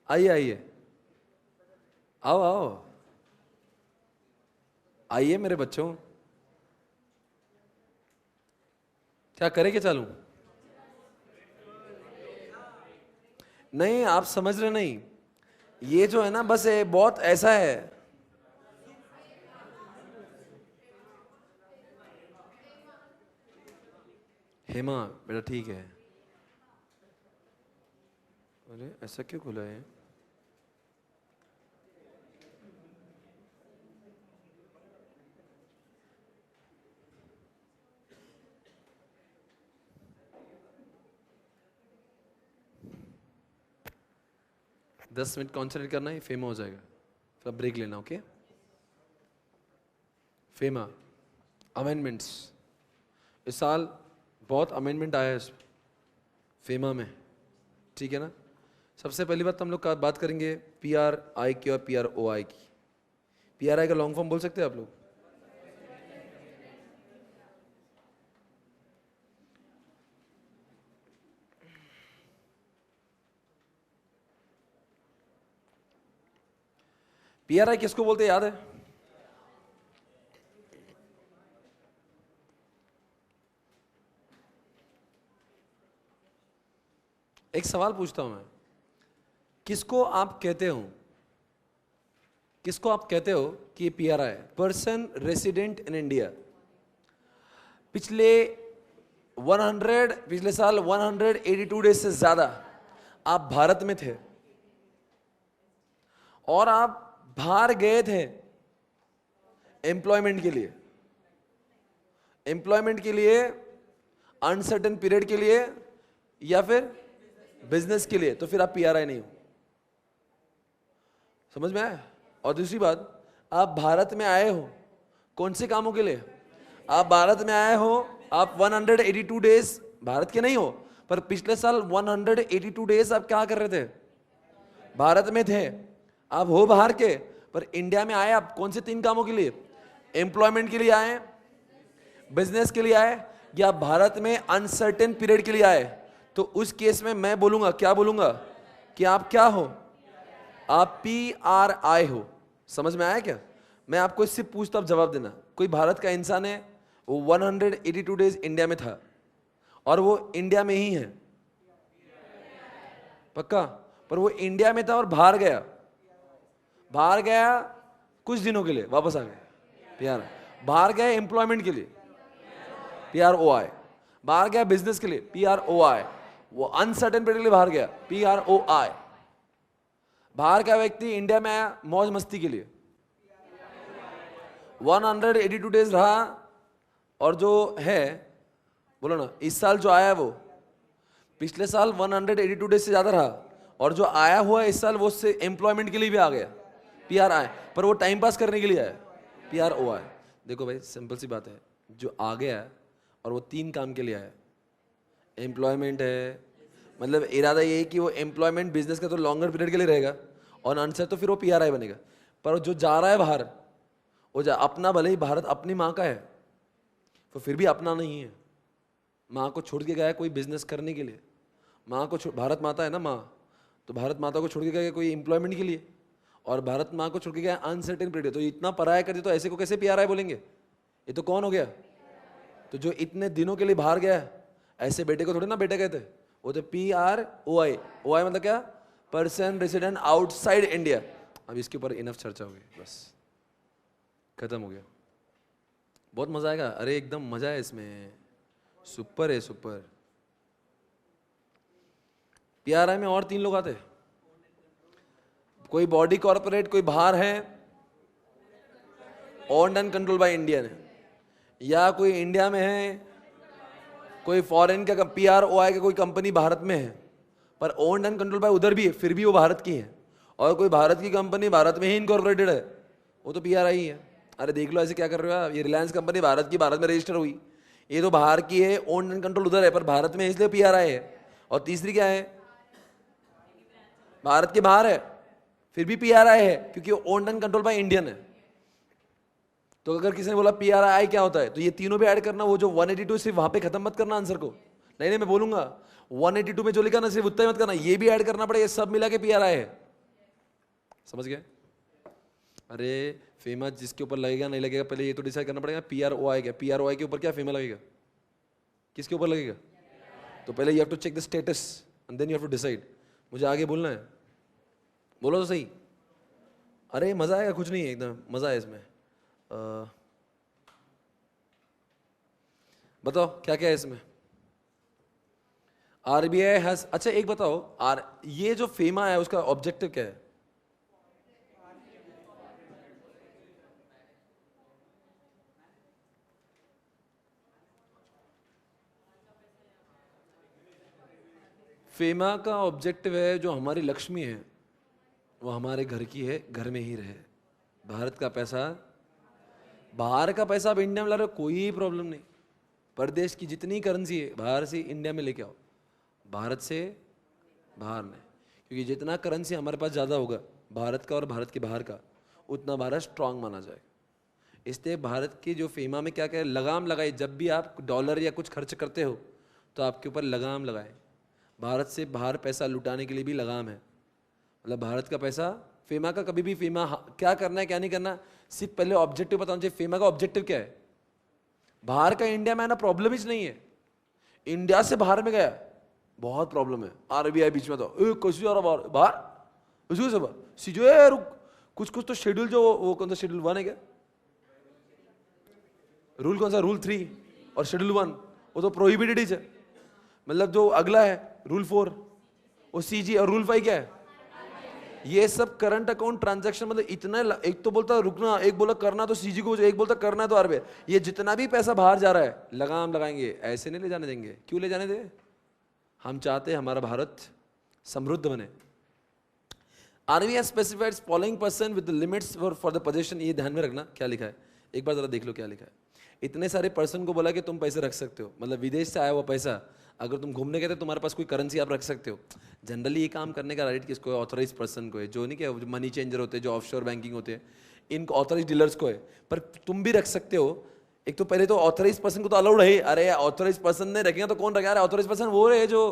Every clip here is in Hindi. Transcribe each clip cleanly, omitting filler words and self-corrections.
आइए आइए, आओ आओ, आइए मेरे बच्चों। क्या करें, क्या चालू? नहीं, आप समझ रहे नहीं। ये जो है ना, बस ये बहुत ऐसा है। हेमा बेटा ठीक है। अरे ऐसा क्यों खुला है? दस मिनट कॉन्सेंट्रेट करना है, फेमा हो जाएगा। फिर ब्रेक लेना, ओके? फेमा अमेंडमेंट्स, इस साल बहुत अमेंडमेंट आया है इस फेमा में, ठीक है ना? सबसे पहली बात हम लोग बात करेंगे PRI की और PROI की। PRI का लॉन्ग फॉर्म बोल सकते हैं आप लोग? PRI किसको बोलते हैं, याद है? एक सवाल पूछता हूं मैं, किसको आप कहते हो, किसको आप कहते हो कि PRI person resident in India? पिछले साल 182 डेज से ज्यादा आप भारत में थे और आप बाहर गए थे एम्प्लॉयमेंट के लिए, एम्प्लॉयमेंट के लिए, अनसर्टेन पीरियड के लिए, या फिर बिजनेस के लिए, तो फिर आप PRI नहीं हो। समझ में आया? और दूसरी बात, आप भारत में आए हो कौन से कामों के लिए? आप भारत में आए हो, आप 182 डेज भारत के नहीं हो, पर पिछले साल 182 डेज आप क्या कर रहे थे? भारत में थे। आप हो बाहर के, पर इंडिया में आए आप कौन से 3 कामों के लिए? एम्प्लॉयमेंट के लिए आए, बिजनेस के लिए आए, या भारत में अनसर्टेन पीरियड के लिए आए? तो उस केस में मैं बोलूंगा, क्या बोलूंगा, कि आप क्या हो? आप PRI हो। समझ में आया क्या? मैं आपको इससे पूछता, आप जवाब देना। कोई भारत का इंसान है, वो 182 डेज इंडिया में था और वो इंडिया में ही है, पक्का? पर वो इंडिया में था और बाहर गया, बाहर गया कुछ दिनों के लिए, वापस आ गया, PRI। बाहर गया एम्प्लॉयमेंट के लिए, PROI। बाहर गया बिजनेस के लिए, PROI। वो अनसर्टेन पीरियड के लिए बाहर गया, PROI। बाहर का व्यक्ति इंडिया में आया मौज मस्ती के लिए, 182 डेज रहा, और जो है, बोलो ना, इस साल जो आया वो पिछले साल 182 डेज से ज्यादा रहा, और जो आया हुआ है इस साल वो उससे एम्प्लॉयमेंट के लिए भी आ गया, PRI। पर वो टाइम पास करने के लिए आया, PROI। देखो भाई, सिंपल सी बात है, जो आ गया और वो 3 काम के लिए आया, एम्प्लॉयमेंट है, मतलब इरादा ये है कि वो एम्प्लॉयमेंट बिजनेस का तो लॉन्गर पीरियड के लिए रहेगा, और आंसर तो फिर वो PRI बनेगा। पर जो जा रहा है बाहर, वो अपना, भले ही भारत अपनी माँ का है, तो फिर भी अपना नहीं है। माँ को छोड़ के गया है कोई बिजनेस करने के लिए, माँ को भारत माता है ना माँ, तो भारत माता को छोड़ के गया कोई एम्प्लॉयमेंट के लिए, और भारत माँ को छोड़ के गया अनसर्टेन पीरियड। तो इतना पराया कर दिया, तो ऐसे को कैसे PRI बोलेंगे? ये तो कौन हो गया? तो जो इतने दिनों के लिए बाहर गया है, ऐसे बेटे को थोड़े ना बेटे कहते, वो तो PROI। OI मतलब क्या? Person resident outside India. अब इसके ऊपर इनफ चर्चा हो गई, बस खत्म हो गया। बहुत मजा आएगा, अरे एकदम मजा है इसमें, सुपर है सुपर। PRI में और 3 लोग आते, कोई बॉडी कॉर्पोरेट, कोई बाहर है, owned and control by Indian है, या कोई इंडिया में है, कोई फॉरेन का PROI का कोई कंपनी भारत में है, पर ओन्ड एंड कंट्रोल बाय उधर भी है, फिर भी वो भारत की है, और कोई भारत की कंपनी भारत में ही इनकॉर्पोरेटेड है, वो तो PRI ही है। अरे देख लो ऐसे क्या कर रहे हो आप? ये रिलायंस कंपनी भारत की, भारत में रजिस्टर हुई, ये तो बाहर की है, ओन्ड एंड कंट्रोल उधर है, पर भारत में है इसलिए PRI है। और तीसरी क्या है? भारत के बाहर है, फिर भी PRI है, क्योंकि owned and control by Indian है। तो अगर किसी ने बोला PRI क्या होता है, तो ये तीनों भी ऐड करना, वो जो 182 सिर्फ वहां पे खत्म मत करना आंसर को, नहीं नहीं मैं बोलूंगा 182 में जो लिखा ना सिर्फ उतना ही मत करना, ये भी ऐड करना पड़ेगा, सब मिला के PRI है। समझ गए? अरे फेमा जिसके ऊपर लगेगा नहीं लगेगा, पहले ये तो डिसाइड करना पड़ेगा। PROI क्या, PROI के ऊपर क्या फेमा लगेगा, किसके ऊपर लगेगा? तो पहले you have to check the status and then you have to decide. मुझे आगे बोलना है, बोलो तो सही। अरे मजा आएगा, कुछ नहीं है, एकदम मजा है इसमें। बताओ क्या क्या है इसमें। RBI हैज, अच्छा एक बताओ, ये जो फेमा है उसका ऑब्जेक्टिव क्या है? फेमा का ऑब्जेक्टिव है जो हमारी लक्ष्मी है वो हमारे घर की है, घर में ही रहे। भारत का पैसा, बाहर का पैसा आप इंडिया में ला रहे हो कोई प्रॉब्लम नहीं। प्रदेश की जितनी करेंसी है बाहर से इंडिया में लेके आओ, भारत से बाहर नहीं, क्योंकि जितना करेंसी हमारे पास ज़्यादा होगा भारत का और भारत के बाहर का, उतना भारत स्ट्रांग माना जाएगा। इसलिए भारत की जो फेमा में क्या क्या है, लगाम लगाए। जब भी आप डॉलर या कुछ खर्च करते हो तो आपके ऊपर लगाम लगाए। भारत से बाहर पैसा लुटाने के लिए भी लगाम है। मतलब भारत का पैसा, फेमा का कभी भी, फेमा क्या करना है क्या नहीं करना, सिर्फ पहले ऑब्जेक्टिव बताना चाहिए। फेमा का ऑब्जेक्टिव क्या है? बाहर का इंडिया में आना प्रॉब्लम ही नहीं है। इंडिया से बाहर में गया बहुत प्रॉब्लम है। RBI बीच में तो कैसे जा रहा बाहर, बाहर उसको सब सीजो रुक, कुछ तो शेड्यूल, जो वो कौन सा शेड्यूल 1 है क्या, रूल कौन सा, रूल 3 और शेड्यूल 1, वो तो प्रोहिबिटेड ही है। मतलब जो अगला है रूल 4 वो CG, और रूल 5 क्या है? ये सब करंट अकाउंट ट्रांजैक्शन। मतलब इतना, एक तो बोलता रुकना, एक बोला करना तो CG को, एक बोलता करना तो RBI। ये जितना भी पैसा बाहर जा रहा है लगाम लगाएंगे, ऐसे नहीं ले जाने देंगे। क्यों ले जाने दे? हम चाहते हैं हमारा भारत समृद्ध बने। RBI specified following person with limits for the position. ये ध्यान में रखना क्या लिखा है, एक बार जरा देख लो क्या लिखा है। इतने सारे पर्सन को बोला कि तुम पैसे रख सकते हो, मतलब विदेश से आया हुआ पैसा, अगर तुम घूमने गए थे तुम्हारे पास कोई करेंसी आप रख सकते हो। जनरली ये काम करने का राइट किसको है? ऑथराइज पर्सन को है, जो नहीं क्या मनी चेंजर होते हैं, जो ऑफशोर बैंकिंग होते हैं, इनको ऑथराइज डीलर्स को है। पर तुम भी रख सकते हो। एक तो पहले तो ऑथराइज पर्सन को तो अलाउड है। अरे ऑथराइज पर्सन ने रखेगा तो कौन रखा? ऑथराइज पर्सन वो है जो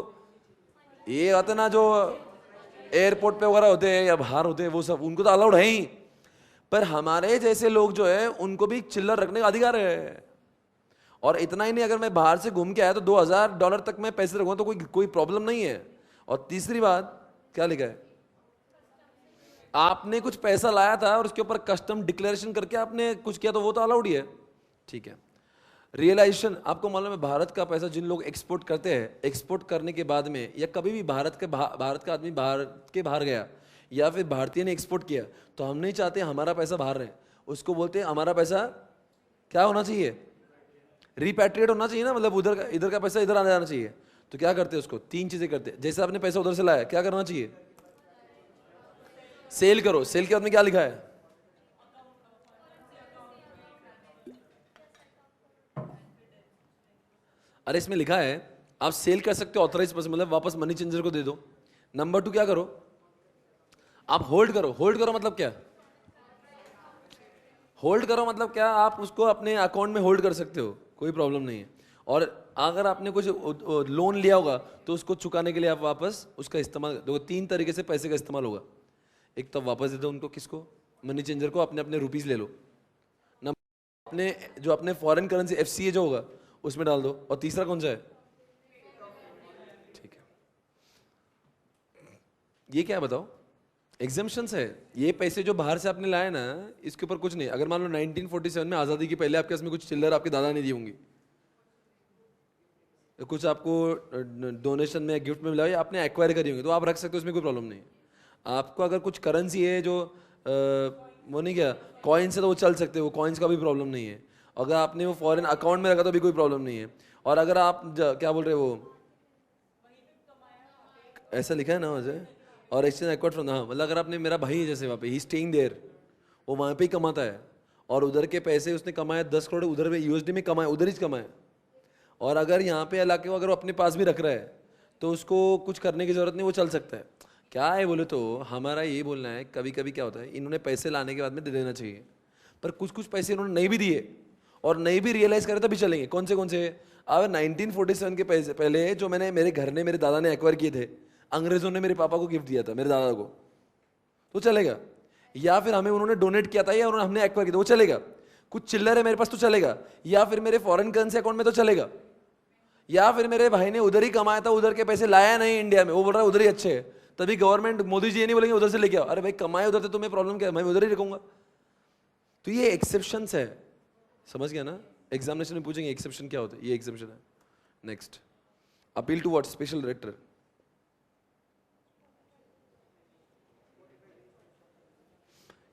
ये आते ना, जो एयरपोर्ट पे वगैरह होते हैं या बाहर होते हैं, वो सब, उनको तो अलाउड है ही। पर हमारे जैसे लोग जो है उनको भी चिल्लर रखने का अधिकार है। और इतना ही नहीं, अगर मैं बाहर से घूम के आया तो $2000 तक मैं पैसे रखूंगा तो कोई प्रॉब्लम नहीं है। और तीसरी बात क्या लिखा है, आपने कुछ पैसा लाया था और उसके ऊपर कस्टम डिक्लेरेशन करके आपने कुछ किया तो वो तो अलाउड ही है। ठीक है। रियलाइजेशन, आपको मालूम है भारत का पैसा जिन लोग एक्सपोर्ट करते हैं, एक्सपोर्ट करने के बाद में या कभी भी भारत का आदमी भारत के बाहर गया या फिर भारतीय ने एक्सपोर्ट किया, तो हम नहीं चाहते हमारा पैसा बाहर रहे। उसको बोलते हैं हमारा पैसा क्या होना चाहिए? रिपैट्रिएट होना चाहिए ना, मतलब इधर का पैसा इधर आने जाना चाहिए। तो क्या करते हैं उसको? 3 चीजें करते हैं। जैसे आपने पैसा उधर से लाया, क्या करना चाहिए? सेल करो। सेल के बाद में क्या लिखा है? अरे इसमें लिखा है आप सेल कर सकते हो ऑथराइज पर्सन, मतलब वापस मनी चेंजर को दे दो। नंबर 2 क्या करो? आप होल्ड करो। होल्ड करो मतलब क्या? होल्ड करो मतलब क्या? आप उसको अपने अकाउंट में होल्ड कर सकते हो, कोई प्रॉब्लम नहीं है। और अगर आपने कुछ लोन लिया होगा तो उसको चुकाने के लिए आप वापस उसका इस्तेमाल देखो। 3 तरीके से पैसे का इस्तेमाल होगा। एक तो आप वापस दे दो उनको, किसको? मनी चेंजर को। अपने अपने रुपीज ले लो। नंबर अपने जो अपने फॉरेन करेंसी FCA जो होगा उसमें डाल दो। और तीसरा कौन सा है? ठीक है, ये क्या है बताओ? एग्जाम्पशंस है। ये पैसे जो बाहर से आपने लाए ना, इसके ऊपर कुछ नहीं। अगर मान लो 1947 में आज़ादी के पहले आपके पास में कुछ चिल्लर आपके दादा ने दी होंगी, कुछ आपको डोनेशन में गिफ्ट में मिला या आपने एक्वायर करी होंगी, तो आप रख सकते हो, उसमें कोई प्रॉब्लम नहीं है। आपको अगर कुछ करेंसी है जो वो नहीं क्या कॉइन्स है तो वो चल सकते हो, कॉइन्स का भी प्रॉब्लम नहीं है। अगर आपने वो फॉरेन अकाउंट में रखा तो भी कोई प्रॉब्लम नहीं है। और अगर आप क्या बोल रहे हो, वो ऐसा लिखा है ना मुझे, और एक्सचेंज एक्वायर्ड फ्रॉम, हाँ मतलब अगर आपने, मेरा भाई है जैसे वहाँ पे, ही स्टेइंग देयर, वो वहाँ पे ही कमाता है और उधर के पैसे उसने कमाए 10 करोड़ उधर पे USD में कमाए, उधर ही कमाए। और अगर यहाँ पे इलाके को अगर वो अपने पास भी रख रहा है तो उसको कुछ करने की जरूरत नहीं, वो चल सकता है। क्या है बोले तो हमारा ये बोलना है, कभी कभी क्या होता है, इन्होंने पैसे लाने के बाद में दे देना चाहिए, पर कुछ कुछ पैसे इन्होंने नहीं भी दिए और नहीं भी रियलाइज करे तभी चलेंगे। कौन से? अब 1947 के पैसे पहले जो मैंने, मेरे घर ने, मेरे दादा ने एक्वायर किए थे, अंग्रेजों ने मेरे पापा को गिफ्ट दिया था, मेरे दादा को, तो चलेगा। या फिर हमें उन्होंने डोनेट किया था या उन्होंने हमने एक्वायर किया, वो चलेगा। कुछ चिल्लर है मेरे पास तो चलेगा, या फिर मेरे फॉरेन करेंसी अकाउंट में तो चलेगा, या फिर मेरे भाई ने उधर ही कमाया था, उधर के पैसे लाया नहीं इंडिया में, वो बोल रहा है उधर ही अच्छे है, तभी गवर्नमेंट मोदी जी ये नहीं बोलेंगे उधर से लेके आओ। अरे भाई कमाए उधर, तो तुम्हें प्रॉब्लम क्या है, मैं उधर ही रखूंगा। तो ये एक्सेप्शंस है, समझ गया ना? एग्जामिनेशन में पूछेंगे एक्सेप्शन क्या होता है, ये एक्सेप्शन है। Next, appeal to what? Special director.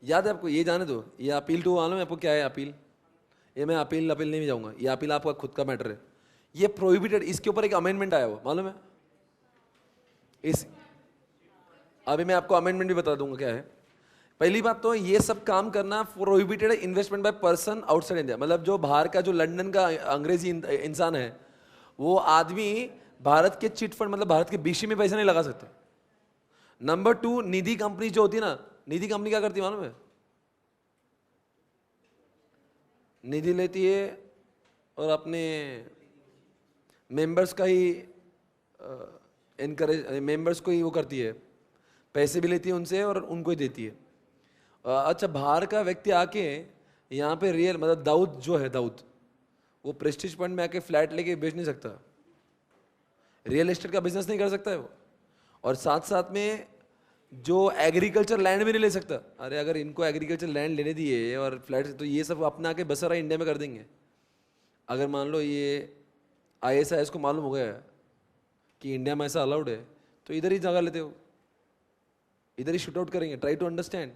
याद है आपको? ये जाने दो, ये अपील टू मालूम है आपको क्या है अपील? ये मैं अपील नहीं जाऊंगा, ये अपील आपका खुद का मैटर है। ये प्रोहिबिटेड, इसके ऊपर एक अमेंडमेंट आया हुआ मालूम है? इस अभी मैं आपको अमेंडमेंट भी बता दूंगा क्या है। पहली बात तो ये सब काम करना prohibited investment by person outside India, मतलब जो बाहर का, जो लंदन का अंग्रेजी इंसान है, वो आदमी भारत के चिट फंड, मतलब भारत के बीसी में पैसा नहीं लगा सकता। नंबर 2, निधि कंपनी जो होती है ना, निधि कंपनी क्या करती है मालूम है? निधि लेती है और अपने मेंबर्स का ही इनकरेज, मेंबर्स को ही वो करती है, पैसे भी लेती है उनसे और उनको ही देती है। अच्छा, बाहर का व्यक्ति आके यहाँ पे रियल, मतलब दाऊद जो है, दाऊद वो प्रेस्टीज फंड में आके फ्लैट लेके बेच नहीं सकता, रियल एस्टेट का बिजनेस नहीं कर सकता है वो, और साथ साथ में जो एग्रीकल्चर लैंड भी नहीं ले सकता। अरे अगर इनको एग्रीकल्चर लैंड लेने दिए और फ्लैट, तो ये सब अपना आके बसरा इंडिया में कर देंगे। अगर मान लो ये ISIS को मालूम हो गया कि इंडिया में ऐसा अलाउड है, तो इधर ही जगह लेते हो, इधर ही शूट आउट करेंगे। ट्राई टू अंडरस्टैंड,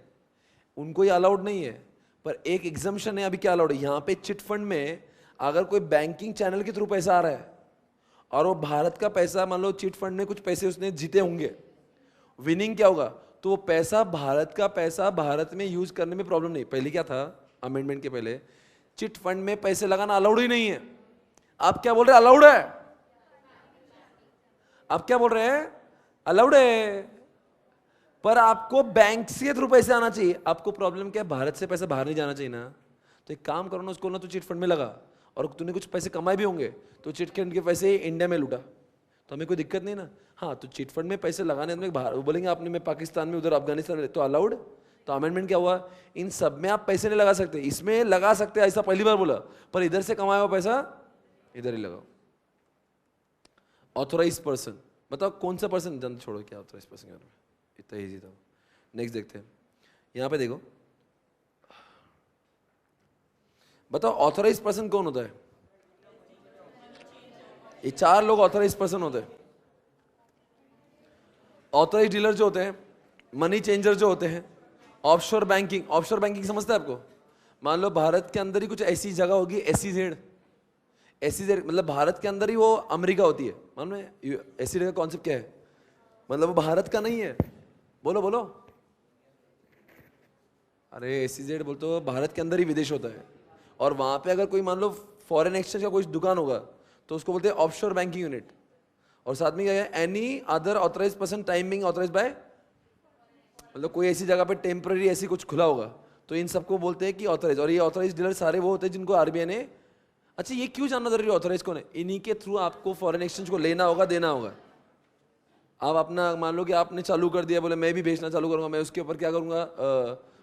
उनको ये अलाउड नहीं है, पर एक एग्जम्पशन है। अभी क्या अलाउड है यहाँ पे? चिट फंड में अगर कोई बैंकिंग चैनल के थ्रू पैसा आ रहा है और वो भारत का पैसा, मान लो चिट फंड में कुछ पैसे उसने जीते होंगे, विनिंग क्या होगा, तो वो पैसा, भारत का पैसा भारत में यूज करने में प्रॉब्लम नहीं। पहले क्या था, अमेंडमेंट के पहले चिट फंड में पैसे लगाना अलाउड ही नहीं है। आप क्या बोल रहे हैं? अलाउड है। आप क्या बोल रहे हैं? अलाउड है, पर आपको बैंक के थ्रू पैसे आना चाहिए। आपको प्रॉब्लम क्या है? भारत से पैसा बाहर नहीं जाना चाहिए ना। तो एक काम करो ना, उसको ना तो चिट फंड में लगा, और तूने कुछ पैसे कमाए भी होंगे तो चिट फंड के पैसे इंडिया में लूटा, तो हमें कोई दिक्कत नहीं ना। हाँ, तो चिट फंड में पैसे लगाने में बाहर बोलेंगे आपने, मैं पाकिस्तान में, उधर अफगानिस्तान में, तो अलाउड। तो अमेंडमेंट क्या हुआ? इन सब में आप पैसे नहीं लगा सकते, इसमें लगा सकते, ऐसा पहली बार बोला, पर इधर से कमाया हुआ पैसा इधर ही लगाओ। ऑथोराइज पर्सन, बताओ कौन सा पर्सन? जन छोड़ो, क्या ऑथोराइज पर्सन के बारे में, इतना ईजी था। नेक्स्ट देखते हैं, यहाँ पे देखो, बताओ ऑथोराइज पर्सन कौन होता है? ये 4 लोग ऑथोराइज पर्सन होते हैं। ऑथोराइज डीलर जो होते हैं, मनी चेंजर जो होते हैं, ऑफशोर बैंकिंग। ऑफशोर बैंकिंग समझते हैं आपको? मान लो भारत के अंदर ही कुछ ऐसी जगह होगी, SEZ, मतलब भारत के अंदर ही वो अमेरिका होती है, मालूम है? SEZ का कॉन्सेप्ट क्या है? मतलब वो भारत का नहीं है। बोलो बोलो, अरे SEZ बोलते हो, भारत के अंदर ही विदेश होता है, और वहां पे अगर कोई मान लो फॉरेन एक्सचेंज का कोई दुकान होगा तो उसको बोलते हैं ऑफशोर बैंकिंग यूनिट। और साथ में क्या है? Any other authorise person time being authorise by, मतलब कोई ऐसी जगह पे टेम्पररी ऐसी कुछ खुला होगा, तो इन सबको बोलते हैं कि ऑथराइज। और ये ऑथराइज डीलर सारे वो होते हैं जिनको RBI ने, अच्छा ये क्यों जानना जरूरी है ऑथराइज कौन है? इन्हीं के थ्रू आपको फॉरेन एक्सचेंज को लेना होगा, देना होगा। आप अपना मान लो कि आपने चालू कर दिया, बोले मैं भी बेचना चालू करूंगा, मैं उसके ऊपर क्या करूंगा,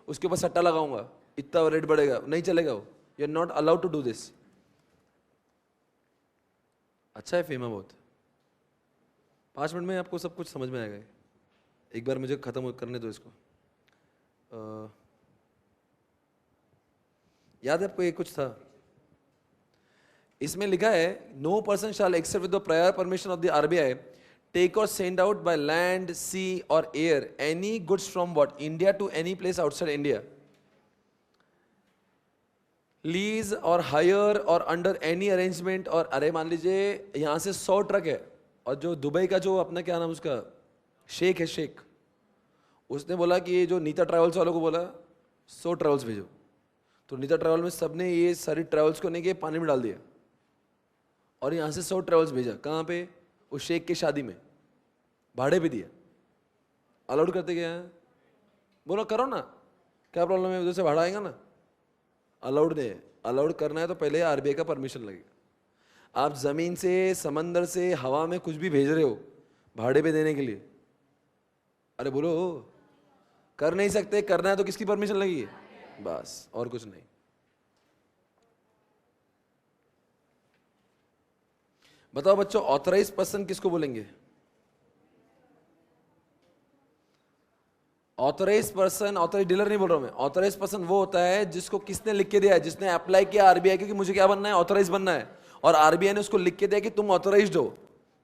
उसके ऊपर सट्टा लगाऊंगा, इतना रेट बढ़ेगा, नहीं चलेगा वो। You are not allowed to do this. अच्छा है फेमा बहुत, 5 मिनट में आपको सब कुछ समझ में आएगा। एक बार मुझे खत्म करने दो इसको। याद है आपको? ये कुछ था इसमें लिखा है, no person shall except with the prior permission of the RBI take और send out by land, sea और air any goods from what India to any place outside India, lease और हायर और अंडर एनी अरेंजमेंट। और अरे मान लीजिए यहां से 100 ट्रक है, और जो दुबई का जो अपना क्या नाम उसका, शेख है, शेख, उसने बोला कि ये जो नीता ट्रैवल्स वालों को बोला 100 ट्रैवल्स भेजो, तो नीता ट्रैवल में सबने ये सारी ट्रैवल्स को लेके पानी में डाल दिया, और यहाँ से 100 ट्रैवल्स भेजा। कहाँ पे? उस शेख के शादी में, भाड़े पे दिया। अलाउड करते क्या है? बोलो करो ना, क्या प्रॉब्लम है? उधर से भाड़ा आएगा ना। अलाउड नहीं है। अलाउड करना है तो पहले RBI का परमिशन लगेगा। आप जमीन से, समंदर से, हवा में कुछ भी भेज रहे हो भाड़े पे देने के लिए, अरे बोलो कर नहीं सकते, करना है तो किसकी परमिशन लगेगी? बस, और कुछ नहीं। बताओ बच्चों, ऑथराइज पर्सन किसको बोलेंगे? ऑथराइज पर्सन, ऑथराइज डीलर नहीं बोल रहा हूं मैं। ऑथराइज पर्सन वो होता है जिसको किसने लिख के दिया है, जिसने अप्लाई किया आरबीआई के कि मुझे क्या बनना है, ऑथराइज बनना है, और आरबीआई ने उसको लिख के दिया कि तुम ऑथराइज्ड हो।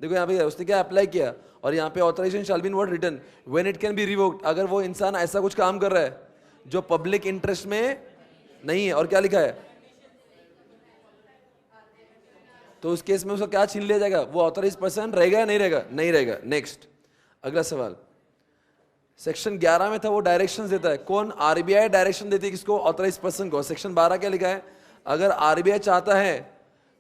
देखो यहाँ पे उसने क्या अप्लाई किया, और यहाँ पे authorisation shall be in what written when it can be revoked. अगर वो इंसान ऐसा कुछ काम कर रहा है जो पब्लिक इंटरेस्ट में नहीं है, और क्या लिखा है, तो उस केस में उसका क्या छीन लिया जाएगा? वो ऑथराइज पर्सन रहेगा या नहीं रहेगा? नहीं रहेगा। नेक्स्ट, अगला सवाल। सेक्शन 11 में था, वो डायरेक्शंस देता है। कौन? आरबीआई डायरेक्शन देती है किसको? ऑथराइज पर्सन को। सेक्शन 12 क्या लिखा है? अगर आरबीआई चाहता है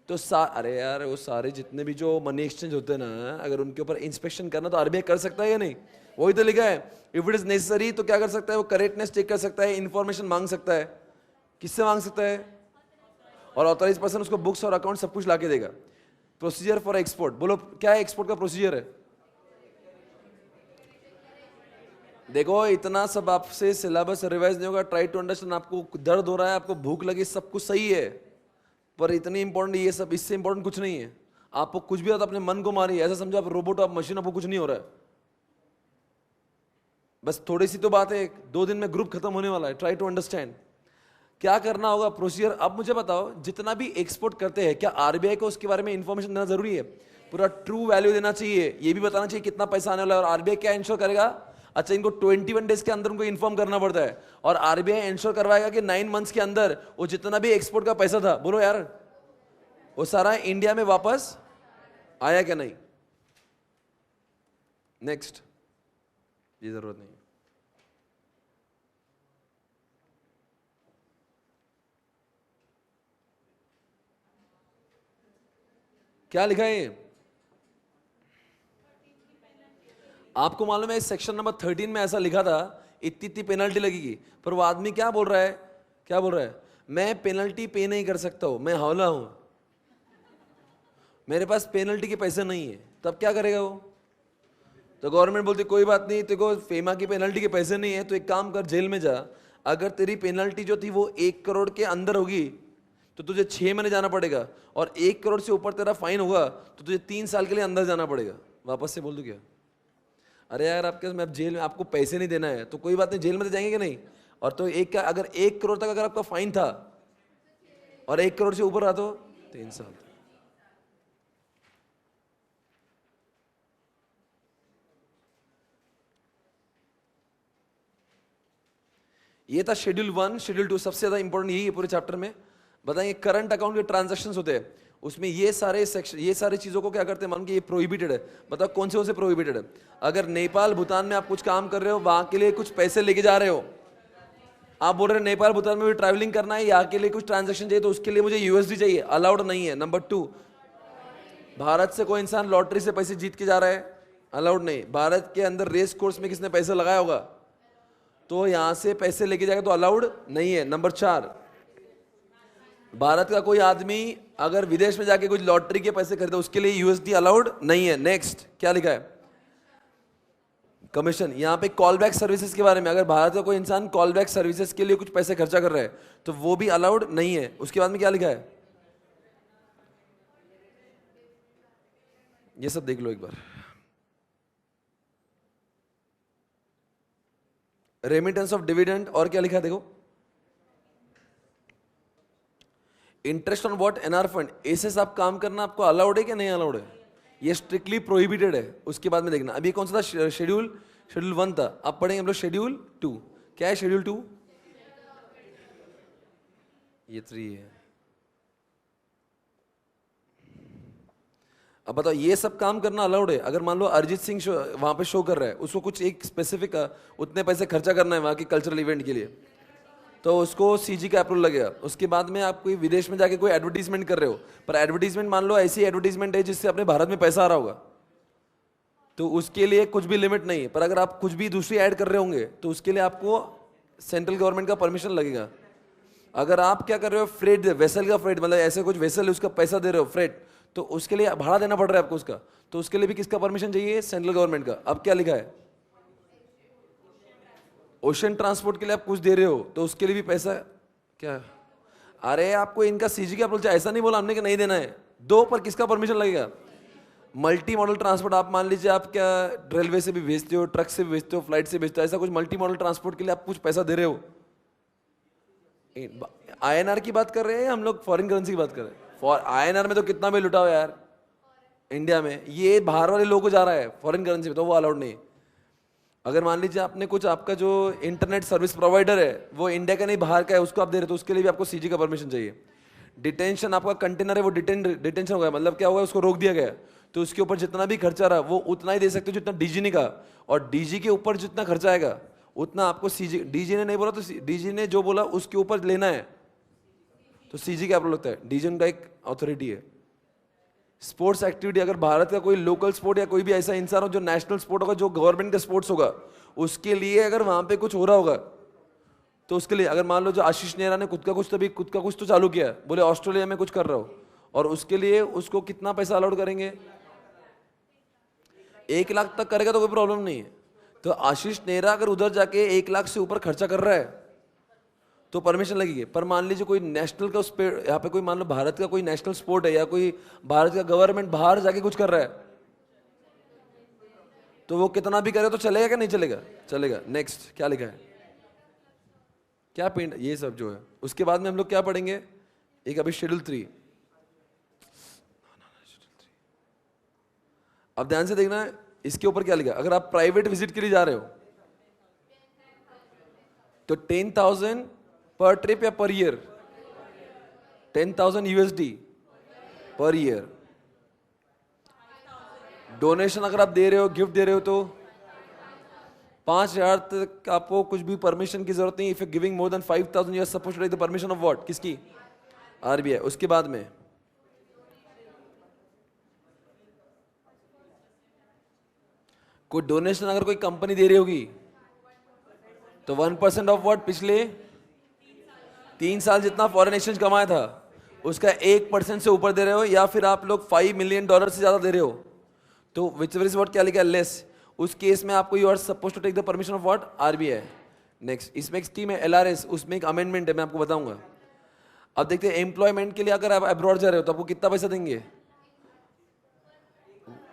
तो अरे यार, वो सारे जितने भी जो मनी एक्सचेंज होते हैं ना, अगर उनके ऊपर इंस्पेक्शन करना तो आरबीआई कर सकता है या नहीं? वही तो लिखा है, इफ इट इज नेसेसरी, तो क्या कर सकता है वो? करेक्टनेस चेक कर सकता है, इंफॉर्मेशन मांग सकता है। किससे मांग सकता है? और ऑथराइज पर्सन उसको बुक्स और अकाउंट सब कुछ ला के देगा। प्रोसीजर फॉर एक्सपोर्ट, बोलो क्या है एक्सपोर्ट का प्रोसीजर है? देखो, इतना सब आपसे सिलेबस रिवाइज नहीं होगा, ट्राई टू अंडरस्टैंड। आपको दर्द हो रहा है, आपको भूख लगी, सब कुछ सही है, पर इतनी इंपॉर्टेंट ये सब, इससे इंपॉर्टेंट कुछ नहीं है। आपको कुछ भी होता अपने मन को मारिए, ऐसा समझो आप रोबोट, आप मशीन, आपको कुछ नहीं हो रहा है। बस थोड़ी सी तो बात है, 2 दिन में ग्रुप खत्म होने वाला है। ट्राई टू अंडरस्टैंड क्या करना होगा प्रोसीजर। अब मुझे बताओ, जितना भी एक्सपोर्ट करते हैं, क्या आरबीआई को उसके बारे में इंफॉर्मेशन देना जरूरी है? पूरा ट्रू वैल्यू देना चाहिए, ये भी बताना चाहिए कितना पैसा आने वाला है। और आरबीआई क्या इंश्योर करेगा? अच्छा, इनको 21 डेज के अंदर उनको इन्फॉर्म करना पड़ता है, और आरबीआई इंश्योर करवाएगा कि 9 मंथ्स के अंदर वो जितना भी एक्सपोर्ट का पैसा था, बोलो यार, वो सारा इंडिया में वापस आया क्या नहीं। नेक्स्ट, ये जरूरत नहीं। क्या लिखा है ये? आपको मालूम है सेक्शन नंबर 13 में ऐसा लिखा था, इतनी इतनी पेनल्टी लगेगी, पर वो आदमी क्या बोल रहा है? क्या बोल रहा है? मैं पेनल्टी पे नहीं कर सकता हूं, मैं हौला हूं, मेरे पास पेनल्टी के पैसे नहीं है। तब क्या करेगा वो? तो गवर्नमेंट बोलती कोई बात नहीं, तेरे को फेमा की पेनल्टी के पैसे नहीं है, तो एक काम कर, जेल में जा। अगर तेरी पेनल्टी जो थी वो 1 करोड़ के अंदर होगी तो तुझे 6 महीने जाना पड़ेगा, और 1 करोड़ से ऊपर तेरा फाइन होगा तो तुझे 3 साल के लिए अंदर जाना पड़ेगा। वापस से बोल दूं क्या? अरे यार, आपके मैं जेल में, आपको पैसे नहीं देना है तो कोई बात नहीं, जेल में तो जाएंगे कि नहीं? और तो अगर 1 करोड़ तक अगर आपका फाइन था और 1 करोड़ से ऊपर रहा तो 3 साल। ये था शेड्यूल 1। शेड्यूल 2 सबसे ज्यादा इंपॉर्टेंट यही है पूरे चैप्टर में। बताएंगे करंट अकाउंट के ट्रांजैक्शंस होते हैं, उसमें ये सारे सेक्शन, ये सारी चीजों को क्या करते हैं, मान के ये प्रोहिबिटेड है। बताओ कौन से प्रोहिबिटेड है? अगर नेपाल भूटान में आप कुछ काम कर रहे हो, वहां के लिए कुछ पैसे लेके जा रहे हो, आप बोल रहे हैं नेपाल भूटान में भी ट्रैवलिंग करना है, यहाँ के लिए कुछ ट्रांजैक्शन चाहिए, तो उसके लिए मुझे यूएसडी चाहिए, अलाउड नहीं है। नंबर 2, भारत से कोई इंसान लॉटरी से पैसे जीत के जा रहा है, अलाउड नहीं। भारत के अंदर रेस कोर्स में किसने पैसे लगाया होगा तो यहां से पैसे लेके जाएगा तो अलाउड नहीं है। नंबर 4, भारत का कोई आदमी अगर विदेश में जाके कुछ लॉटरी के पैसे खरीदे, उसके लिए यूएसडी अलाउड नहीं है। नेक्स्ट, क्या लिखा है? कमीशन। यहां पे कॉल बैक सर्विसेज के बारे में, अगर भारत का कोई इंसान कॉल बैक सर्विसेज के लिए कुछ पैसे खर्चा कर रहा है तो वो भी अलाउड नहीं है। उसके बाद में क्या लिखा है, ये सब देख लो एक बार। रेमिटेंस ऑफ डिविडेंड, और क्या लिखा है देखो, interest on what, NR fund. ऐसे सब काम करना आपको अलाउड है कि नहीं अलाउड है? ये स्ट्रिक्टली प्रोहिबिटेड है। उसके बाद में देखना, अभी कौन सा था शेड्यूल? शेड्यूल 1 था। अब पढ़ेंगे हम लोग शेड्यूल 2। क्या है शेड्यूल 2? ये 3 है। अब बताओ, ये सब काम करना अलाउड है? अगर मान लो अरिजीत सिंह वहां पे शो कर रहा है, उसको कुछ एक स्पेसिफिक उतने पैसे खर्चा करना है वहां के कल्चरल इवेंट के लिए, तो उसको सीजी का अप्रूवल लगेगा। उसके बाद में आप कोई विदेश में जाके कोई एडवर्टीजमेंट कर रहे हो, पर एडवर्टीजमेंट मान लो ऐसी एडवर्टीजमेंट है जिससे अपने भारत में पैसा आ रहा होगा, तो उसके लिए कुछ भी लिमिट नहीं है। पर अगर आप कुछ भी दूसरी ऐड कर रहे होंगे तो उसके लिए आपको सेंट्रल गवर्नमेंट का परमिशन लगेगा। अगर आप क्या कर रहे हो, फ्रेट, वेसल का फ्रेट, मतलब ऐसे कुछ वेसल उसका पैसा दे रहे हो फ्रेट, तो उसके लिए भाड़ा देना पड़ रहा है आपको उसका, तो उसके लिए भी किसका परमिशन चाहिए? सेंट्रल गवर्नमेंट का। अब क्या लिखा है? ओशन ट्रांसपोर्ट के लिए आप कुछ दे रहे हो तो उसके लिए भी पैसा क्या? अरे आपको इनका सीजी का बोलते, ऐसा नहीं बोला हमने कि नहीं देना है, दो, पर किसका परमिशन लगेगा? मल्टी मॉडल ट्रांसपोर्ट, आप मान लीजिए आप क्या रेलवे से भी भेजते हो, ट्रक से भी भेजते हो, फ्लाइट से भेजते हो, ऐसा कुछ मल्टी मॉडल ट्रांसपोर्ट के लिए आप कुछ पैसा दे रहे हो? आईएनआर की बात कर रहे हैं हम लोग, फॉरेन करेंसी की बात कर रहे हैं? फॉर आईएनआर में तो कितना भी लुटाओ यार इंडिया में, ये बाहर वाले लोगों को जा रहा है फॉरेन करेंसी में, तो वो अलाउड नहीं है। अगर मान लीजिए आपने कुछ, आपका जो इंटरनेट सर्विस प्रोवाइडर है वो इंडिया का नहीं बाहर का है, उसको आप दे रहे हो तो उसके लिए भी आपको सीजी का परमिशन चाहिए। डिटेंशन, आपका कंटेनर है वो डिटेंशन हो गया, मतलब क्या हुआ, उसको रोक दिया गया, तो उसके ऊपर जितना भी खर्चा रहा वो उतना ही दे सकते हो जितना डीजी ने कहा, और डीजी के ऊपर जितना खर्चा आएगा उतना आपको सीजी, डीजी ने नहीं बोला तो डीजी ने जो बोला उसके ऊपर लेना है, तो सीजी क्या लगता है? डीजी का एक अथॉरिटी है। स्पोर्ट्स एक्टिविटी, अगर भारत का कोई लोकल स्पोर्ट या कोई भी ऐसा इंसान हो जो नेशनल स्पोर्ट होगा, जो गवर्नमेंट का स्पोर्ट्स होगा, उसके लिए अगर वहां पे कुछ हो रहा होगा तो उसके लिए, अगर मान लो जो आशीष नेहरा ने खुद का कुछ तो चालू किया, बोले ऑस्ट्रेलिया में कुछ कर रहा हो, और उसके लिए उसको कितना पैसा अलाउड करेंगे? 1 लाख तक करेगा तो कोई प्रॉब्लम नहीं है। तो आशीष नेहरा अगर उधर जाके 1 लाख से ऊपर खर्चा कर रहा है तो परमिशन लगेगी। पर मान लीजिए कोई नेशनल का उस पे, यहाँ पे कोई मान लो भारत का कोई नेशनल स्पोर्ट है, या कोई भारत का गवर्नमेंट बाहर जाके कुछ कर रहा है, तो वो कितना भी करे तो चलेगा क्या नहीं चलेगा? चलेगा। नेक्स्ट क्या लिखा है, क्या पेंट, ये सब जो है। उसके बाद में हम लोग क्या पढ़ेंगे, एक अभी शेड्यूल 3, अब ध्यान से देखना है इसके ऊपर क्या लिखा। अगर आप प्राइवेट विजिट के लिए जा रहे हो तो 10,000 पर ट्रिप या per year? 10,000 USD per year. Donation अगर आप दे रहे हो, गिफ्ट दे रहे हो, तो 5,000 तक आपको कुछ भी परमिशन की जरूरत नहीं। If you giving more than 5,000 you are supposed to take the permission of what? किसकी? आरबीआई। उसके बाद में कोई डोनेशन अगर कोई कंपनी दे रही होगी तो 1% ऑफ व्हाट? पिछले 3 साल जितना फॉरेन एक्सचेंज कमाया था उसका 1% से ऊपर दे रहे हो, या फिर आप लोग $5 मिलियन से ज्यादा दे रहे हो, तो विच इज व्हाट क्या लिखा है? लेस। उस केस में आपको you are suppose to take the permission of what? RBI. Next, इसमें एक स्कीम है एलआरएस, उसमें एक अमेंडमेंट है, मैं आपको बताऊंगा। अब देखते हैं एम्प्लॉयमेंट के लिए अगर आप अब्रॉड जा रहे हो तो आपको कितना पैसा देंगे?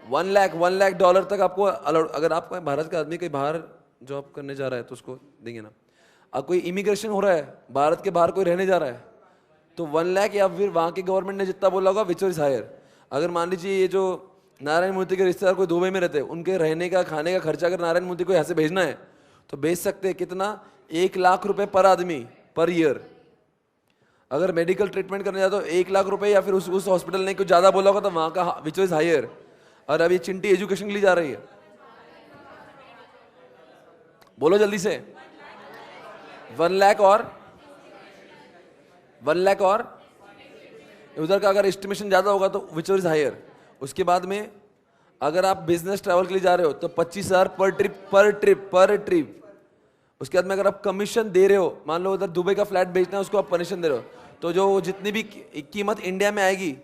1 लाख डॉलर तक आपको अलाउड। अगर आप भारत का आदमी कहीं बाहर जॉब करने जा रहा है तो उसको देंगे ना। अब कोई इमिग्रेशन हो रहा है, भारत के बाहर कोई रहने जा रहा है, तो 1 लाख, या फिर वहां के गवर्नमेंट ने जितना बोला होगा विच इज हायर। अगर मान लीजिए ये जो नारायण मूर्ति के रिश्तेदार कोई दुबई में रहते हैं, उनके रहने का खाने का खर्चा अगर नारायण मूर्ति को यहाँ से भेजना है तो भेज सकते हैं। कितना? 1 लाख रुपए पर आदमी पर ईयर। अगर मेडिकल ट्रीटमेंट करने जाते हो 1 लाख रुपए, या फिर उस हॉस्पिटल ने कुछ ज्यादा बोला होगा तो वहां का विच इज हायर। और अब ये चिंटी एजुकेशन के लिए जा रही है, बोलो जल्दी से। 1 लाख और 1 लाख, और उधर का अगर एस्टिमेशन ज्यादा होगा तो विच इज हायर। उसके बाद में अगर आप बिजनेस ट्रैवल के लिए जा रहे हो तो 25,000 पर ट्रिप। उसके बाद में अगर आप कमीशन दे रहे हो, मान लो उधर दुबई का फ्लैट बेचना है, उसको आप कमीशन दे रहे हो, तो जो जितनी भी कीमत इंडिया में आएगी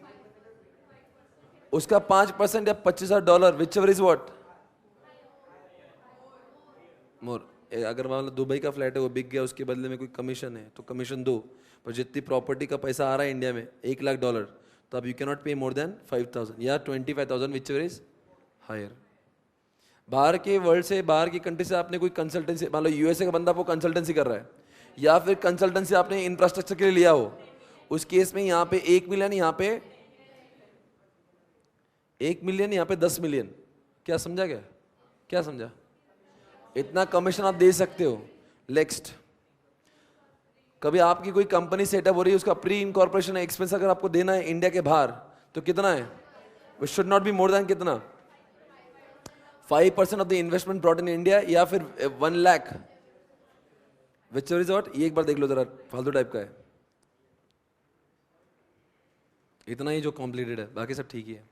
उसका 5% या $25,000, which ever is what more. अगर मान लो दुबई का फ्लैट है वो बिक गया, उसके बदले में कोई कमीशन है तो कमीशन दो, पर जितनी प्रॉपर्टी का पैसा आ रहा है इंडिया में $1 लाख, तो अब यू कैन नॉट पे मोर देन 5,000 या 25,000, विच एवर इज हायर। बाहर के वर्ल्ड से, बाहर की कंट्री से आपने कोई कंसल्टेंसी, मान लो यूएसए का बंदा आपको कंसल्टेंसी कर रहा है, या फिर कंसल्टेंसी आपने इंफ्रास्ट्रक्चर के लिए लिया हो, उस केस में यहाँ पे 1 मिलियन, यहाँ पे 1 मिलियन, यहाँ पे 10 मिलियन। क्या समझा? क्या समझा? इतना कमीशन आप दे सकते हो। नेक्स्ट, कभी आपकी कोई कंपनी सेटअप हो रही है, उसका प्री इनकॉर्पोरेशन एक्सपेंस अगर आपको देना है इंडिया के बाहर तो कितना है? Which should not be more than कितना? 5% of the investment brought in India, या फिर 1 लाख, विच इज व्हाट। ये एक बार देख लो जरा, फालतू टाइप का है, इतना ही जो कॉम्प्लीटेड है, बाकी सब ठीक ही है।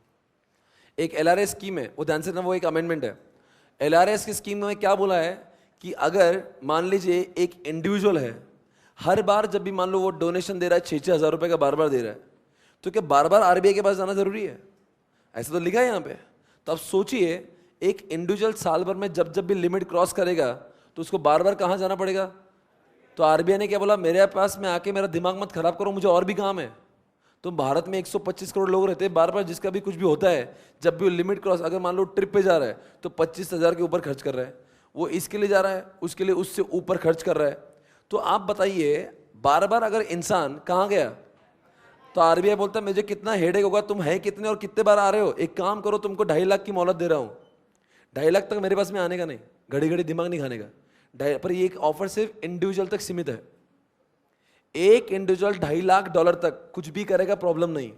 एक एलआरएस स्कीम है, वो ध्यान से ना, वो एक अमेंडमेंट है। एलआरएस की स्कीम में क्या बोला है कि अगर मान लीजिए एक इंडिविजुअल है, हर बार जब भी मान लो वो डोनेशन दे रहा है 6-6 हज़ार रुपए का बार बार दे रहा है, तो क्या बार बार आरबीआई के पास जाना जरूरी है? ऐसा तो लिखा है यहाँ पे। तो अब सोचिए, एक इंडिविजुअल साल भर में जब जब भी लिमिट क्रॉस करेगा तो उसको बार बार कहाँ जाना पड़ेगा? तो आरबीआई ने क्या बोला, मेरे पास में आके मेरा दिमाग मत खराब करो, मुझे और भी काम है। तो भारत में 125 करोड़ लोग रहते हैं, बार बार जिसका भी कुछ भी होता है, जब भी वो लिमिट क्रॉस, अगर मान लो ट्रिप पे जा रहा है तो 25,000 के ऊपर खर्च कर रहा है, वो इसके लिए जा रहा है, उसके लिए उससे ऊपर खर्च कर रहा है। तो आप बताइए, बार बार अगर इंसान कहाँ गया, तो आरबीआई बोलता है मुझे कितना हेडेक होगा, तुम है कितने और कितने बार आ रहे हो, एक काम करो, तुमको 2.5 लाख की मोहलत दे रहा हूँ। 2.5 लाख तक मेरे पास में आने का नहीं, घड़ी घड़ी दिमाग नहीं खाने का। पर ये एक ऑफर सिर्फ इंडिविजुअल तक सीमित है। एक इंडिविजुअल $2.5 लाख तक कुछ भी करेगा, प्रॉब्लम नहीं।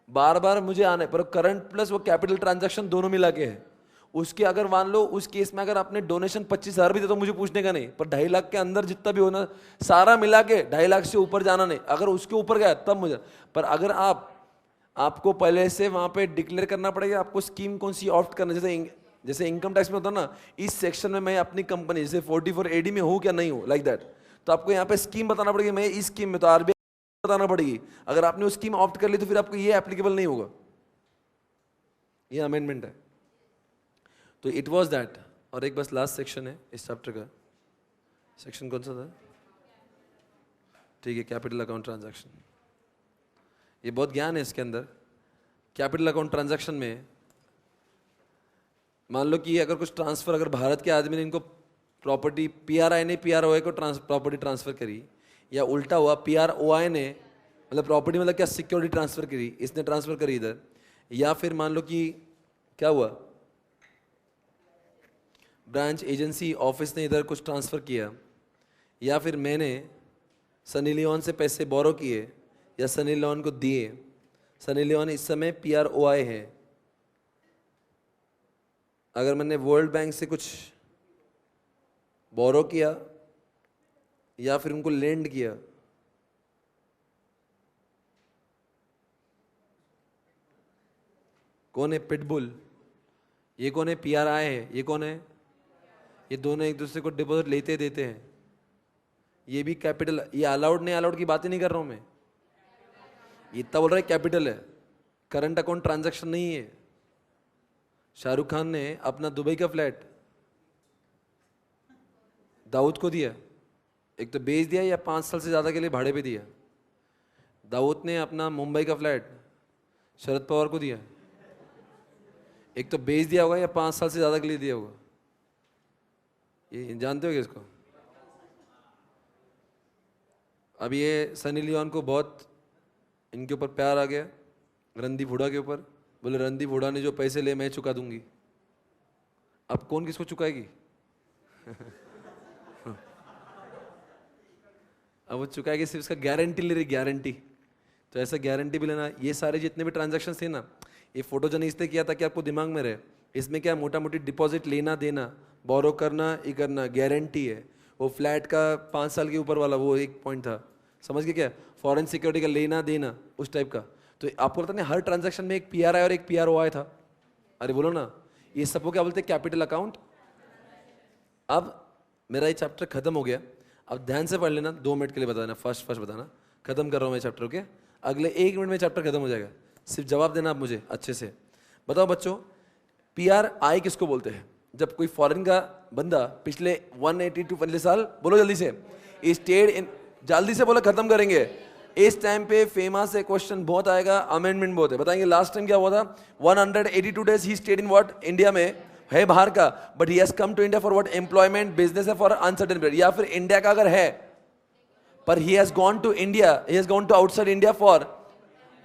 बार बार मुझे आने पर करंट प्लस वो कैपिटल ट्रांजैक्शन दोनों मिला के है। उसके अगर मान लो उस केस में अगर आपने डोनेशन 25,000 भी दिया तो मुझे पूछने का नहीं, पर 2.5 लाख के अंदर जितना भी होना सारा मिला के 2.5 लाख से ऊपर जाना नहीं। अगर उसके ऊपर गया तब मुझे, पर अगर आपको पहले से वहां पे डिक्लेयर करना पड़ेगा आपको स्कीम कौन सी ऑप्ट करना। जैसे इनकम टैक्स में होता ना, इस सेक्शन में मैं अपनी कंपनी जैसे 44 AD में हूँ क्या नहीं हूँ, लाइक दैट। तो आपको यहाँ पे स्कीम बताना पड़ेगी, मैं इस स्कीम में, तो आरबीआई बताना पड़ेगी। अगर आपने उस स्कीम ऑप्ट कर ली तो फिर आपको ये एप्लीकेबल नहीं होगा, ये अमेंडमेंट है। तो इट वाज दैट। और एक बस लास्ट सेक्शन है इस चैप्टर का, सेक्शन कौन सा था? ठीक है, कैपिटल अकाउंट ट्रांजैक्शन। ये बहुत ज्ञान है इसके अंदर। कैपिटल अकाउंट ट्रांजैक्शन में मान लो कि अगर कुछ ट्रांसफर, अगर भारत के आदमी ने इनको प्रॉपर्टी, पीआरआई ने पीआरओआई को प्रॉपर्टी ट्रांसफर करी, या उल्टा हुआ पीआरओआई ने, मतलब प्रॉपर्टी मतलब क्या, सिक्योरिटी ट्रांसफर करी, इसने ट्रांसफर करी इधर, या फिर मान लो कि क्या हुआ, ब्रांच एजेंसी ऑफिस ने इधर कुछ ट्रांसफर किया, या फिर मैंने सनी लियोन से पैसे बोरो किए या सनी लियोन को दिए। सनी लियोन इस समय पीआरओआई है। अगर मैंने वर्ल्ड बैंक से कुछ बोरो किया या फिर उनको लेंड किया, कौन है पिटबुल, ये कौन है पीआरआई है, ये कौन है, ये दोनों एक दूसरे को डिपॉजिट लेते देते हैं। ये भी कैपिटल, ये अलाउड नहीं अलाउड की बात ही नहीं कर रहा हूं मैं, इतना बोल रहा है कैपिटल है, करंट अकाउंट ट्रांजैक्शन नहीं है। शाहरुख खान ने अपना दुबई का फ्लैट दाऊद को दिया, एक तो बेच दिया या 5 साल से ज्यादा के लिए भाड़े पे दिया। दाऊद ने अपना मुंबई का फ्लैट शरद पवार को दिया, एक तो बेच दिया होगा या 5 साल से ज्यादा के लिए दिया होगा। ये जानते हो इसको? अब ये सनी लियोन को बहुत इनके ऊपर प्यार आ गया, रणदीप हुडा के ऊपर। बोले रणदीप हुडा ने जो पैसे ले मैं चुका दूंगी। अब कौन किसको चुकाएगी? अब वो चुकाएगी, सिर्फ इसका गारंटी ले रही, गारंटी। तो ऐसा गारंटी भी लेना। ये सारे जितने भी ट्रांजैक्शन थे ना, ये फोटोजन इसलिए किया था कि आपको दिमाग में रहे। इसमें क्या मोटा मोटी डिपॉजिट लेना देना, बोरो करना, ये करना, गारंटी है। वो फ्लैट का 5 साल के ऊपर वाला वो एक पॉइंट था, समझ गए क्या? फॉरेन सिक्योरिटी का लेना देना उस टाइप का। तो आपको पता नहीं हर ट्रांजैक्शन में एक पीआरआई और एक पीआरओआई था। अरे बोलो ना, ये सबको क्या बोलते हैं? Capital account. अब मेरा ये चैप्टर खत्म हो गया, अब ध्यान से पढ़ लेना, 2 मिनट के लिए बताना, फर्स्ट बताना। खत्म कर रहा हूँ मैं चैप्टर के, अगले 1 मिनट में चैप्टर खत्म हो जाएगा। सिर्फ जवाब देना आप मुझे अच्छे से। बताओ बच्चों, पीआरआई किसको बोलते हैं? जब कोई फॉरेन का बंदा पिछले 182 पिछले साल, बोलो जल्दी से, स्टेड इन, जल्दी से बोलो, खत्म करेंगे। इस टाइम पे फेमस है क्वेश्चन बहुत आएगा, अमेंडमेंट बहुत है। बताएंगे लास्ट टाइम क्या हुआ था? 182 days he stayed in what? India में है बाहर का, but he has come to India for what? Employment, business है फॉर अनसर्टेन पीरियड। या फिर इंडिया का अगर है पर he has gone to India, he has gone to outside India for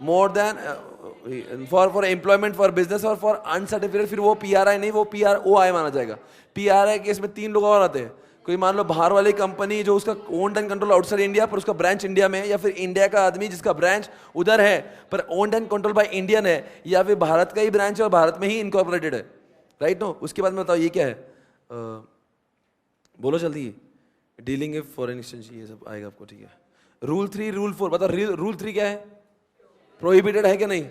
more than for employment, for business और फॉर अनसर्टेन पीरियड, फिर वो पीआरआई नहीं, वो पीआरओआई माना जाएगा। पीआरआई केस में 3 लोग और आते हैं। कोई मान लो बाहर वाली कंपनी जो उसका owned and control outside India पर उसका ब्रांच इंडिया में है, या फिर इंडिया का आदमी जिसका ब्रांच उधर है पर owned and control by Indian है, या फिर भारत का ही ब्रांच है और भारत में ही इनकॉर्पोरेटेड है, राइट? नो, उसके बाद में बताओ ये क्या है? बोलो जल्दी। डीलिंग विद फॉरेन एक्सचेंज, ये सब आएगा आपको, ठीक है? रूल 3, रूल 4 बताओ। रूल 3 क्या है? प्रोहिबिटेड है क्या नहीं?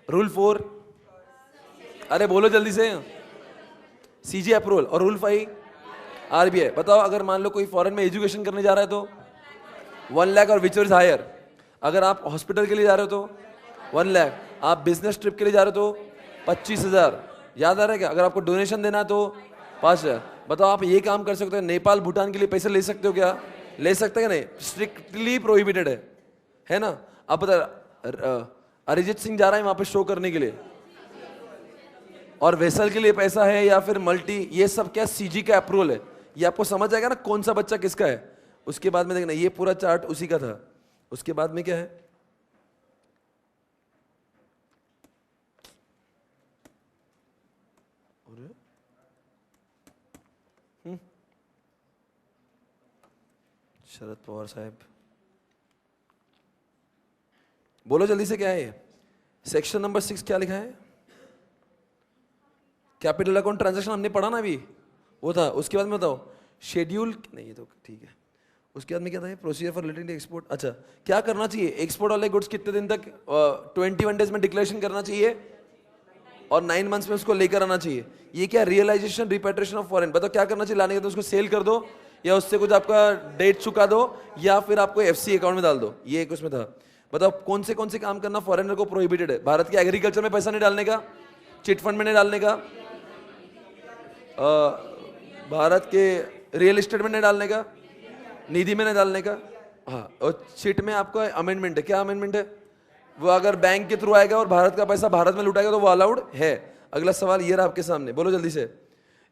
रूल 4, अरे बोलो जल्दी से, सीजी अप्रूवल। और रूल 5 आरबीआई। बताओ, अगर मान लो कोई फॉरेन में एजुकेशन करने जा रहा है तो 1 लाख और विच इज हायर। अगर आप हॉस्पिटल के लिए जा रहे हो तो 1 लाख, आप बिजनेस ट्रिप के लिए जा रहे हो तो 25,000। याद आ रहा है क्या? अगर आपको डोनेशन देना तो 5,000। बताओ आप ये काम कर सकते हो, नेपाल भूटान के लिए पैसे ले सकते हो क्या? ले सकते हैं नहीं? स्ट्रिक्टली प्रोहिबिटेड है ना? अब बता, अरिजीत सिंह जा रहा है वहां पे शो करने के लिए, और वेसल के लिए पैसा है या फिर मल्टी, ये सब क्या सीजी का अप्रूवल है? ये आपको समझ आएगा ना कौन सा बच्चा किसका है। उसके बाद में देखना ये पूरा चार्ट उसी का था। उसके बाद में क्या है, शरद पवार साहब बोलो जल्दी से, क्या है ये? सेक्शन नंबर 6 क्या लिखा है? कैपिटल अकाउंट ट्रांजैक्शन हमने पढ़ा ना अभी, वो था। उसके बाद में बताओ शेड्यूल, नहीं ये तो ठीक है। उसके बाद में क्या था? Procedure for relating to export. अच्छा, क्या करना चाहिए? एक्सपोर्ट वाले गुड्स कितने दिन तक, 21 डेज में डिक्लेरेशन करना चाहिए और 9 मंथ्स में उसको लेकर आना चाहिए। ये क्या? Realisation repatriation of foreign. बताओ क्या करना चाहिए लाने के? तो उसको सेल कर दो या उससे कुछ आपका डेट चुका दो या फिर आपको एफसी अकाउंट में डाल दो। ये एक उसमें था। बताओ कौन से काम करना फॉरेनर को प्रोहिबिटेड है? भारत के एग्रीकल्चर में पैसा नहीं डालने का, चिट फंड में नहीं डालने का, भारत के रियल एस्टेट में नहीं डालने का, निधि में नहीं डालने का। हाँ, और चिट में आपका अमेंडमेंट है। क्या अमेंडमेंट है? वो अगर बैंक के थ्रू आएगा और भारत का पैसा भारत में लुटाएगा तो वो अलाउड है। अगला सवाल ये रहा आपके सामने, बोलो जल्दी से।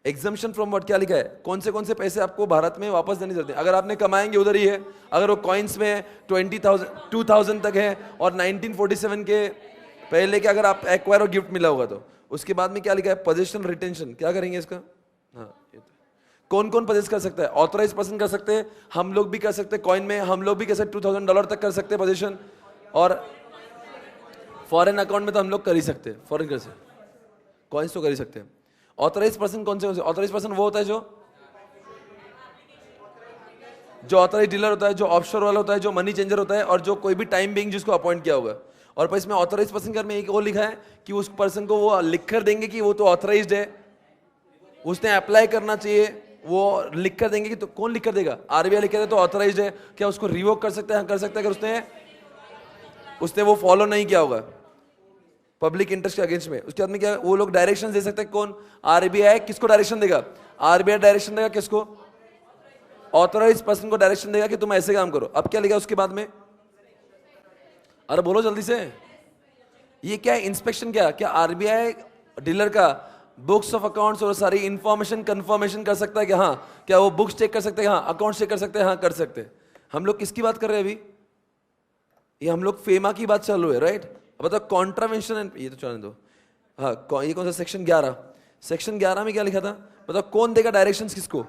एग्जम्पशन फ्रॉम व्हाट क्या लिखा है? कौन से पैसे आपको भारत में वापस देने चलते हैं? अगर आपने कमाएंगे उधर ही है। अगर वो कॉइन्स में 20,000 तक है और 1947 के पहले के अगर आप एक्वायर और गिफ्ट मिला होगा तो। उसके बाद में क्या लिखा है? Position retention. क्या करेंगे इसका? हाँ, ये तो कौन पोजेस कर सकता है? ऑथराइज पर्सन कर सकते हैं, हम लोग भी कर सकते हैं। कॉइन में हम लोग भी कैसे $2,000 तक कर सकते हैं पोजीशन, और फॉरेन अकाउंट में तो हम लोग कर ही सकते हैं। फॉरेन कर सकते, कॉइन्स तो कर ही सकते हैं। ऑथराइज पर्सन कौन से? ऑथराइज पर्सन वो होता है जो ऑथराइज डीलर होता है, जो ऑफशोर वाला होता है, जो मनी चेंजर होता है, और जो कोई भी टाइम बिंग जिसको अपॉइंट किया होगा। और पर इसमें ऑथराइज पर्सन कर में एक और लिखा है कि उस पर्सन को वो लिख कर देंगे कि वो तो ऑथराइज्ड है, उसने अप्लाई करना चाहिए, वो लिख कर देंगे कि तो कौन लिख कर देगा? आरबीआई लिख कर दे तो ऑथराइज्ड है। क्या उसको रिवोक कर सकते हैं? कर सकते हैं अगर उसने वो फॉलो नहीं किया होगा पब्लिक इंटरेस्ट के अगेंस्ट में। उसके बाद में क्या? वो लोग डायरेक्शन दे सकते हैं। कौन? आरबीआई। किसको डायरेक्शन देगा? आरबीआई डायरेक्शन देगा किसको? ऑथराइज पर्सन को डायरेक्शन देगा कि तुम ऐसे काम करो। अब क्या लिखा उसके बाद में? अरे बोलो जल्दी से। ये क्या है? इंस्पेक्शन। क्या आरबीआई डीलर का बुक्स ऑफ अकाउंट्स और सारी इंफॉर्मेशन कंफर्मेशन कर सकता है कि हाँ, क्या वो बुक्स चेक कर सकते हैं? हाँ। अकाउंट चेक कर सकते हैं? हाँ, कर सकते हैं। हम लोग किसकी बात कर रहे हैं अभी? ये हम लोग फेमा की बात चल रही है, राइट? अब बताओ कॉन्ट्रावेंशन, ये तो चलने दो। हाँ, ये कौन सा? सेक्शन 11। सेक्शन 11 में क्या लिखा था? बताओ कौन देगा डायरेक्शंस किसको?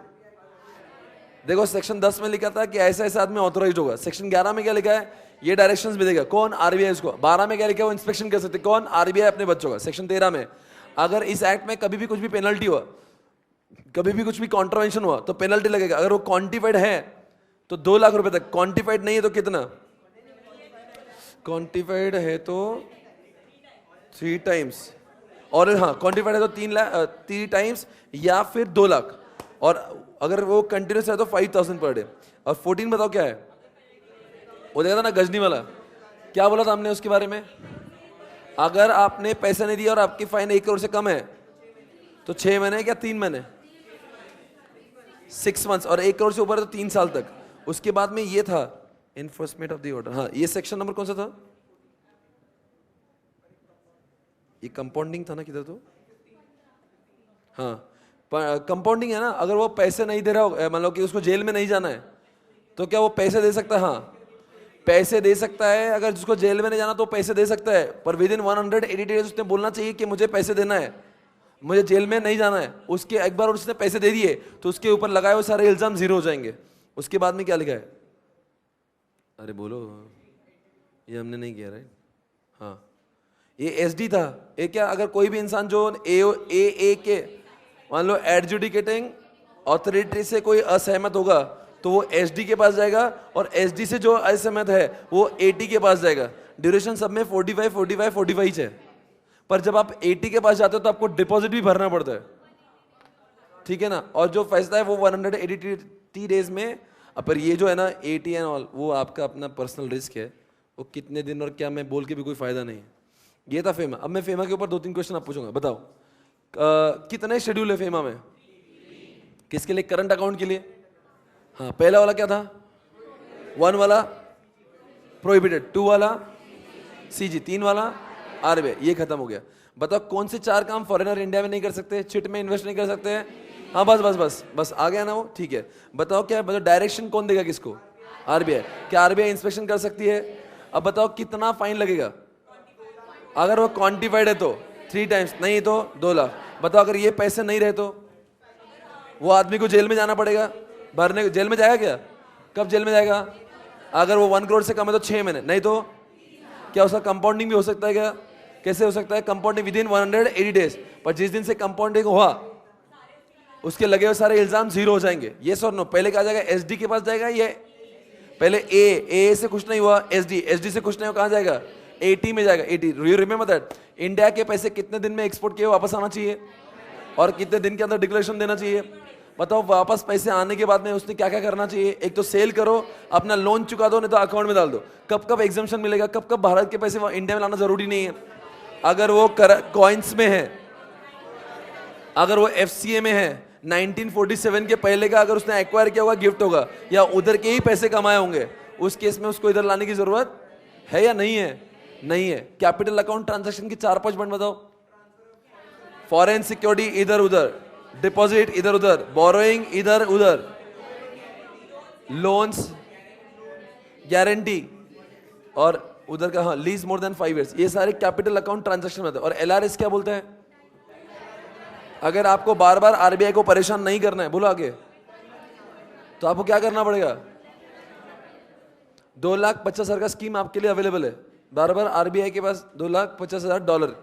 देखो सेक्शन 10 में लिखा था कि ऐसा ऐसा आदमी ऑथोराइज होगा। सेक्शन 11 में क्या लिखा है? ये डायरेक्शंस भी देगा। कौन? आरबीआई उसको। 12 में क्या लिखा है? वो इंस्पेक्शन कर सकते। कौन? आरबीआई अपने बच्चों का। सेक्शन 13 में अगर इस एक्ट में कभी भी कुछ भी पेनल्टी हुआ, कभी भी कुछ भी कॉन्ट्रावेंशन हुआ तो पेनल्टी लगेगा। अगर वो क्वांटिफाइड है तो 2 लाख रुपए तक, क्वांटिफाइड नहीं है तो कितना? क्वांटिफाइड है तो 3 टाइम्स, और हाँ क्वांटिफाइड है तो 3 टाइम्स या फिर 2 लाख, और अगर वो कंटिन्यूस है तो 5,000 पर डे। और 14 बताओ क्या है? वो देखा था ना गजनी वाला, क्या बोला था हमने उसके बारे में? अगर आपने पैसा नहीं दिया और आपकी फाइन 1 करोड़ से कम है तो 6 महीने या 3 महीने, 6 मंथ्स, और 1 करोड़ से ऊपर है तो 3 साल तक। उसके बाद में ये था एनफोर्समेंट ऑफ द ऑर्डर। हाँ, ये सेक्शन नंबर कौन सा था? ये कंपाउंडिंग था ना किधर तो? हाँ, कंपाउंडिंग है ना। अगर वो पैसे नहीं दे रहा हो, मान लो कि उसको जेल में नहीं जाना है, तो क्या वो पैसे दे सकता है? हाँ, पैसे दे सकता है। अगर जिसको जेल में नहीं जाना तो पैसे दे सकता है, पर विद इन 180 डेज उसने बोलना चाहिए कि मुझे पैसे देना है, मुझे जेल में नहीं जाना है। उसके एक बार उसने पैसे दे दिए तो उसके ऊपर लगाए हुए सारे इल्जाम जीरो हो जाएंगे। उसके बाद में क्या लिखा है? अरे बोलो, ये हमने नहीं किया राइट? हाँ, ये एसडी था। ये क्या? अगर कोई भी इंसान जो ए के मान लो एडजुडिकेटिंग ऑथोरिटी से कोई असहमत होगा तो वो एसडी के पास जाएगा, और एसडी से जो असहमत है वो एटी के पास जाएगा। ड्यूरेशन सब में 45 है, पर जब आप एटी के पास जाते हो तो आपको डिपॉजिट भी भरना पड़ता है, ठीक है ना? और जो फैसला है वो 180 डेज में। पर ये जो है ना एटी एंड ऑल, वो आपका अपना पर्सनल रिस्क है, वो कितने दिन और क्या मैं बोल के भी कोई फायदा नहीं है। ये था फेमा। अब मैं फेमा के ऊपर 2-3 क्वेश्चन आप पूछूंगा। बताओ कितने शेड्यूल है फेमा में? किसके लिए? करंट अकाउंट के लिए। हाँ, पहला वाला क्या था? 1 वाला प्रोहिबिटेड, 2 वाला सीजी, 3 वाला आरबीआई। ये खत्म हो गया। बताओ कौन से 4 काम फॉरेनर इंडिया में नहीं कर सकते? चिट में इन्वेस्ट नहीं कर सकते हैं। हाँ बस बस बस बस आ गया ना वो, ठीक है। बताओ क्या, बताओ डायरेक्शन कौन देगा किसको? आरबीआई। क्या आरबीआई इंस्पेक्शन कर सकती है? अब बताओ कितना फाइन लगेगा? अगर वो क्वांटिफाइड है तो 3 टाइम्स, नहीं तो 2 लाख। बताओ अगर ये पैसे नहीं रहे तो वो आदमी को जेल में जाना पड़ेगा, भरने। जेल में जाएगा क्या? कब जेल में जाएगा? अगर वो 1 करोड़ से कम है तो 6 महीने, नहीं तो क्या उसका कंपाउंडिंग भी हो सकता है क्या? कैसे हो सकता है? Compounding with in 180 days. पर जिस दिन से कंपाउंडिंग हुआ उसके लगे हुए सारे इल्जाम जीरो हो जाएंगे। ये और नो? पहले क्या जाएगा? एसडी के पास जाएगा। ये पहले ए से कुछ नहीं हुआ, एसडी से कुछ नहीं हुआ, कहां जाएगा? एटी में जाएगा। Eighty, you remember that? India के पैसे कितने दिन में एक्सपोर्ट किए वापस आना चाहिए और कितने दिन के अंदर डिक्लेरेशन देना चाहिए? बताओ वापस पैसे आने के बाद में उसने क्या क्या करना चाहिए? एक तो सेल करो, अपना लोन चुका दो, नहीं तो अकाउंट में डाल दो। कब कब एग्जाम्पशन मिलेगा? कब कब भारत के पैसे इंडिया में लाना जरूरी नहीं है। अगर वो कॉइन्स में है, अगर वो एफसीए में है, 1947 के पहले का अगर उसने एक्वायर किया होगा गिफ्ट होगा, या उधर के ही पैसे कमाए होंगे, उस केस में उसको इधर लाने की जरूरत है या नहीं है? नहीं है। कैपिटल अकाउंट ट्रांजैक्शन की 4-5 पॉइंट बताओ। फॉरेन सिक्योरिटी इधर उधर, डिपॉजिट इधर उधर, बोरोइंग इधर उधर, लोन्स, गारंटी और उधर का हाँ लीज मोर देन 5 years, ये सारे कैपिटल अकाउंट ट्रांजैक्शन में होते हैं। और एलआरएस क्या बोलते हैं? अगर आपको बार बार आरबीआई को परेशान नहीं करना है, बोलो आगे, तो आपको क्या करना पड़ेगा? 2,50,000 का स्कीम आपके लिए अवेलेबल है। बार बार आरबीआई के पास $2,50,000।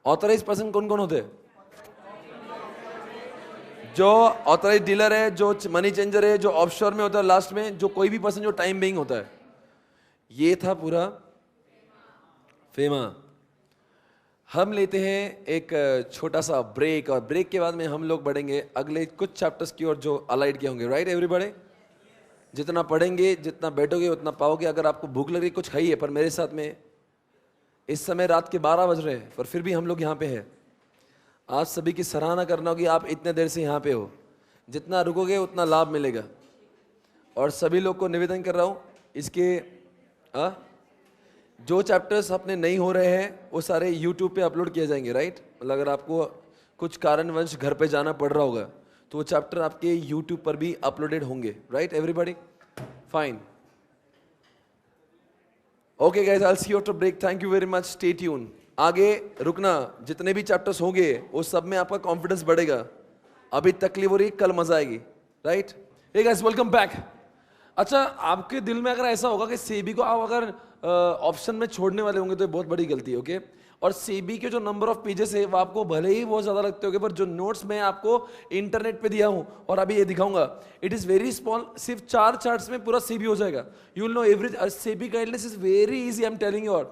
ऑथराइज पर्सन कौन कौन होते हैं? जो ऑथराइज डीलर है, जो मनी चेंजर है, जो ऑफशोर में होता है, लास्ट में जो कोई भी पर्सन जो टाइम बेइंग होता है। ये था पूरा फेमा। हम लेते हैं एक छोटा सा ब्रेक और ब्रेक के बाद में हम लोग बढ़ेंगे अगले कुछ चैप्टर्स की ओर जो अलाइड के होंगे। Right everybody? जितना पढ़ेंगे, जितना बैठोगे उतना पाओगे। अगर आपको भूख लग रही कुछ खाइए। पर मेरे साथ में इस समय रात के 12 बज रहे हैं, पर फिर भी हम लोग यहाँ पे हैं। आज सभी की सराहना करना होगी, आप इतने देर से यहाँ पे हो। जितना रुकोगे उतना लाभ मिलेगा। और सभी लोग को निवेदन कर रहा हूँ, इसके जो चैप्टर्स अपने नहीं हो रहे हैं वो सारे यूट्यूब पे अपलोड किए जाएंगे। राइट? मतलब अगर आपको कुछ कारणवश घर पे जाना पड़ रहा होगा तो वो चैप्टर आपके यूट्यूब पर भी अपलोडेड होंगे। Right everybody? Fine, okay guys, I will see you after break. Thank you very much, stay tune. आगे रुकना, जितने भी चैप्टर्स होंगे वो सब में आपका कॉन्फिडेंस बढ़ेगा। अभी तकलीफ हो रही, कल मजा आएगी। Right? Hey guys, welcome back. अच्छा, आपके दिल में अगर ऐसा होगा कि सेबी को आप अगर ऑप्शन में छोड़ने वाले होंगे तो बहुत बड़ी गलती है। ओके? और सेबी के जो नंबर ऑफ पेजेस है वो आपको भले ही बहुत ज्यादा लगते होंगे, पर जो नोट्स मैं आपको इंटरनेट पे दिया हूं और अभी ये दिखाऊंगा, इट इज वेरी स्मॉल। सिर्फ 4 चार्ट्स में पूरा सेबी हो जाएगा। You will know every SEBI guidelines is very easy, I am telling you. और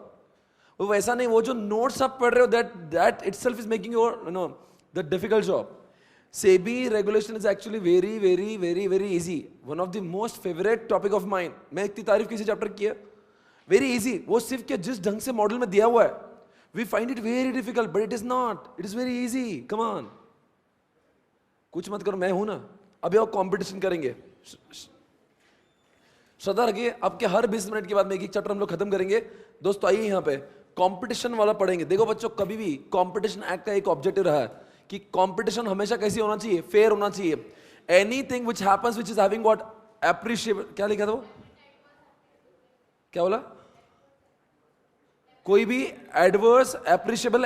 वो वैसा नहीं, वो जो नोट्स आप पढ़ रहे हो that itself is making your know the difficult job. SEBI regulation is actually very very very very easy, one of the most favorite topic of mine। मैं इतनी तारीफ किसी चैप्टर की है, वेरी इजी। वो सिर्फ के जिस ढंग से मॉडल में दिया हुआ है, we find it very difficult, but it is not, it is very easy. Come on, कुछ मत करो, मैं हूं ना। अभी आप कंपटीशन करेंगे, श्रद्धा रखिए। आपके हर 20 मिनट के बाद में एक चैप्टर हम लोग खत्म करेंगे। दोस्तों आइए यहाँ पे कंपटीशन वाला पढ़ेंगे। देखो बच्चों, कभी भी कंपटीशन एक्ट का एक ऑब्जेक्टिव रहा है कि कंपटीशन हमेशा कैसी होना चाहिए? फेयर होना चाहिए। Anything which happens which is having what appreciable, क्या लिखा था वो, क्या बोला? कोई भी एडवर्स एप्रिशिएबल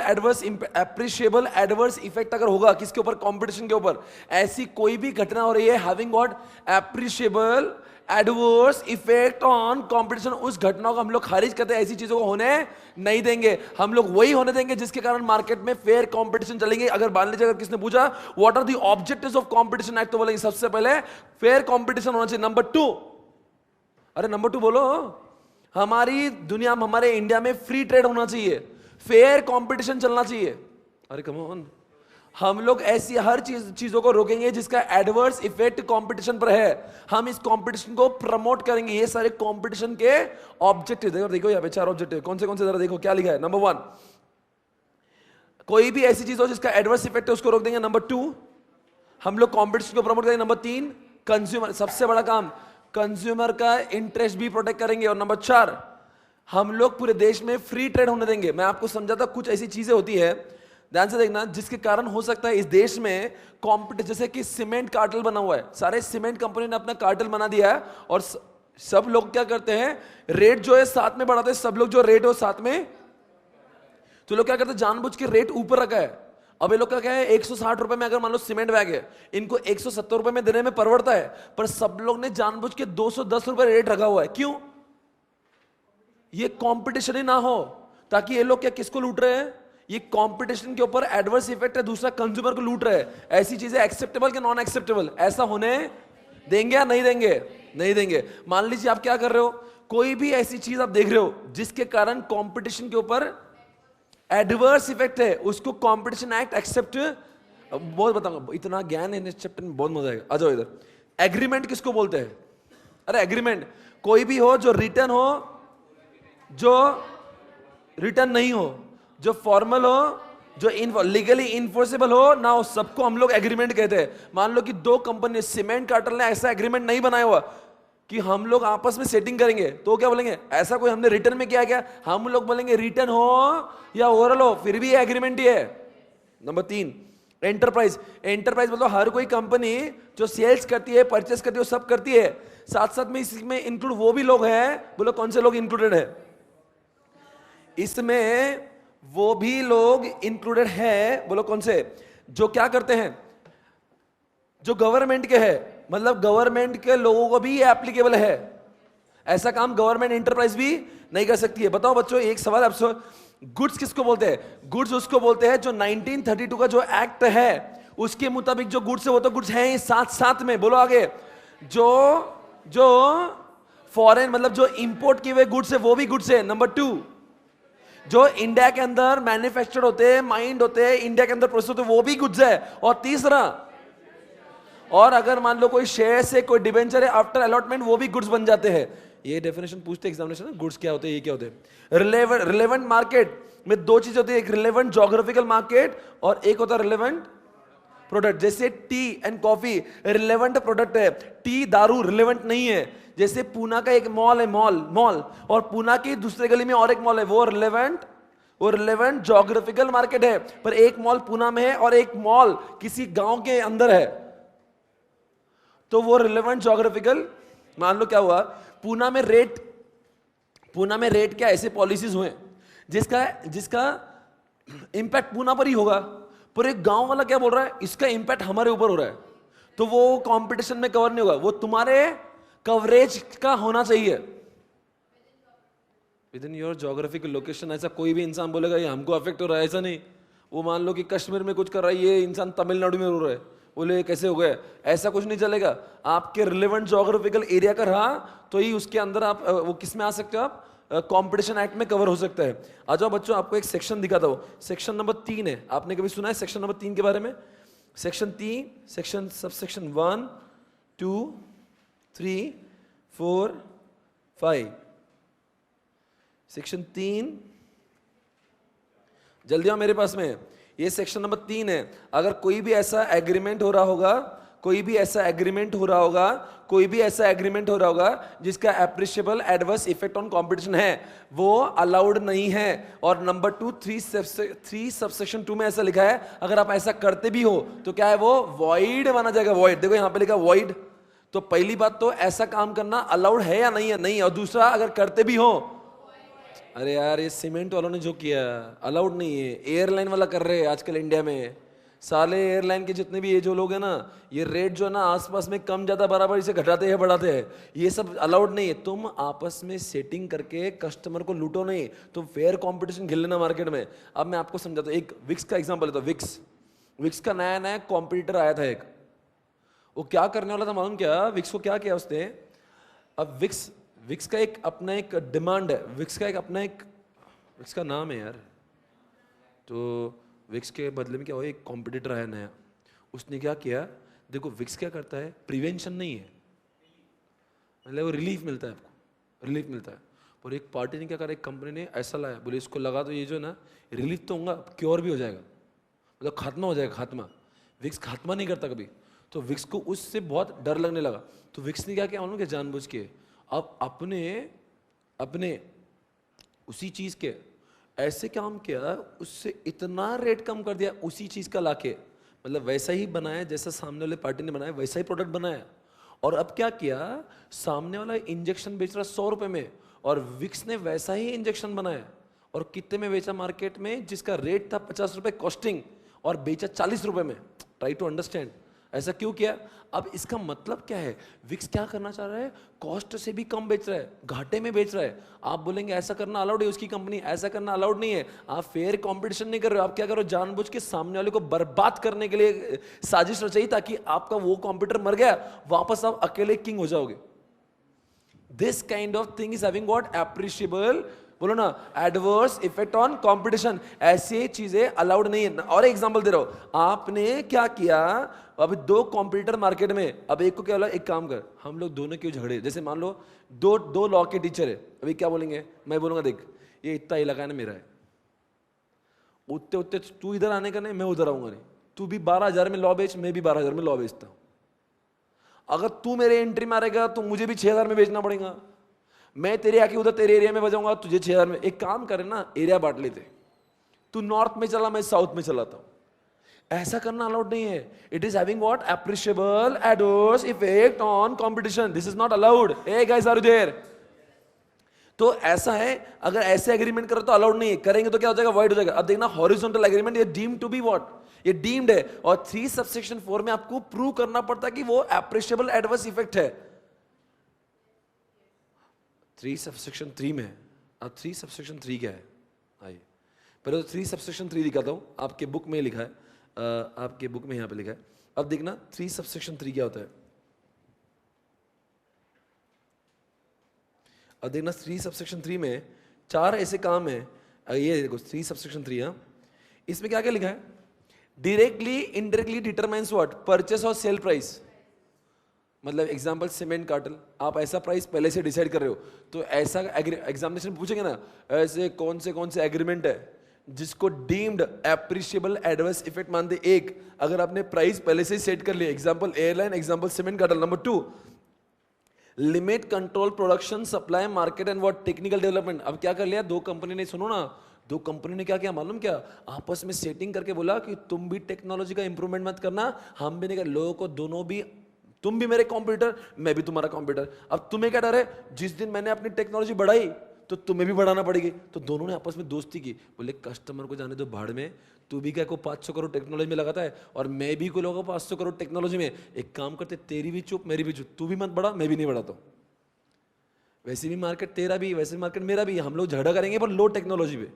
एडवर्स इफेक्ट अगर होगा किसके ऊपर? कंपटीशन के ऊपर। ऐसी कोई भी घटना हो रही है having what appreciable adverse effect on competition, उस घटना को हम लोग खारिज करते हैं। ऐसी चीजों को होने नहीं देंगे। हम लोग वही होने देंगे जिसके कारण मार्केट में फेयर कंपटीशन चलेंगे। अगर मान लीजिए अगर किसने पूछा what are the objectives of competition act, तो बोलेंगे सबसे पहले फेयर कंपटीशन होना चाहिए। नंबर 2, अरे नंबर 2 बोलो। हमारी दुनिया में, हमारे इंडिया में फ्री ट्रेड होना चाहिए, फेयर कंपटीशन चलना चाहिए। अरे कम ऑन, हम लोग ऐसी हर चीजों को रोकेंगे जिसका एडवर्स इफेक्ट कंपटीशन पर है। हम इस कंपटीशन को प्रमोट करेंगे। ये सारे कंपटीशन के ऑब्जेक्टिव देखो यहाँ पे 4 ऑब्जेक्टिव कौन से जरा देखो क्या लिखा है। नंबर 1, कोई भी ऐसी चीज हो जिसका एडवर्स इफेक्ट है उसको रोक देंगे। नंबर 2, हम लोग कंपटीशन को प्रमोट करेंगे। नंबर 3 कंज्यूमर, सबसे बड़ा काम, कंज्यूमर का इंटरेस्ट भी प्रोटेक्ट करेंगे। और नंबर 4 हम लोग पूरे देश में फ्री ट्रेड होने देंगे। मैं आपको समझाता, कुछ ऐसी चीजें होती है, ध्यान से देखना, जिसके कारण हो सकता है इस देश में कॉम्पिटिशन, जैसे कि सीमेंट कार्टेल बना हुआ है, सारे सीमेंट कंपनी ने अपना कार्टेल बना दिया है और सब लोग क्या करते हैं, रेट जो है साथ में बढ़ाते हैं, सब लोग जो रेट हो साथ में, तो लोग क्या करते हैं, जानबूझ के रेट ऊपर रखा है। अब ये लोग का क्या है, 160 रुपए में अगर मान लो सीमेंट बैग है, इनको 170 रुपए में देने में परवड़ता है, पर सब लोग ने जानबूझ के 210 रुपए रेट रखा हुआ है। क्यों? ये कंपटीशन ही ना हो, ताकि ये लोग क्या किसको लूट रहे हैं, ये कंपटीशन के ऊपर एडवर्स इफेक्ट है, दूसरा कंज्यूमर को लूट रहे हैं। ऐसी चीजें एक्सेप्टेबल कि नॉन एक्सेप्टेबल, ऐसा होने देंगे या नहीं देंगे? नहीं देंगे। मान लीजिए आप क्या कर रहे हो, कोई भी ऐसी चीज आप देख रहे हो जिसके कारण कंपटीशन के ऊपर एडवर्स इफेक्ट है, उसको कंपटीशन एक्ट एक्सेप्ट, बहुत बताऊंगा, इतना ज्ञान है इस चैप्टर में, बहुत मजा आएगा। आ जाओ इधर। एग्रीमेंट किसको बोलते हैं? अरे एग्रीमेंट कोई भी हो जो रिटर्न हो, जो रिटर्न नहीं हो, जो फॉर्मल हो, जो लीगली इनफोर्सेबल हो ना हो, सबको हम लोग एग्रीमेंट कहते हैं। मान लो कि दो कंपनी, सीमेंट कार्टेल ने ऐसा एग्रीमेंट नहीं बनाया हुआ कि हम लोग आपस में सेटिंग करेंगे, तो क्या बोलेंगे, ऐसा कोई हमने रिटर्न में किया क्या? हम लोग बोलेंगे रिटर्न हो या ओरल हो, फिर भी एग्रीमेंट ही है। Number 3 enterprise. एंटरप्राइज मतलब हर कोई कंपनी जो सेल्स करती है, परचेस करती है, वो सब करती है, साथ साथ में इसमें इंक्लूड वो भी लोग हैं, बोलो कौन से लोग इंक्लूडेड है इसमें? वो भी लोग इंक्लूडेड है, बोलो कौन से? जो क्या करते हैं, जो गवर्नमेंट के है, मतलब गवर्नमेंट के लोगों को भी ये एप्लीकेबल है। ऐसा काम गवर्नमेंट एंटरप्राइज भी नहीं कर सकती है। बताओ बच्चों, एक सवाल आपसे, गुड्स किसको बोलते हैं? गुड्स उसको बोलते हैं जो 1932 का जो एक्ट है उसके मुताबिक जो गुड्स है वो तो गुड्स है ही, साथ साथ में बोलो आगे, जो फॉरेन मतलब जो इंपोर्ट किए हुए गुड्स है वो भी गुड्स है। नंबर 2 जो इंडिया के अंदर मैन्युफैक्चर्ड होते हैं, माइंड होते हैं, इंडिया के अंदर प्रोसेस होते हैं, वो भी गुड्स है। और तीसरा, और अगर मान लो कोई शेयर से कोई डिबेंचर है आफ्टर अलॉटमेंट, वो भी गुड्स बन जाते हैं। ये डेफिनेशन पूछते एग्जामिनेशन में, गुड्स क्या होते हैं, ये क्या होते हैं। रिलेवेंट मार्केट में दो चीजें होती है, एक रिलेवेंट जोग्राफिकल मार्केट और एक होता है रिलेवेंट प्रोडक्ट। जैसे T and coffee relevant product है, टी दारू रिलेवेंट नहीं है। जैसे पूना का एक मॉल है, मॉल और पूना की दूसरे गली में और एक मॉल है, वो रिलेवेंट जोग्राफिकल मार्केट है। पर एक मॉल पूना में है और एक मॉल किसी गांव के अंदर है, तो वो रिलेवेंट जोग्राफिकल। मान लो क्या हुआ, पूना में रेट क्या ऐसे पॉलिसीज हुए जिसका इंपैक्ट पूना पर ही होगा, पर एक गांव वाला क्या बोल रहा है, इसका इंपैक्ट हमारे ऊपर हो रहा है, तो वो कंपटीशन में कवर नहीं होगा, वो तुम्हारे कवरेज का होना चाहिए with in your geographical location. ऐसा कोई भी इंसान बोलेगा ये हमको अफेक्ट हो रहा है, ऐसा नहीं। वो मान लो कि कश्मीर में कुछ कर रहा है, ये इंसान तमिलनाडु में हो रहा है, बोले कैसे हो गए, ऐसा कुछ नहीं चलेगा। आपके रिलेवेंट जोग्राफिकल एरिया का रहा तो ही उसके अंदर आप वो किस में आ सकते हो, आप कंपटीशन एक्ट में कवर हो सकता है। आ जाओ बच्चों, आपको एक सेक्शन दिखाता हूं, सेक्शन नंबर 3 है। आपने कभी सुना है सेक्शन नंबर 3 के बारे में? सेक्शन 3, सेक्शन सबसेक्शन 1 2 3 4 5, सेक्शन 3, जल्दी आओ मेरे पास में, ये सेक्शन नंबर 3 है। अगर कोई भी ऐसा एग्रीमेंट हो रहा होगा जिसका appreciable adverse effect on competition है, वो अलाउड नहीं है। और नंबर 2 3 सबसेक्शन 2 में ऐसा लिखा है, अगर आप ऐसा करते भी हो तो क्या है, वो वॉइड माना जाएगा। वॉइड देखो यहां पे लिखा वॉइड। तो पहली बात तो ऐसा काम करना अलाउड है या नहीं है? नहीं। और दूसरा, अगर करते भी हो, अरे यार ये सीमेंट वालों ने जो किया अलाउड नहीं है, एयरलाइन वाला कर रहे हैं आजकल इंडिया में। साले एयरलाइन के जितने भी ये जो लोग हैं ना, ये रेट जो है ना आसपास में कम ज्यादा बराबर इसे घटाते हैं बढ़ाते हैं, ये सब अलाउड नहीं है। तुम आपस में सेटिंग करके कस्टमर को लूटो नहीं, तुम फेयर कंपटीशन खेल लेना मार्केट में। अब मैं आपको समझाता हूँ, एक विक्स का एग्जांपल लेता हूँ। विक्स का नया कॉम्पिटिटर आया था एक, वो क्या करने वाला था मालूम क्या? विक्स को क्या किया उसने, अब विक्स का एक अपना एक डिमांड है, विक्स का नाम है यार, तो विक्स के बदले में क्या हुआ, एक कॉम्पिटिटर आया नया, उसने क्या किया, देखो विक्स क्या करता है, प्रिवेंशन नहीं है, मतलब वो रिलीफ मिलता है, आपको रिलीफ मिलता है। और एक पार्टी ने क्या करा, एक कंपनी ने ऐसा लाया, बोले इसको लगा तो ये जो ना रिलीफ तो होगा, क्योर भी हो जाएगा, मतलब खात्मा हो जाएगा, खात्मा। विक्स खात्मा नहीं करता कभी, तो विक्स को उससे बहुत डर लगने लगा, तो विक्स ने क्या किया मालूम, क्या जानबूझ के अब अपने उसी चीज के ऐसे काम किया, उससे इतना रेट कम कर दिया उसी चीज का लाके, मतलब वैसा ही बनाया जैसा सामने वाले पार्टी ने बनाया, वैसा ही प्रोडक्ट बनाया। और अब क्या किया, सामने वाला इंजेक्शन बेच रहा 100 रुपए में और विक्स ने वैसा ही इंजेक्शन बनाया और कितने में बेचा मार्केट में, जिसका रेट था 50 रुपए कॉस्टिंग और बेचा 40 रुपए में। ट्राई टू अंडरस्टैंड ऐसा क्यों किया। अब इसका मतलब क्या है, विक्स क्या करना चाह रहा है, कॉस्ट से भी कम बेच रहा है, घाटे में बेच रहा है। आप बोलेंगे ऐसा करना अलाउड है, उसकी कंपनी ऐसा करना अलाउड नहीं है। आप फेयर कंपटीशन नहीं कर रहे हो, आप क्या करो, जानबूझ के सामने वाले को बर्बाद करने के लिए साजिश रचाई ताकि आपका वो कॉम्पिटिटर मर गया, वापस आप अकेले किंग हो जाओगे। This kind of thing is having what, appreciable, बोलो ना, एडवर्स इफेक्ट ऑन कंपटीशन। ऐसी चीजें अलाउड नहीं है। और एग्जांपल दे रहा हूं, आपने क्या किया, अब दो कॉम्पिटिटर मार्केट में, अब एक को क्या बोला, एक काम कर, हम लोग दोनों क्यों झगड़े। जैसे मान लो दो लॉ के टीचर है, अभी क्या बोलेंगे, मैं बोलूंगा देख ये इतना इलाका है ना मेरा है, उतने उतने तू इधर आने का नहीं, मैं उधर आऊंगा नहीं, तू भी 12,000 में लॉ बेच, मैं भी 12,000 में लॉ बेचता हूं। अगर तू मेरे एंट्री मारेगा तो मुझे भी 6,000 में बेचना पड़ेगा, मैं तेरे आके उधर तेरे एरिया में बजाऊंगा, तुझे 6,000 में। एक काम करे ना, एरिया बांट लेते, तू नॉर्थ में चला, मैं साउथ में चलाता हूं। ऐसा करना अलाउड नहीं है। It is having what, appreciable adverse effect on competition, this is not allowed. Ah guys are you there. तो ऐसा है, अगर ऐसे एग्रीमेंट करो तो अलाउड नहीं है, करेंगे तो क्या हो जाएगा, वाइड हो जाएगा। अब देखना हॉरिजॉन्टल एग्रीमेंट, ये डीम्ड टू बी व्हाट, ये डीम्ड है। और 3 सबसेक्शन 4 में आपको प्रूव करना पड़ता है कि वो एप्रिशिएबल एडवर्स इफेक्ट है। 3 सबसेक्शन 3 में, अब 3 सबसेक्शन 3 क्या है, आइए पहले तो 3 सबसेक्शन 3 दिखाता हूं, आपके बुक में लिखा है, आपके बुक में यहां पे लिखा है। अब देखना 3 सबसेक्शन 3 क्या होता है। अब देखना 3 सबसेक्शन 3 में 4 ऐसे काम है, ये देखो 3 सबसेक्शन 3, हाँ इसमें क्या क्या लिखा है, directly indirectly determines what, purchase और सेल प्राइस। मतलब एग्जांपल सीमेंट कार्टल, आप ऐसा प्राइस पहले से डिसाइड कर रहे हो, तो ऐसा एग्जामिनेशन में पूछेंगे ना, ऐसे कौन से एग्रीमेंट है जिसको डीम्ड एप्रिशिएबल एडवर्स इफेक्ट मानते। एक, अगर आपने प्राइस पहले से ही सेट कर लिया, example airline, example cement cartel. Number 2, limit control production supply market and what, technical development. अब क्या कर लिया, दो कंपनी ने, सुनो ना, दो कंपनी ने क्या किया मालूम, क्या आपस में सेटिंग करके बोला कि तुम भी टेक्नोलॉजी का इंप्रूवमेंट मत करना, हम भी नहीं कर, लोगों को दोनों भी, तुम भी मेरे कंप्यूटर, मैं भी तुम्हारा कंप्यूटर। अब तुम्हें क्या डर है, जिस दिन मैंने अपनी टेक्नोलॉजी बढ़ाई तो तुम्हें भी बढ़ाना पड़ेगी। तो दोनों ने आपस में दोस्ती की, बोले कस्टमर को जाने दो भाड़ में, तू भी क्या को 500 करोड़ टेक्नोलॉजी में लगाता है और मैं भी को लोगों को 500 करोड़ टेक्नोलॉजी में। एक काम करते, तेरी भी चुप मेरी भी चुप, तू भी मत बढ़ा मैं भी नहीं बढ़ाता हूं, वैसे भी मार्केट तेरा भी, वैसे भी मार्केट मेरा भी, हम लोग झगड़ा करेंगे पर लो टेक्नोलॉजी पे।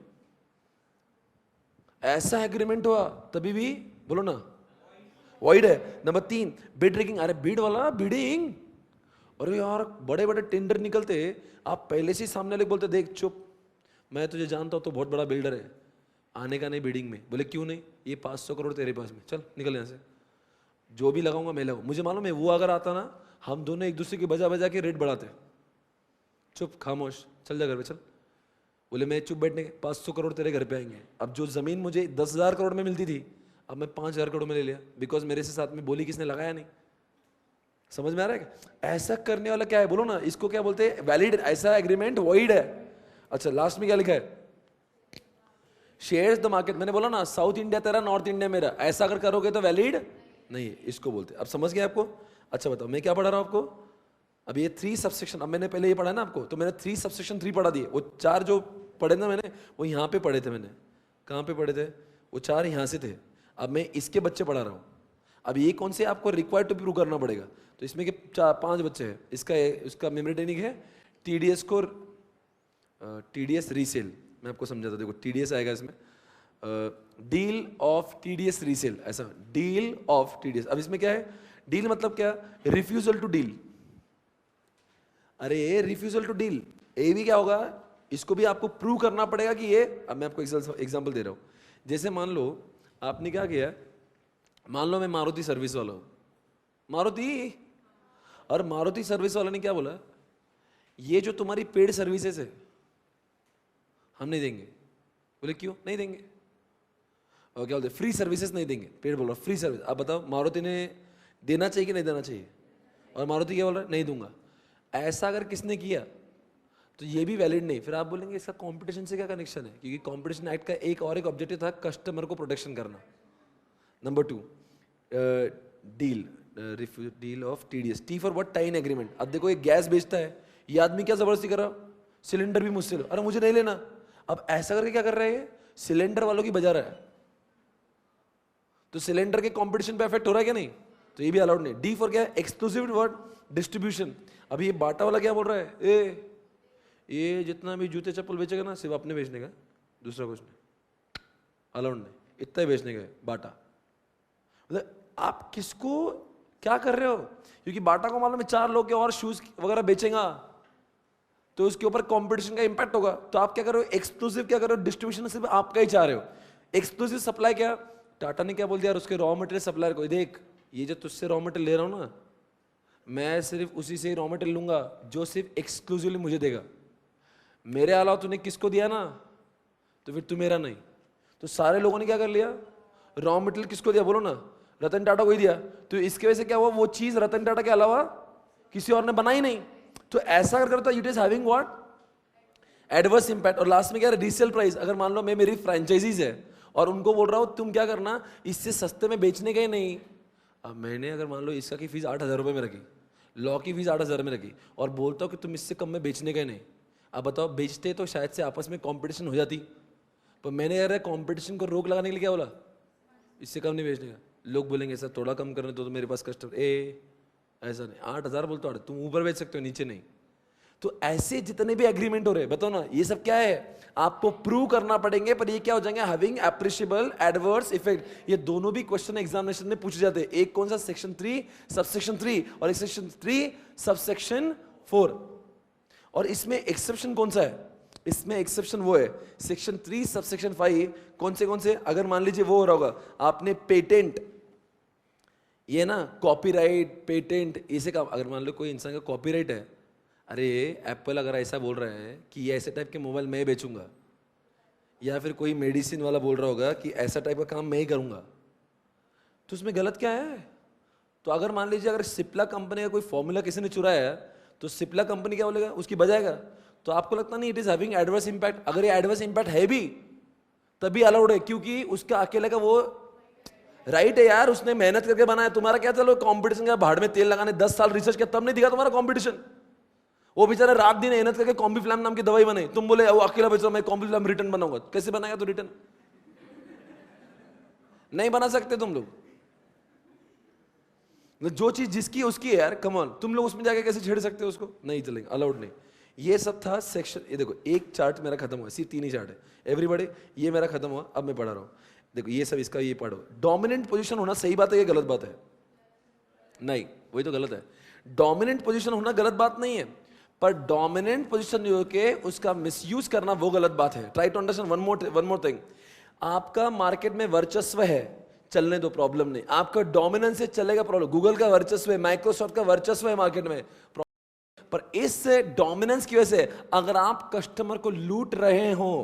ऐसा एग्रीमेंट हुआ तभी भी, बोलो ना, वाइड है। Number 3, bid rigging. अरे बिड वाला, बिडिंग, अरे यार बड़े बड़े टेंडर निकलते, आप पहले से ही सामने वाले बोलते देख चुप, मैं तुझे जानता हूं तो बहुत बड़ा बिल्डर है, आने का नहीं बिडिंग में। बोले क्यों नहीं, ये 500 करोड़ तेरे पास में, चल निकल यहाँ से, जो भी लगाऊंगा मैं लगाऊं। मुझे मालूम है वो अगर आता ना, हम दोनों एक दूसरे की बजा बजा के रेट बढ़ाते। चुप खामोश, चल जा घर पे चल। बोले मैं चुप बैठने के, 500 करोड़ तेरे घर पे आएंगे। अब जो जमीन मुझे 10,000 करोड़ में मिलती थी, अब मैं 5,000 करोड़ में ले लिया, बिकॉज मेरे से साथ में बोली किसने लगाया नहीं। समझ में आ रहा है क्या? ऐसा करने वाला क्या है, बोलो ना, इसको क्या बोलते हैं, वैलिड। ऐसा एग्रीमेंट वॉइड है। अच्छा लास्ट में क्या लिखा है, शेयर्स द मार्केट। मैंने बोला ना, साउथ इंडिया तेरा, नॉर्थ इंडिया मेरा, ऐसा अगर करोगे तो वैलिड नहीं, इसको बोलते। अब समझ गए आपको? अच्छा बताओ मैं क्या पढ़ा रहा हूं आपको। अब ये 3 सबसेक्शन, अब मैंने पहले ये पढ़ा ना आपको, तो मैंने 3 सबसेक्शन 3 पढ़ा दिए। वो 4 जो पढ़े ना मैंने, वो यहाँ पे पढ़े थे मैंने। कहाँ पे पढ़े थे? वो 4 यहाँ से थे। अब मैं इसके बच्चे पढ़ा रहा हूँ। अब ये कौन से आपको रिक्वायर्ड टू प्रूव करना पड़ेगा, तो इसमें के 4-5 बच्चे हैं। इसका मेमोरी टेक्निक है टीडीएस को, टीडीएस रीसेल। मैं आपको समझाता, देखो टीडीएस आएगा इसमें, डील ऑफ टीडीएस रीसेल, ऐसा डील ऑफ टीडीएस। अब इसमें क्या है, डील मतलब क्या, रिफ्यूजल टू डील। अरे रिफ्यूजल टू डील, ये भी क्या होगा, इसको भी आपको प्रूव करना पड़ेगा कि ये। अब मैं आपको एग्जांपल दे रहा हूं, जैसे मान लो आपने क्या किया, मान लो मैं मारुति सर्विस वाला हूं, मारुति, और मारुति सर्विस वाला ने क्या बोला, ये जो तुम्हारी पेड सर्विसेज है हम नहीं देंगे। बोले क्यों नहीं देंगे, और क्या बोलते, फ्री सर्विसेज नहीं देंगे। पेड बोल रहा फ्री सर्विस। अब बताओ मारुति ने देना चाहिए कि नहीं देना चाहिए? और मारुति क्या बोल रहा है? नहीं दूंगा। ऐसा अगर किसने किया तो ये भी वैलिड नहीं। फिर आप बोलेंगे इसका कंपटीशन से क्या कनेक्शन है? क्योंकि कंपटीशन एक्ट का एक ऑब्जेक्टिव था कस्टमर को प्रोटेक्शन करना। Number 2, deal of TDS, T for what? टाइन एग्रीमेंट। अब देखो एक गैस बेचता है, ये आदमी क्या जबरदस्ती कर रहा, सिलेंडर भी मुझसे लो, अरे मुझे नहीं लेना। अब ऐसा करके क्या कर रहा है ये? सिलेंडर वालों की बजा रहा है, तो सिलेंडर के कंपटीशन पे इफेक्ट हो रहा है क्या? नहीं। तो ये भी अलाउड नहीं। डी फॉर क्या? Exclusive word distribution. अभी ये बाटा वाला क्या बोल रहा है? ये जितना भी जूते चप्पल बेचेगा ना सिर्फ अपने बेचने का, दूसरा कुछ नहीं, अलाउड नहीं, इतना ही बेचने का है बाटा। मतलब आप किसको क्या कर रहे हो? क्योंकि बाटा को मालूम है 4 लोग के और शूज वगैरह बेचेगा तो उसके ऊपर कंपटीशन का इंपैक्ट होगा। तो आप क्या कर रहे हो? एक्सक्लूसिव क्या कर रहे हो? डिस्ट्रीब्यूशन सिर्फ आपका ही चाह रहे हो। एक्सक्लूसिव सप्लाई क्या? टाटा ने क्या बोल दिया उसके रॉ मटेरियल सप्लायर को, देख ये जो तुझसे रॉ मटेरियल ले रहा हूं ना, मैं सिर्फ उसी से ही रॉ मटेरियल लूंगा जो सिर्फ एक्सक्लूसिवली मुझे देगा। मेरे अलावा तूने किसको दिया ना, तो फिर तू मेरा नहीं। तो सारे लोगों ने क्या कर लिया? रॉ मटेरियल किसको दिया? बोलो ना, रतन टाटा को ही दिया। तो इसके वजह से क्या हुआ? वो चीज रतन टाटा के अलावा किसी और ने बनाई नहीं। तो ऐसा अगर करता, it is having what? Adverse impact. और लास्ट में क्या है? Resale price. अगर मान लो मैं मेरी फ्रेंचाइजीज है और उनको बोल रहा हूं तुम क्या करना, इससे सस्ते में बेचने का ही नहीं। अब मैंने अगर मान लो इसका की फीस 8,000 रुपये में रखी, लॉ की फीस 8,000 में रखी, और बोलता हूँ कि तुम इससे कम में बेचने का ही नहीं। अब बताओ, बेचते तो शायद से आपस में कंपटीशन हो जाती, पर मैंने यार कंपटीशन को रोक लगाने के लिए क्या बोला? इससे कम नहीं बेचने का। लोग बोलेंगे सर थोड़ा कम करने तो मेरे पास कस्टमर, ऐसा नहीं, 8,000 बोलते हो, तुम ऊपर बेच सकते हो नीचे नहीं। तो ऐसे जितने भी एग्रीमेंट हो रहे हैं, बताओ ना, ये सब क्या है? आपको प्रूव करना पड़ेंगे, पर ये क्या हो जाएंगे? Having appreciable adverse effect. ये दोनों भी क्वेश्चन एग्जामिनेशन में पूछे जाते हैं। एक कौन सा? सेक्शन 3 सबसेक्शन 3, और एक सेक्शन 3 सबसेक्शन 4। और इसमें एक्सेप्शन कौन सा है? इसमें एक्सेप्शन वो है सेक्शन 3 सबसेक्शन 5। कौन से? अगर मान लीजिए वो हो रहा होगा, आपने पेटेंट, ये ना कॉपीराइट, पेटेंट, इसे का अगर मान लो कोई इंसान का कॉपीराइट है, अरे एप्पल अगर ऐसा बोल रहा है कि ये ऐसे टाइप के मोबाइल मैं ही बेचूंगा, या फिर कोई मेडिसिन वाला बोल रहा होगा कि ऐसा टाइप का काम मैं ही करूंगा, तो उसमें गलत क्या है? तो अगर मान लीजिए अगर सिप्ला कंपनी का कोई फॉर्मूला किसी ने चुराया है, तो सिप्ला कंपनी क्या बोलेगा? उसकी बजाएगा। तो आपको लगता नहीं it is having adverse impact? अगर ये एडवर्स इंपैक्ट है भी तभी अलाउड है, क्योंकि उसका अकेले का वो राइट है यार, उसने मेहनत करके बनाया। तुम्हारा क्या? चलो कंपटीशन का भाड़ में तेल लगाने 10 साल रिसर्च किया तब नहीं दिखा तुम्हारा कंपटीशन। वो बेचारा रात दिन मेहनत करके कॉम्बीफ्लैम नाम की दवाई बनाई, तुम बोले वो अकेला बेच रहा मैं कॉम्बीफ्लैम रिटर्न बनाऊंगा। कैसे बनाएगा? तो रिटर्न नहीं बना सकते तुम लोग। जो चीज जिसकी उसकी है यार, कम ऑन, तुम लोग उसमें जाके कैसे छेड़ सकते हो उसको? नहीं चलेगा, अलाउड नहीं। ये सब था सेक्शन। ये देखो एक चार्ट मेरा खत्म हुआ, सिर्फ 3 ही चार्ट है एवरीबॉडी, ये मेरा खत्म हुआ। अब मैं पढ़ा रहा हूं, देखो ये सब इसका ये पढ़ो। डोमिनेंट पोजीशन होना सही बात है या गलत बात है? नहीं, वही तो गलत है। डोमिनेंट पोजीशन होना गलत बात नहीं है, पर डोमिनेंट पोजीशन होके उसका मिसयूज करना वो गलत बात है। Try to understand one more thing. आपका मार्केट में वर्चस्व है, चलने दो, प्रॉब्लम नहीं। आपका डोमिनेंस से चलेगा, प्रॉब्लम। गूगल का वर्चस्व है, माइक्रोसॉफ्ट का वर्चस्व है मार्केट में, पर इस डोमिनेंस की वजह से अगर आप कस्टमर को लूट रहे हो,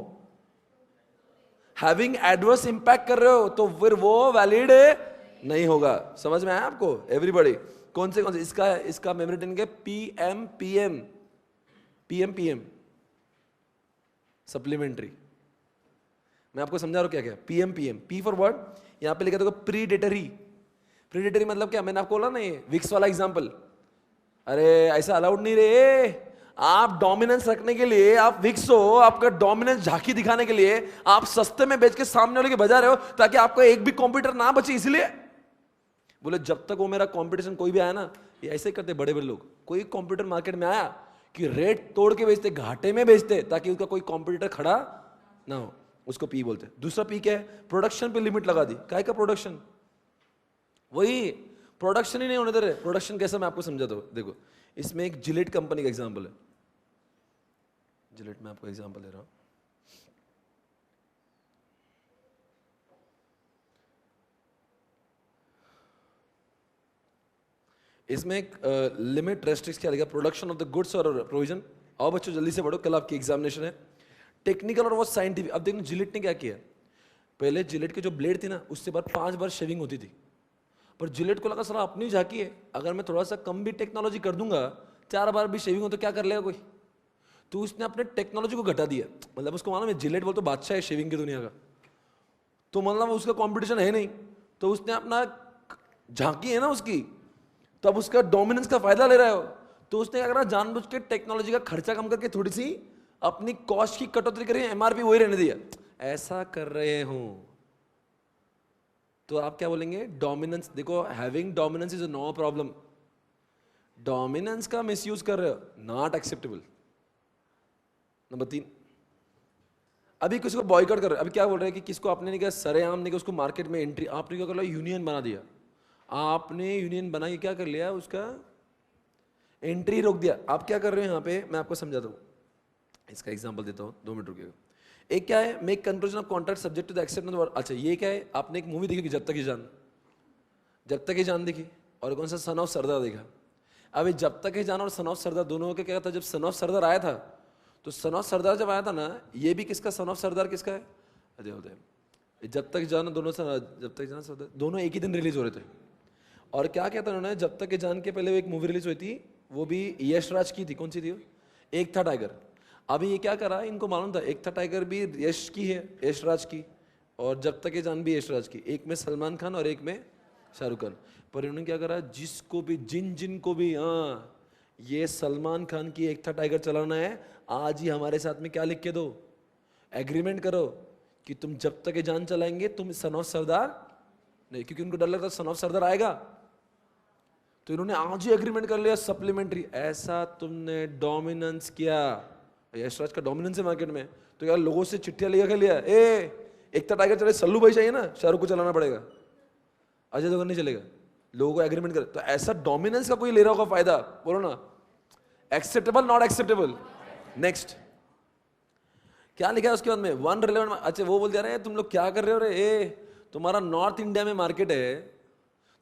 हैविंग एडवर्स इंपैक्ट कर रहे हो, तो फिर वो वैलिड नहीं होगा। समझ में आया आपको एवरीबॉडी? कौन से इसका मेमोरेटिंग है? PM supplementary. मैं आपको समझा रहा हूं क्या क्या। PM P for what? यहां पे लिखा था प्रीडेटरी मतलब क्या? मैंने आपको बोला ना ये विक्स वाला एग्जांपल। अरे ऐसा अलाउड नहीं रे। आप डोमिनेंस रखने के लिए, आप विक्स हो, आपका डोमिनेंस झांकी दिखाने के लिए आप सस्ते में बेच के सामने वाले के बजा रहे हो, ताकि आपका एक भी कॉम्पिटिटर ना बचे। इसलिए बोले जब तक वो मेरा कॉम्पिटिशन कोई भी आया ना, ये ऐसे ही करते बड़े बड़े लोग। कोई कॉम्पिटिटर मार्केट में आया कि रेट तोड़ के बेचते, घाटे में बेचते, ताकि उसका कोई कॉम्पिटिटर खड़ा ना हो, उसको पी बोलते। दूसरा पी क्या है? प्रोडक्शन पे लिमिट लगा दी। काय का प्रोडक्शन? वही प्रोडक्शन ही नहीं होने दे रहे। प्रोडक्शन कैसा, मैं आपको समझाता हूं। देखो इसमें एक जिलेट कंपनी का एग्जांपल है। जिलेट में आपको एग्जांपल दे रहा हूं। इसमें एक लिमिट रेस्ट्रिक्ट क्या लिखा? प्रोडक्शन ऑफ द गुड्स और प्रोविजन। आओ बच्चों जल्दी से पढ़ो, कल आपकी एग्जामिनेशन है। टेक्निकल और वो साइंटिफिक। अब देखो जिलेट ने क्या किया, पहले जिलेट के जो ब्लेड थी ना, उससे बार 5 बार शेविंग होती थी। पर जिलेट को लगा साला अपनी झांकी है, अगर मैं थोड़ा सा कम भी टेक्नोलॉजी कर दूंगा, 4 बार भी शेविंग हो तो क्या कर लेगा कोई। तो उसने अपने टेक्नोलॉजी को घटा दिया, मतलब उसको मालूम है जिलेट बोल तो बादशाह है शेविंग की दुनिया का, तो मतलब उसका कंपटीशन है नहीं, तो उसने अपना झांकी है ना उसकी, तो अब उसका डोमिनेंस का फायदा ले रहा है, तो उसने क्या करा, जानबूझ के टेक्नोलॉजी का खर्चा कम करके थोड़ी सी अपनी कॉस्ट की कटौती करी, एमआरपी वही रहने दिया। ऐसा कर रहे हो तो आप क्या बोलेंगे, डोमिनेंस। देखो having dominance is no problem, dominance का मिसयूज कर रहे हो, नॉट एक्सेप्टेबल। नंबर 3, अभी किसी को बॉयकॉट कर रहे हो, अभी क्या बोल रहे हैं कि किसको आपने नहीं किया सरेआम नहीं किया, उसको मार्केट में एंट्री, आपने क्या कर लिया, यूनियन बना दिया, आपने यूनियन बना के क्या कर लिया, उसका एंट्री रोक दिया। आप क्या कर रहे हो यहाँ पे, मैं आपको समझाता हूँ, इसका एग्जांपल देता हूँ, 2 मिनट रुकिएगा। एक क्या है, make conclusion of contract subject to the acceptance. अच्छा ये क्या है, आपने एक मूवी देखी जब तक ही जान, जब तक ही जान देखी, और कौन सा, सन ऑफ सरदार देखा। अभी जब तक ही जान और सन ऑफ सरदार दोनों का क्या था, जब सन ऑफ सरदार आया था, तो सन ऑफ सरदार जब आया था ना, ये भी किसका, सन ऑफ सरदार किसका है, अजय होता है। जब तक जान दोनों, जब तक जान सरदार दोनों एक ही दिन रिलीज हो रहे थे। और क्या कहता उन्होंने, जब तक जान के पहले एक मूवी रिलीज हुई थी, वो भी यश राज की थी, कौन सी थी, एक था टाइगर। अभी ये क्या करा, इनको मालूम था एक था टाइगर भी यश की है, यश राज की, और जब तक ये जान भी यश राज की, एक में सलमान खान और एक में शाहरुख खान। पर इन्होंने क्या करा, जिसको भी जिन को भी, हाँ ये सलमान खान की एक था टाइगर चलाना है, आज ही हमारे साथ में क्या लिख के दो, एग्रीमेंट करो कि तुम जब तक ये जान चलाएंगे तुम सन ऑफ सरदार नहीं, क्योंकि उनको डर लगता सन ऑफ सरदार आएगा, तो इन्होंने आज ही एग्रीमेंट कर लिया सप्लीमेंट्री। ऐसा तुमने डोमिनेंस किया, यशराज का डोमिनेंस है मार्केट में, तो यार लोगों से चिट्ठियां लिखा लिया, एक था टाइगर चले, सल्लू भाई चाहिए ना, शाहरुख को चलाना पड़ेगा, अजय देवगन नहीं चलेगा, लोगों को एग्रीमेंट कर। तो ऐसा डोमिनेंस का कोई ले रहा होगा फायदा, बोलो ना, एक्सेप्टेबल नॉट एक्सेप्टेबल। नेक्स्ट क्या लिखा है उसके बाद में, वन रिलेवेंट। अच्छा वो बोल दे रहे हैं तुम लोग क्या कर रहे हो रे, तुम्हारा नॉर्थ इंडिया में मार्केट है,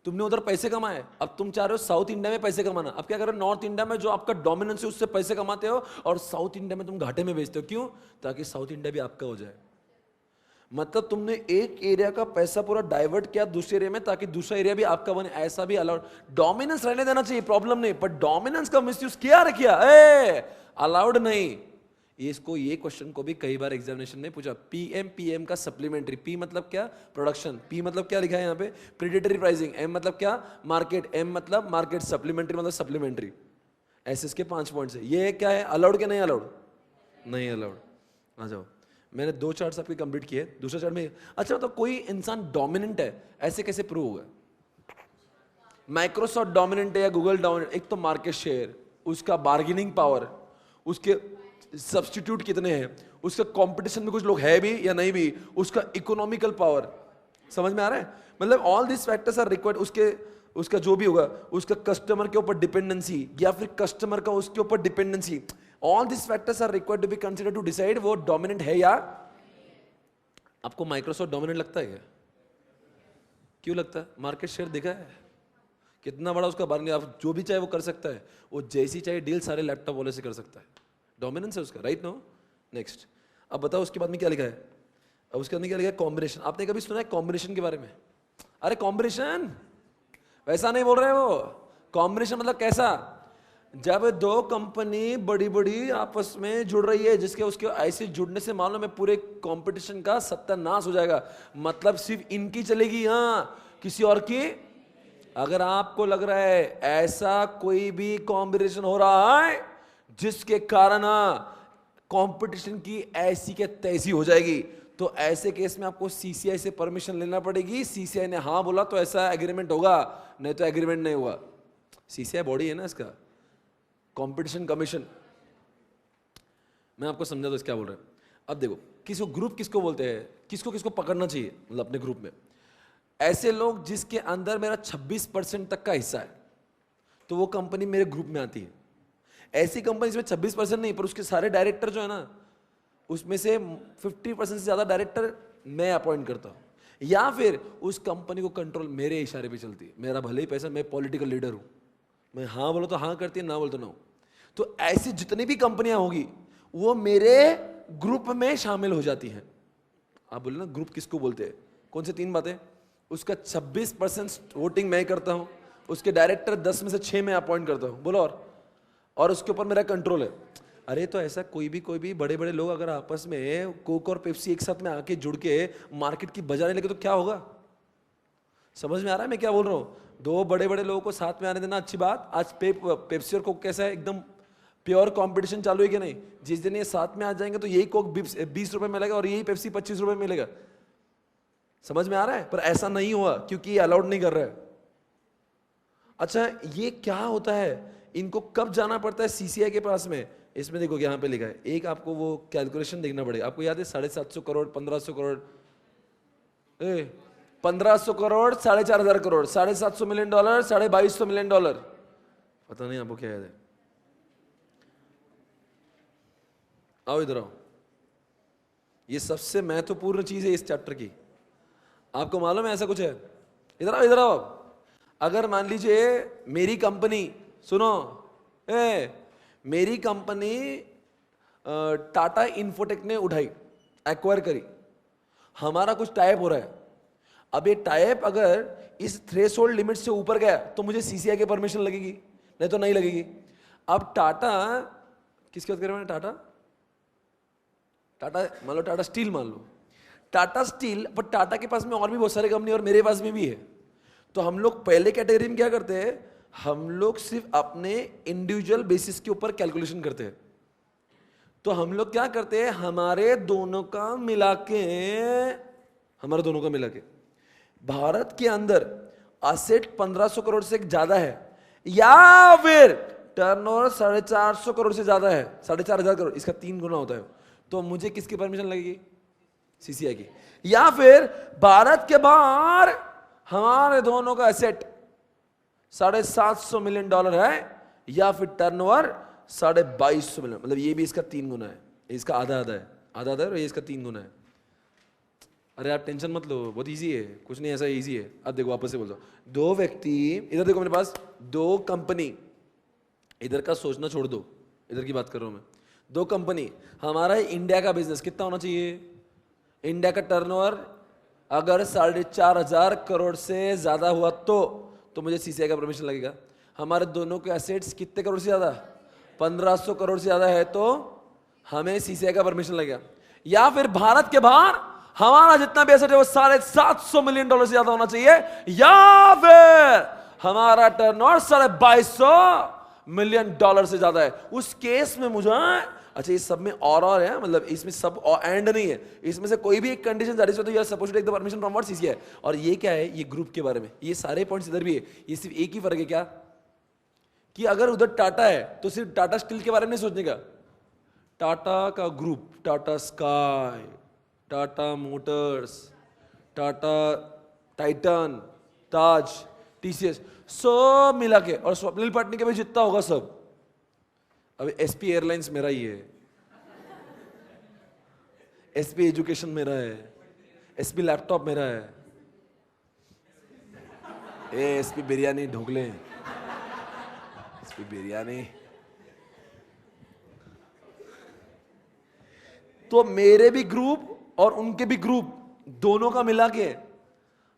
तुमने उधर पैसे कमाए, अब तुम चाह रहे हो साउथ इंडिया में पैसे कमाना। अब क्या कर रहे हो, नॉर्थ इंडिया में जो आपका डोमिनेंस है उससे पैसे कमाते हो, और साउथ इंडिया में तुम घाटे में बेचते हो। क्यों, ताकि साउथ इंडिया भी आपका हो जाए। मतलब तुमने एक एरिया का पैसा पूरा डाइवर्ट किया दूसरे एरिया में, ताकि दूसरा एरिया भी आपका बने, ऐसा भी अलाउड। डोमिनेंस रहने देना चाहिए, प्रॉब्लम नहीं, पर डोमिनेंस का मिसयूज किया रखिया, अलाउड नहीं। इसको ये क्वेश्चन को भी कई बार एग्जामिनेशन में पूछा, पीएम का सप्लीमेंट्री, पी मतलब क्या, प्रोडक्शन, पी मतलब क्या लिखा है यहाँ पे, प्रेडेटरी प्राइसिंग, एम मतलब क्या, मार्केट, एम मतलब मार्केट, सप्लीमेंट्री मतलब सप्लीमेंट्री। ऐसे इसके 5 पॉइंट्स है। ये क्या है, अलाउड के नहीं अलाउड, नहीं अलाउड। आ जाओ, मैंने 2 चार्ट्स आपके कंप्लीट किए, दूसरा चार्ट में। अच्छा तो कोई इंसान डोमिनेंट है, ऐसे कैसे प्रूव होगा, माइक्रोसॉफ्ट डोमिनेंट है या गूगल डोमिनेंट, एक तो मार्केट शेयर, उसका बार्गेनिंग पावर, उसके सब्स्टिट्यूट कितने हैं, उसका कंपटीशन में कुछ लोग है भी या नहीं भी, उसका इकोनॉमिकल पावर, समझ में आ रहा है, मतलब all this factors are required. उसका जो भी होगा, उसका कस्टमर के ऊपर डिपेंडेंसी, या फिर कस्टमर का उसके ऊपर dependency, all this factors are required to be consider to decide वो डोमिनेंट है या। आपको माइक्रोसॉफ्ट डोमिनेंट लगता है क्या, क्यों लगता है, मार्केट शेयर देखा है कितना बड़ा उसका बार्गेनिंग, आप जो भी चाहे वो कर सकता है, वो जैसी चाहे डील सारे लैपटॉप वाले से कर सकता है, डोमिनेंस है उसका, राइट नो। नेक्स्ट, अब बताओ उसके बाद में क्या लिखा है, अब उसके बाद में क्या लिखा है, कॉम्बिनेशन। आपने कभी सुना है कॉम्बिनेशन के बारे में, अरे कॉम्बिनेशन वैसा नहीं बोल रहे वो, कॉम्बिनेशन मतलब कैसा, जब 2 कंपनी बड़ी बड़ी आपस में जुड़ रही है, जिसके उसके ऐसे जुड़ने से मालूम है पूरे कंपटीशन का सत्यानाश हो जाएगा, मतलब सिर्फ इनकी चलेगी, हाँ किसी और की। अगर आपको लग रहा है ऐसा कोई भी कॉम्बिनेशन हो रहा है जिसके कारण कंपटीशन की ऐसी के तैसी हो जाएगी, तो ऐसे केस में आपको सीसीआई से परमिशन लेना पड़ेगी। सीसीआई ने हाँ बोला तो ऐसा एग्रीमेंट होगा, नहीं तो एग्रीमेंट नहीं हुआ। सीसीआई बॉडी है ना इसका, कंपटीशन कमीशन। मैं आपको समझा दो क्या बोल रहे हैं। अब देखो, किसको ग्रुप किसको बोलते हैं, किसको किसको पकड़ना चाहिए, मतलब अपने ग्रुप में ऐसे लोग जिसके अंदर मेरा 26% तक का हिस्सा है, तो वो कंपनी मेरे ग्रुप में आती है। ऐसी कंपनी जिसमें 26% नहीं, पर उसके सारे डायरेक्टर जो है ना, उसमें से 50% से ज्यादा डायरेक्टर मैं अपॉइंट करता हूं, या फिर उस कंपनी को कंट्रोल मेरे इशारे पे चलती है, मेरा भले ही पैसा, मैं पॉलिटिकल लीडर हूं, मैं हाँ बोलो तो हाँ करती है, ना बोलो तो ना। तो ऐसी जितनी भी कंपनियां होगी वो मेरे ग्रुप में शामिल हो जाती हैं। आप बोले ना ग्रुप किसको बोलते हैं, कौन से 3 बातें, उसका 26% वोटिंग मैं करता हूं, उसके डायरेक्टर 10 में से 6 में अपॉइंट करता हूं, बोलो और उसके ऊपर मेरा कंट्रोल है। अरे तो ऐसा कोई भी बड़े बड़े लोग अगर आपस में कोक और पेप्सी एक साथ में आके जुड़ के मार्केट की बजाने लगे तो क्या होगा? समझ में आ रहा है मैं क्या बोल रहा हूं? दो बड़े बड़े लोगों को साथ में आने देना अच्छी बात। आज पेप्सी और कोक कैसा है, एकदम प्योर कंपटीशन चालू है कि नहीं? जिस दिन ये साथ में आ जाएंगे तो यही कोक 20 रुपए मिलेगा और यही पेप्सी 25 रुपए मिलेगा। समझ में आ रहा है? पर ऐसा नहीं हुआ क्योंकि ये अलाउड नहीं कर रहा है। अच्छा ये क्या होता है, इनको कब जाना पड़ता है सीसीआई के पास में? इसमें देखो यहाँ पे लिखा है, एक आपको वो कैलकुलेशन देखना पड़ेगा। आपको याद है 750 करोड़, 1500 करोड़, 1500 करोड़, 4500 करोड़, $750 मिलियन, $2200 मिलियन। पता नहीं आपको क्या याद है? आओ इधर आओ, ये सबसे महत्वपूर्ण चीज है इस चैप्टर की। आपको मालूम है ऐसा कुछ है? इधर आओ इधर आओ। अगर मान लीजिए मेरी कंपनी, सुनो, मेरी कंपनी टाटा इन्फोटेक ने उठाई, एक्वायर करी, हमारा कुछ टाइप हो रहा है। अब ये टाइप अगर इस थ्रेशोल्ड लिमिट से ऊपर गया तो मुझे सीसीआई की परमिशन लगेगी, नहीं तो नहीं लगेगी। अब टाटा, किसकी बात कर रहे हैं? टाटा मान लो, टाटा स्टील मान लो, टाटा स्टील, पर टाटा के पास में और भी बहुत सारे कंपनी और मेरे पास में भी है। तो हम लोग पहले कैटेगरी में क्या करते हैं, हम लोग सिर्फ अपने इंडिविजुअल बेसिस के ऊपर कैलकुलेशन करते हैं। तो हम लोग क्या करते हैं, हमारे दोनों का मिला के भारत के अंदर असेट 1500 करोड़ से ज्यादा है या फिर टर्नओवर 450 करोड़ से ज्यादा है, 4500 करोड़, इसका 3 गुना होता है, तो मुझे किसकी परमिशन लगेगी? सीसीआई की। या फिर भारत के बाहर हमारे दोनों का एसेट $750 मिलियन है या फिर टर्नओवर 2250 मिलियन, मतलब ये भी इसका 3 गुना है, इसका आधा आधा है, आधा आधा है और ये इसका 3 गुना है। अरे आप टेंशन मत लो, बहुत इजी है, कुछ नहीं ऐसा इजी है। अब देखो वापस से बोलता हूं, दो व्यक्ति, इधर देखो मेरे पास दो कंपनी, इधर का सोचना छोड़ दो, इधर की बात कर रहा हूं मैं। दो कंपनी, हमारा इंडिया का बिजनेस कितना होना चाहिए? इंडिया का टर्नओवर अगर 4500 करोड़ से ज्यादा हुआ तो मुझे सीसीआई का परमिशन लगेगा। हमारे दोनों के एसेट्स कितने करोड़ से ज्यादा? 1500 करोड़ से ज्यादा है तो हमें सीसीआई का परमिशन लगेगा। या फिर भारत के बाहर हमारा जितना भी एसेट है वो $750 मिलियन से ज्यादा होना चाहिए, या फिर हमारा टर्नओवर $2250 मिलियन से ज्यादा है। उस केस में मुझे, अच्छा ये सब में और है, मतलब इसमें सब एंड नहीं है, इसमें से कोई भी एक कंडीशन सैटिस्फाई तो you are supposed to take the permission from what CCI. और ये क्या है, ये ग्रुप के बारे में, ये सारे पॉइंट्स इधर भी है, ये सिर्फ एक ही फर्क है क्या, कि अगर उधर टाटा है तो सिर्फ टाटा स्टील के बारे में नहीं सोचने का, टाटा का group, Tata Sky, Tata Motors, Tata Titan, Taj, TCS, सब मिला के, और स्वप्निल पाटनी के भी जितना होगा सब। अब एसपी एयरलाइंस मेरा ही है, एसपी एजुकेशन मेरा है, एसपी लैपटॉप मेरा है, एसपी बिरयानी ढोकले, एसपी बिरयानी। तो मेरे भी ग्रुप और उनके भी ग्रुप, दोनों का मिला के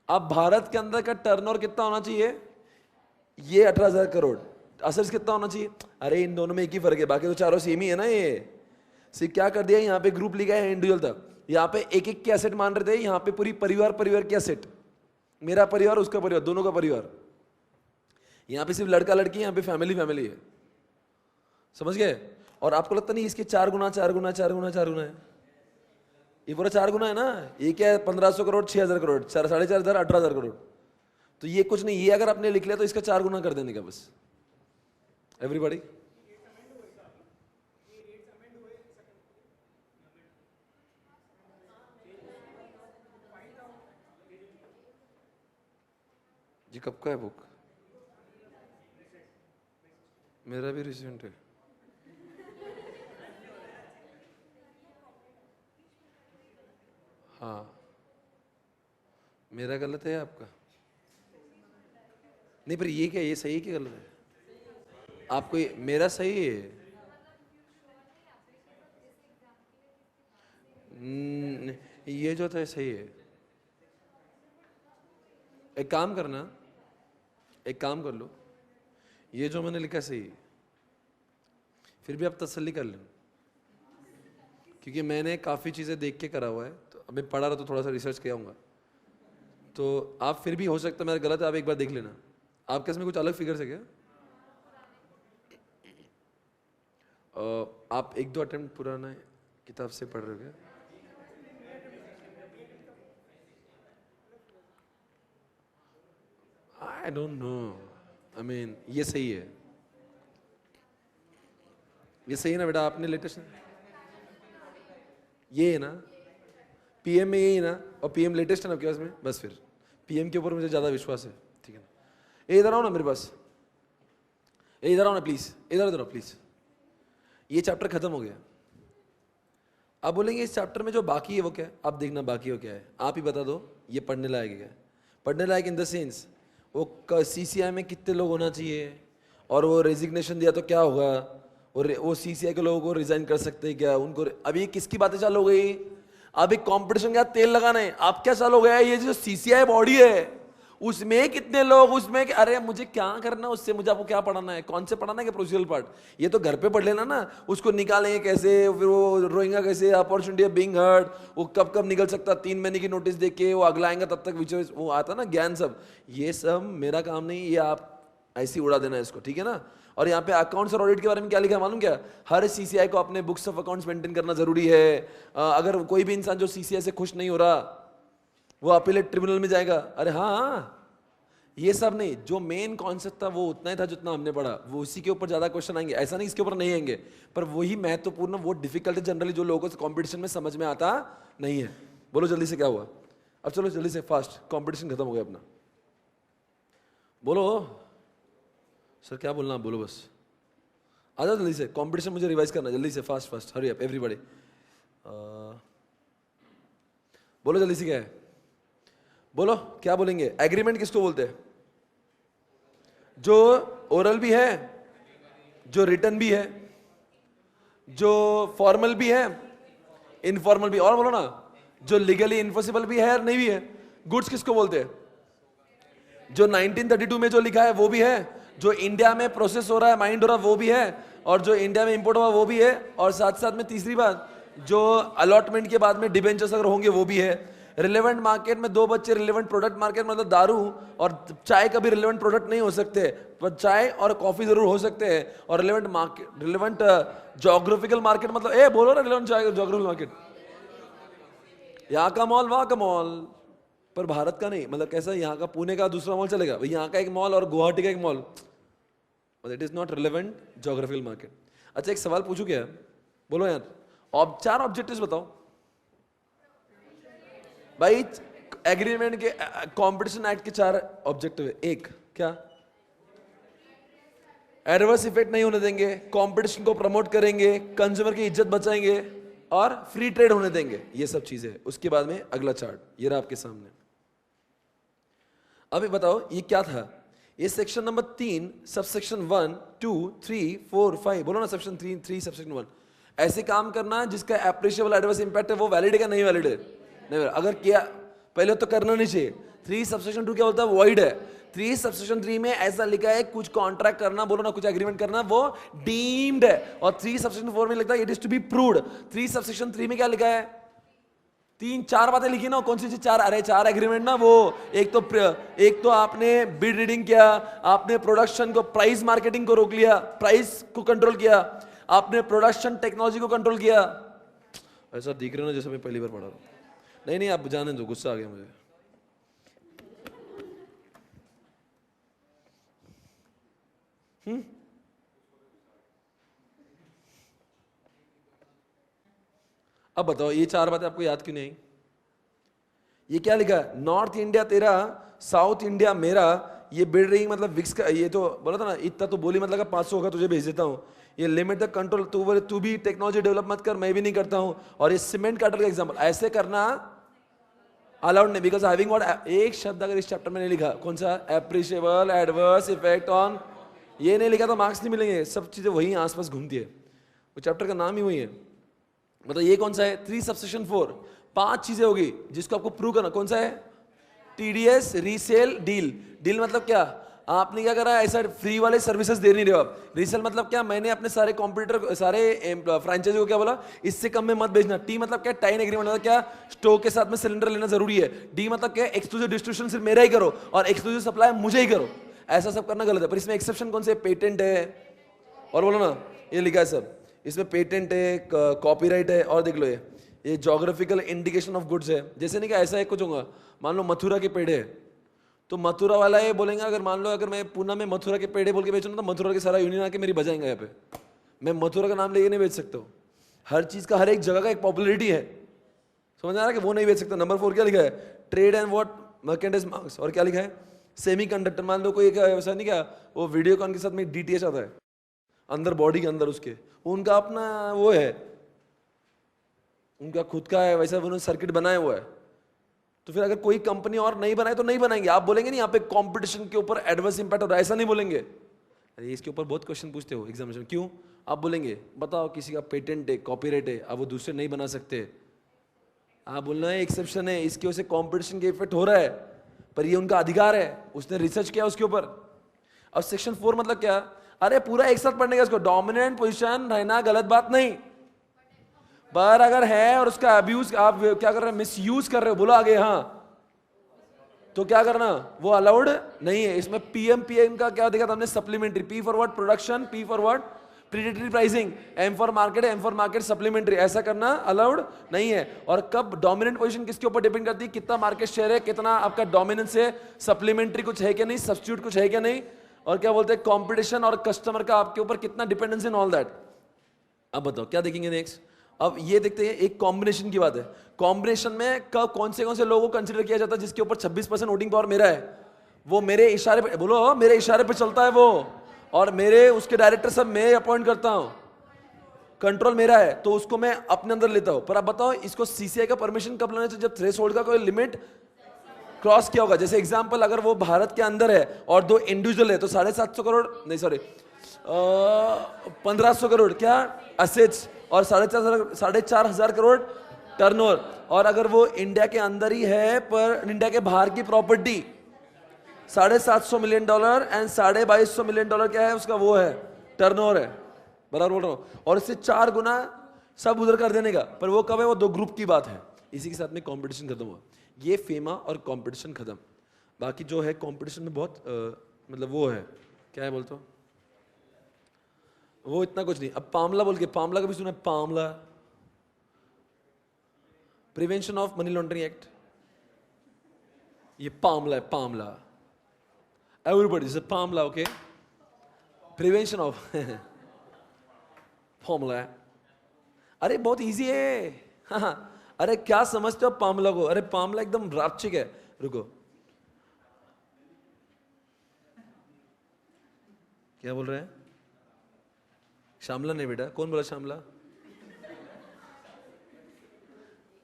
अब भारत के अंदर का टर्नओवर कितना होना चाहिए? ये 18,000 करोड़। असर्स कितना होना चाहिए? अरे इन दोनों में एक ही फर्क है, बाकी तो चारों सेम ही है ना। ये सिर्फ क्या कर दिया, यहाँ पे ग्रुप लिखा है इंडिविजुअल तक, यहाँ पे एक एक के एसेट मान रहे थे, यहाँ पे पूरी परिवार की एसेट, मेरा परिवार उसका परिवार, दोनों का परिवार। यहाँ पे सिर्फ लड़का लड़की, यहाँ पे फैमिली है, समझ गए? और आपको लगता नहीं इसके 4 गुना है? ये पूरा 4 गुना है ना। ये क्या है, 1500 करोड़, 6000 करोड़, 4500, 18,000 करोड़। तो ये कुछ नहीं, ये अगर आपने लिख लिया तो इसका 4 गुना कर देने का बस। एवरीबॉडी जी, कब का है बुक? मेरा भी रिसेंट है। हाँ, मेरा गलत है आपका? नहीं, पर ये क्या, ये सही है कि गलत है? आपको मेरा सही है? ये जो था सही है। एक काम करना, एक काम कर लो, ये जो मैंने लिखा सही, फिर भी आप तसल्ली कर लेना, क्योंकि मैंने काफ़ी चीज़ें देख के करा हुआ है, तो अभी पढ़ा रहा तो थोड़ा सा रिसर्च किया हूँगा, तो आप फिर भी हो सकता है मेरा गलत है, आप एक बार देख लेना। आपके इसमें कुछ अलग फिगर है क्या? आप एक दो अटेम्प्ट पुराना किताब से पढ़ रहे हो क्या? I don't know, I mean ये सही है, ये सही है ना बेटा? आपने लेटेस्ट ये है ना, पीएम में यही है ना, और पीएम लेटेस्ट है ना आपके पास में, बस फिर पीएम के ऊपर मुझे ज़्यादा विश्वास है, ठीक है ना? ये इधर आओ ना मेरे पास, ये इधर आओ ना प्लीज़, इधर इधर आओ प्लीज़। ये चैप्टर खत्म हो गया, आप बोलेंगे इस चैप्टर में जो बाकी है वो क्या है? आप देखना बाकी हो क्या है, आप ही बता दो ये पढ़ने लायक है क्या? पढ़ने लायक इन द सेंस वो सीसीआई में कितने लोग होना चाहिए, और वो रेजिग्नेशन दिया तो क्या होगा, और वो सीसीआई के लोगों को रिजाइन कर सकते हैं क्या उनको? अभी किसकी बातें चालू हो गई? अभी कंपटीशन का तेल लगाना है, आप क्या चालू हो गया? ये जो सीसीआई बॉडी है उसमें कितने लोग, उसमें अरे मुझे क्या करना उससे, मुझे आपको क्या पढ़ाना है, कौन से पढ़ाना है प्रोसीजरल पार्ट, ये तो घर पे पढ़ लेना ना, उसको निकालेंगे कैसे, फिर वो रोएंगा कैसे, अपॉर्चुनिटी बीइंग हर्ड, वो कब कब निकल सकता, 3 महीने की नोटिस दे के वो अगला आएगा, तब तक विच वो आता ना ज्ञान सब, ये सब मेरा काम नहीं, ये आप ऐसे ही उड़ा देना है इसको, ठीक है ना? और यहाँ पे अकाउंट्स और ऑडिट के बारे में क्या लिखा है मालूम क्या? हर सीसीआई को अपने बुक्स ऑफ अकाउंट्स मेंटेन करना जरूरी है। अगर कोई भी इंसान जो सीसीआई से खुश नहीं हो रहा वो अपीलेट ट्रिब्यूनल में जाएगा। अरे हाँ, ये सब नहीं, जो मेन कॉन्सेप्ट था वो उतना ही था जितना हमने पढ़ा, वो उसी के ऊपर ज्यादा क्वेश्चन आएंगे, ऐसा नहीं इसके ऊपर नहीं आएंगे, पर वही महत्वपूर्ण, वो डिफिकल्ट है जनरली जो लोगों से कंपटीशन में समझ में आता नहीं है। बोलो जल्दी से क्या हुआ? अब चलो जल्दी से फास्ट, कंपटीशन खत्म हो गया अपना। बोलो सर क्या बोलना, बोलो बस, आ जाओ जल्दी से, कंपटीशन मुझे रिवाइज करना जल्दी से, fast fast, hurry up everybody. बोलो जल्दी से क्या है, बोलो क्या बोलेंगे? एग्रीमेंट किसको बोलते हैं? जो ओरल भी है, जो रिटर्न भी है, जो फॉर्मल भी है, इनफॉर्मल भी, और बोलो ना, जो लीगली इन्फोर्सिबल भी है और नहीं भी है। गुड्स किसको बोलते हैं? जो 1932 में जो लिखा है वो भी है, जो इंडिया में प्रोसेस हो रहा है, माइंड हो रहा है वो भी है, और जो इंडिया में इंपोर्ट हुआ वो भी है, और साथ साथ में तीसरी बात जो अलॉटमेंट के बाद में डिबेंचर्स अगर होंगे वो भी है। रिलेवेंट मार्केट में दो बच्चे, रिलेवेंट प्रोडक्ट मार्केट मतलब दारू और चाय कभी रिलेवेंट प्रोडक्ट नहीं हो सकते, पर चाय और कॉफी जरूर हो सकते हैं। और relevant market, relevant geographical market मतलब बोलो ना, रिलेवेंट जोग्राफिकल मार्केट, यहाँ का मॉल वहां का मॉल, पर भारत का नहीं, मतलब कैसा, यहाँ का पुणे का दूसरा मॉल चलेगा, यहाँ का एक मॉल और गुवाहाटी का एक mall, it is not relevant geographical market. अच्छा एक सवाल पूछू क्या? बोलो यार, 4 ऑब्जेक्टिव्स बताओ भाई। एग्रीमेंट के, कंपटीशन एक्ट के 4 ऑब्जेक्टिव है। एक क्या? एडवर्स इफेक्ट नहीं होने देंगे, कंपटीशन को प्रमोट करेंगे, कंज्यूमर की इज्जत बचाएंगे और फ्री ट्रेड होने देंगे, ये सब चीजें। उसके बाद में अगला चार्ट ये रहा आपके सामने। अभी बताओ ये क्या था? ये सेक्शन नंबर 3 सबसेक्शन 1 2 3 4 5, बोलो ना सेक्शन 3 सबसेक्शन 1। ऐसे काम करना जिसका एप्रिशिएबल एडवर्स इंपैक्ट है वो वैलिड है क्या नहीं वैलिड है? नहीं, अगर किया पहले तो करना नहीं चाहिए। 3 सबसेक्शन 2 क्या बोलता है? वॉइड है। 3 सबसेक्शन 3 में ऐसा लिखा है कुछ कॉन्ट्रैक्ट करना, बोलो ना कुछ एग्रीमेंट करना, वो डीम्ड है। और 3 सबसेक्शन 4 में लिखता है it is to be proved. 3 subsection 3 में क्या लिखा है? 3-4 बातें लिखी ना, कौन सी चीज 4? अरे 4 एग्रीमेंट ना, वो एक तो आपने बिड रीडिंग किया, आपने प्रोडक्शन को, प्राइस मार्केटिंग को रोक लिया, प्राइस को कंट्रोल किया, आपने प्रोडक्शन टेक्नोलॉजी को कंट्रोल किया। ऐसा दिख रहा ना जैसे मैं पहली बार पढ़ा रहा हूं। नहीं आप जाने दो, गुस्सा आ गया मुझे। अब बताओ ये 4 बातें आपको याद क्यों नहीं आई? ये क्या लिखा है? नॉर्थ इंडिया तेरा, साउथ इंडिया मेरा। ये बिड रही मतलब विक्स का, ये तो बोला था ना, इतना तो बोली मतलब 500 होगा तुझे भेज देता हूँ। ये लिमिट द कंट्रोल, तू भी टेक्नोलॉजी डेवलप मत कर, मैं भी नहीं करता हूँ। और ये सीमेंट काटर का एग्जाम्पल, ऐसे करना अलाउड नहीं, बिकॉज हैविंग व्हाट, एक शब्द अगर इस चैप्टर में नहीं लिखा, कौन सा? एप्रिशिएबल एडवर्स इफेक्ट ऑन, ये नहीं लिखा तो मार्क्स नहीं मिलेंगे। सब चीजें वही आसपास घूमती है, वो चैप्टर का नाम ही वही है। मतलब ये कौन सा है? 3 सबसेक्शन 4, 5 चीजें होगी जिसको आपको प्रूव करना। कौन सा है? TDS resale deal. डील मतलब क्या, आपने क्या करा, ऐसा फ्री वाले सर्विसेज दे नहीं रहे हो आप। रीसेल मतलब क्या, मैंने अपने सारे कॉम्पिटिटर सारे फ्रेंचाइजी को क्या बोला, इससे कम में मत बेचना। टी मतलब क्या, टाइन एग्रीमेंट मतलब क्या, स्टोव के साथ में सिलेंडर लेना जरूरी है। डी मतलब क्या, एक्सक्लूसिव डिस्ट्रीब्यूशन सिर्फ मेरा ही करो और एक्सक्लूसिव सप्लाई मुझे ही करो। ऐसा सब करना गलत है। पर इसमें एक्सेप्शन कौन से, पेटेंट है, और बोलो ना ये लिखा है सब इसमें, पेटेंट है, कॉपीराइट है, और देख लो ये जोग्राफिकल इंडिकेशन ऑफ गुड्स है। जैसे नहीं कि ऐसा है कुछ होगा, मान लो मथुरा के पेड़ है, तो मथुरा वाला ये बोलेगा, अगर मान लो अगर मैं पूना में मथुरा के पेड़े बोल के बेचूंगा तो मथुरा के सारा यूनियन आके मेरी बजाएंगे यहाँ पे। मैं मथुरा का नाम लेके नहीं बेच सकता हूँ। हर चीज का, हर एक जगह का एक पॉपुलरिटी है, समझ आ रहा है कि वो नहीं बेच सकता। नंबर 4 क्या लिखा है, trade and what merchandise marks. और क्या लिखा है, सेमी कंडक्टर। मान लो कोई वैसा नहीं क्या, वो वीडियोकॉन के साथ में DTH आता है अंदर बॉडी के अंदर, उसके उनका अपना वो है, उनका खुद का है, वैसा उन्होंने सर्किट बनाया हुआ है। तो फिर अगर कोई कंपनी और नहीं बनाए तो नहीं बनाएंगे। आप बोलेंगे नहीं यहाँ पे कंपटीशन के ऊपर एडवर्स इंपैक्ट हो रहा है, ऐसा नहीं बोलेंगे। अरे इसके ऊपर बहुत क्वेश्चन पूछते हो एग्जामिनेशन में, क्यों आप बोलेंगे, बताओ किसी का पेटेंट है, कॉपीराइट है, अब वो दूसरे नहीं बना सकते, आप बोलना है एक्सेप्शन है, इसकी वजह से कंपटीशन के इफेक्ट हो रहा है, पर ये उनका अधिकार है, उसने रिसर्च किया उसके ऊपर। अब सेक्शन 4 मतलब क्या, अरे पूरा एक साथ पढ़ने का इसको। डोमिनेंट पोजीशन रहना गलत बात नहीं, पर अगर है और उसका अब्यूज आप क्या कर रहे हैं, मिस यूज कर रहे हो, बोलो आगे हाँ, तो क्या करना, वो अलाउड नहीं है। इसमें पीएम का क्या देखा था हमने, supplementary, P for what production, P for what predatory pricing, M for market supplementary, ऐसा करना अलाउड नहीं है। और कब डोमिनेंट पोजीशन किसके ऊपर डिपेंड करती है, कितना मार्केट शेयर है, कितना आपका डोमिनेंस है, सप्लीमेंट्री कुछ है क्या नहीं, सब्स्टिट्यूट कुछ है क्या नहीं, और क्या बोलते हैं कंपटीशन और कस्टमर का आपके ऊपर कितना डिपेंडेंस इन ऑल दैट। अब बताओ क्या देखेंगे नेक्स्ट। अब ये देखते हैं, एक कॉम्बिनेशन की बात है। कॉम्बिनेशन में कब कौन से लोगों को कंसीडर किया जाता है, जिसके ऊपर 26% वोटिंग पावर मेरा है, वो मेरे इशारे पे, बोलो मेरे इशारे पे चलता है वो, और मेरे उसके डायरेक्टर सब मैं अपॉइंट करता हूं, कंट्रोल मेरा है, तो उसको मैं अपने अंदर लेता हूं। पर आप बताओ इसको CCI का परमिशन कब लेना चाहिए, जब थ्रेशोल्ड का कोई लिमिट क्रॉस किया होगा। जैसे एग्जांपल, अगर वो भारत के अंदर है और 2 इंडिविजुअल है, तो 750 करोड़ नहीं, सॉरी 1500 करोड़ क्या असेट्स, और 4,500 करोड़ टर्नओवर। और अगर वो इंडिया के अंदर ही है पर इंडिया के बाहर की प्रॉपर्टी, $750 मिलियन एंड $2250 मिलियन क्या है उसका, वो है टर्नओवर है, बराबर बोल रहा हूं। और इससे 4 गुना सब उधर कर देने का। पर वो कब है, वो 2 ग्रुप की बात है। इसी के साथ में कंपटीशन खत्म हुआ, ये फेमा और कंपटीशन खत्म। बाकी जो है कंपटीशन में बहुत मतलब वो है, क्या है बोलते हो, वो इतना कुछ नहीं। अब पामला बोल के, पामला कभी सुना है, PMLA prevention of money laundering act, ये पामला है, पामला, एवरीबॉडी से PMLA, okay, prevention of formula है। अरे बहुत इजी है, हाँ। अरे क्या समझते हो पामला को, अरे पामला एकदम रापचिक है। रुको, क्या बोल रहे हैं, श्यामला नहीं बेटा, कौन बोला श्यामला,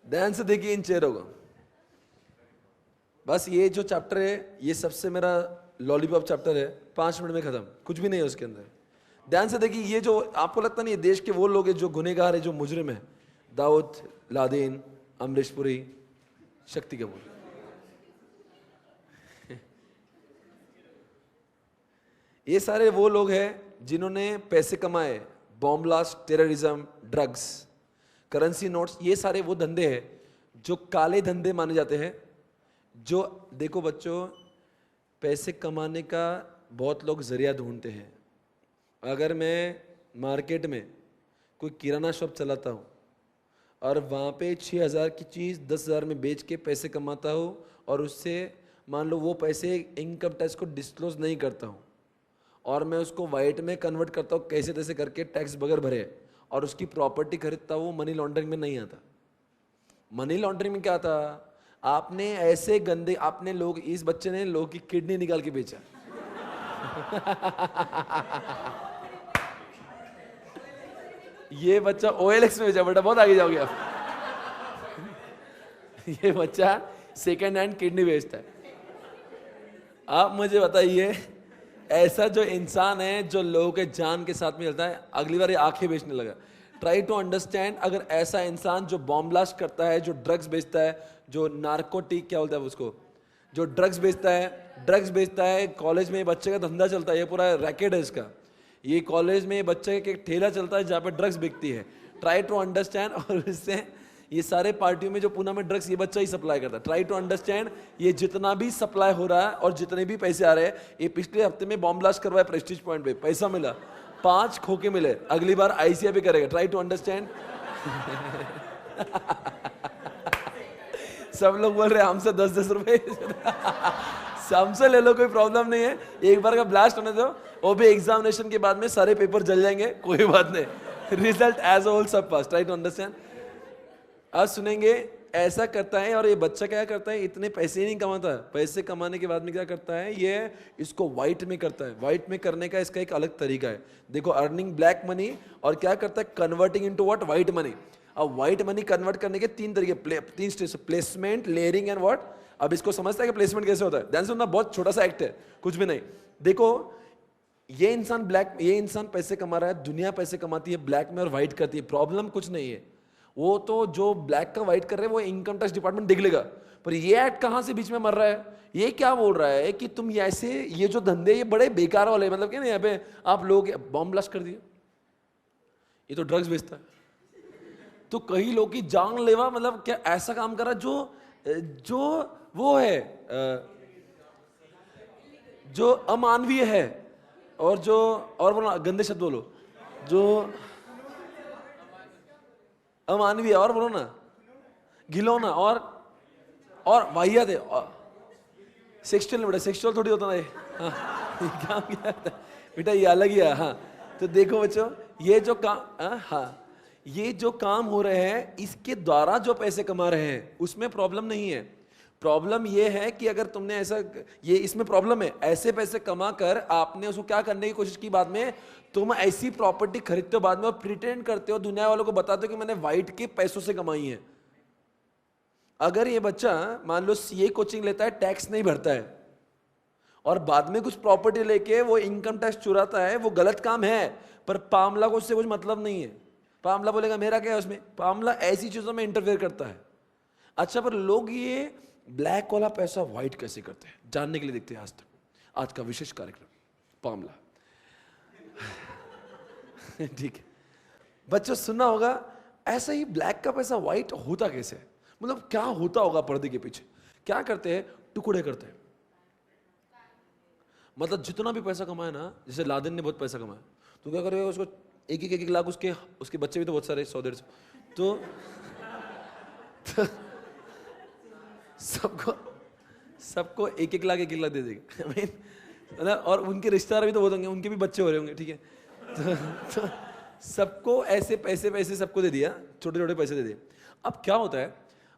ध्यान से देखिए इन चेहरों को। बस ये जो चैप्टर है, ये सबसे मेरा लॉलीपॉप चैप्टर है, 5 मिनट में खत्म, कुछ भी नहीं है उसके अंदर। ध्यान से देखिए, ये जो आपको लगता नहीं है, देश के वो लोग हैं जो गुनहगार है, जो मुजरिम है, दाऊद लादेन, अमरीश पुरी, शक्ति कपूर, ये सारे वो लोग हैं जिन्होंने पैसे कमाए, bomb blast, terrorism, drugs, currency notes, ये सारे वो धंधे हैं जो काले धंधे माने जाते हैं। जो देखो बच्चों, पैसे कमाने का बहुत लोग जरिया ढूंढते हैं। अगर मैं मार्केट में कोई किराना शॉप चलाता हूँ और वहाँ पे 6,000 की चीज़ 10,000 में बेच के पैसे कमाता हूँ, और उससे मान लो वो पैसे इनकम टैक्स को डिस्क्लोज नहीं करता हूँ, और मैं उसको वाइट में कन्वर्ट करता हूँ कैसे तैसे करके टैक्स बगैर भरे, और उसकी प्रॉपर्टी खरीदता हूँ, मनी लॉन्ड्रिंग में नहीं आता। मनी लॉन्ड्रिंग में क्या था, आपने ऐसे गंदे, आपने लोग, इस बच्चे ने लोग की किडनी निकाल के बेचा ये बच्चा OLX में बेचा, बेटा बहुत आगे जाओगे आप ये बच्चा सेकेंड हैंड किडनी बेचता है। आप मुझे बताइए, ऐसा जो इंसान है जो लोगों के जान के साथ में चलता है, अगली बार ये आंखें बेचने लगा। ट्राई टू अंडरस्टैंड, अगर ऐसा इंसान जो बॉम्ब ब्लास्ट करता है, जो ड्रग्स बेचता है, जो नार्कोटिक क्या बोलता है उसको, जो ड्रग्स बेचता है, कॉलेज में बच्चे का धंधा चलता है, ये पूरा रैकेट है इसका। ये कॉलेज में बच्चे के ठेला चलता है जहाँ पे ड्रग्स बिकती है। Try to understand. और इससे ये सारे पार्टियों में जो पूना में ड्रग्स ये बच्चा ही सप्लाई करता है। ट्राई टू अंडरस्टैंड, ये जितना भी सप्लाई हो रहा है और जितने भी पैसे आ रहे हैं, ये पिछले हफ्ते में बॉम्ब ब्लास्ट करवाया प्रेस्टीज पॉइंट पे, पैसा मिला, 5 खोखे मिले, अगली बार आईसीआई पे करेगा। Try to understand. सब लोग बोल रहे हैं हमसे 10-10 रुपए हमसे ले लो, कोई प्रॉब्लम नहीं है, एक बार का ब्लास्ट होने दो, वो भी एग्जामिनेशन के बाद में सारे पेपर जल जाएंगे, कोई बात नहीं, रिजल्ट एज होल सब पास। Try to understand. आज सुनेंगे ऐसा करता है, और ये बच्चा क्या करता है, इतने पैसे ही नहीं कमाता, पैसे कमाने के बाद में क्या करता है, ये इसको व्हाइट में करता है। व्हाइट में करने का इसका एक अलग तरीका है। देखो, अर्निंग ब्लैक मनी, और क्या करता है, converting into what, white money. अब व्हाइट मनी कन्वर्ट करने के 3 तरीके, 3 stage, placement, layering and what. अब इसको समझता है कि प्लेसमेंट कैसे होता है? ध्यान से सुनना, बहुत छोटा सा एक्ट है, कुछ भी नहीं। देखो, ये इंसान पैसे कमा रहा है, दुनिया पैसे कमाती है ब्लैक में और व्हाइट करती है, प्रॉब्लम कुछ नहीं है। वो तो जो ब्लैक का व्हाइट कर रहे हैं वो इनकम टैक्स डिपार्टमेंट देख लेगा, पर ये एक्ट कहां से बीच में मर रहा है? ये क्या बोल रहा है कि तुम ऐसे, ये जो धंधे ये बड़े बेकार वाले, मतलब क्या ना, यहाँ पे आप लोग बॉम्ब ब्लास्ट कर दिए, ये तो ड्रग्स बेचता है, तो कई लोग की जान लेवा, मतलब क्या ऐसा काम कर रहा है जो वो है, जो अमानवीय है, और जो, और बोलो गंदे शब्द बोलो, जो अमानवीय, और बोलो ना, घिलौना, और वाहियात है, सेक्सुअल बेटा, सेक्सुअल थोड़ी होता ना ये, हाँ, क्या बेटा, ये अलग ही है। हाँ, तो देखो बच्चों, ये जो काम, हाँ, ये जो काम हो रहे हैं, इसके द्वारा जो पैसे कमा रहे हैं, उसमें प्रॉब्लम नहीं है। प्रॉब्लम ये है कि अगर तुमने ऐसा, ये इसमें प्रॉब्लम है, ऐसे पैसे कमा कर आपने उसको क्या करने की कोशिश की, बाद में तुम ऐसी प्रॉपर्टी खरीदते हो, बाद में प्रिटेंड करते हो, दुनिया वालों को बताते हो कि मैंने व्हाइट के पैसों से कमाई है। अगर ये बच्चा मान लो सीए कोचिंग लेता है, टैक्स नहीं भरता है, और बाद में कुछ प्रॉपर्टी लेके वो इनकम टैक्स चुराता है, वो गलत काम है, पर पामला को उससे कुछ मतलब नहीं है। पामला बोलेगा मेरा क्या है उसमें? पामला ऐसी चीजों में इंटरफेयर करता है। अच्छा, पर लोग ये ब्लैक वाला पैसा व्हाइट कैसे करते हैं, जानने के लिए देखते हैं आज का विशेष कार्यक्रम पामला। ठीक है बच्चों, सुनना होगा, ऐसा ही ब्लैक का पैसा व्हाइट होता कैसे, मतलब क्या होता होगा पर्दे के पीछे? क्या करते हैं, टुकड़े करते हैं। मतलब जितना भी पैसा कमाया ना, जैसे लादेन ने बहुत पैसा कमाया, तो क्या करेगा, उसको एक लाख, उसके बच्चे भी तो बहुत सारे, 100-150, तो सबको 1 लाख 1 लाख दे देगा। मतलब, और उनके रिश्तेदार भी तो बहुत होंगे, उनके भी बच्चे हो रहे होंगे, ठीक है, तो सबको ऐसे पैसे सबको दे दिया, छोटे छोटे पैसे दे दिए। अब क्या होता है,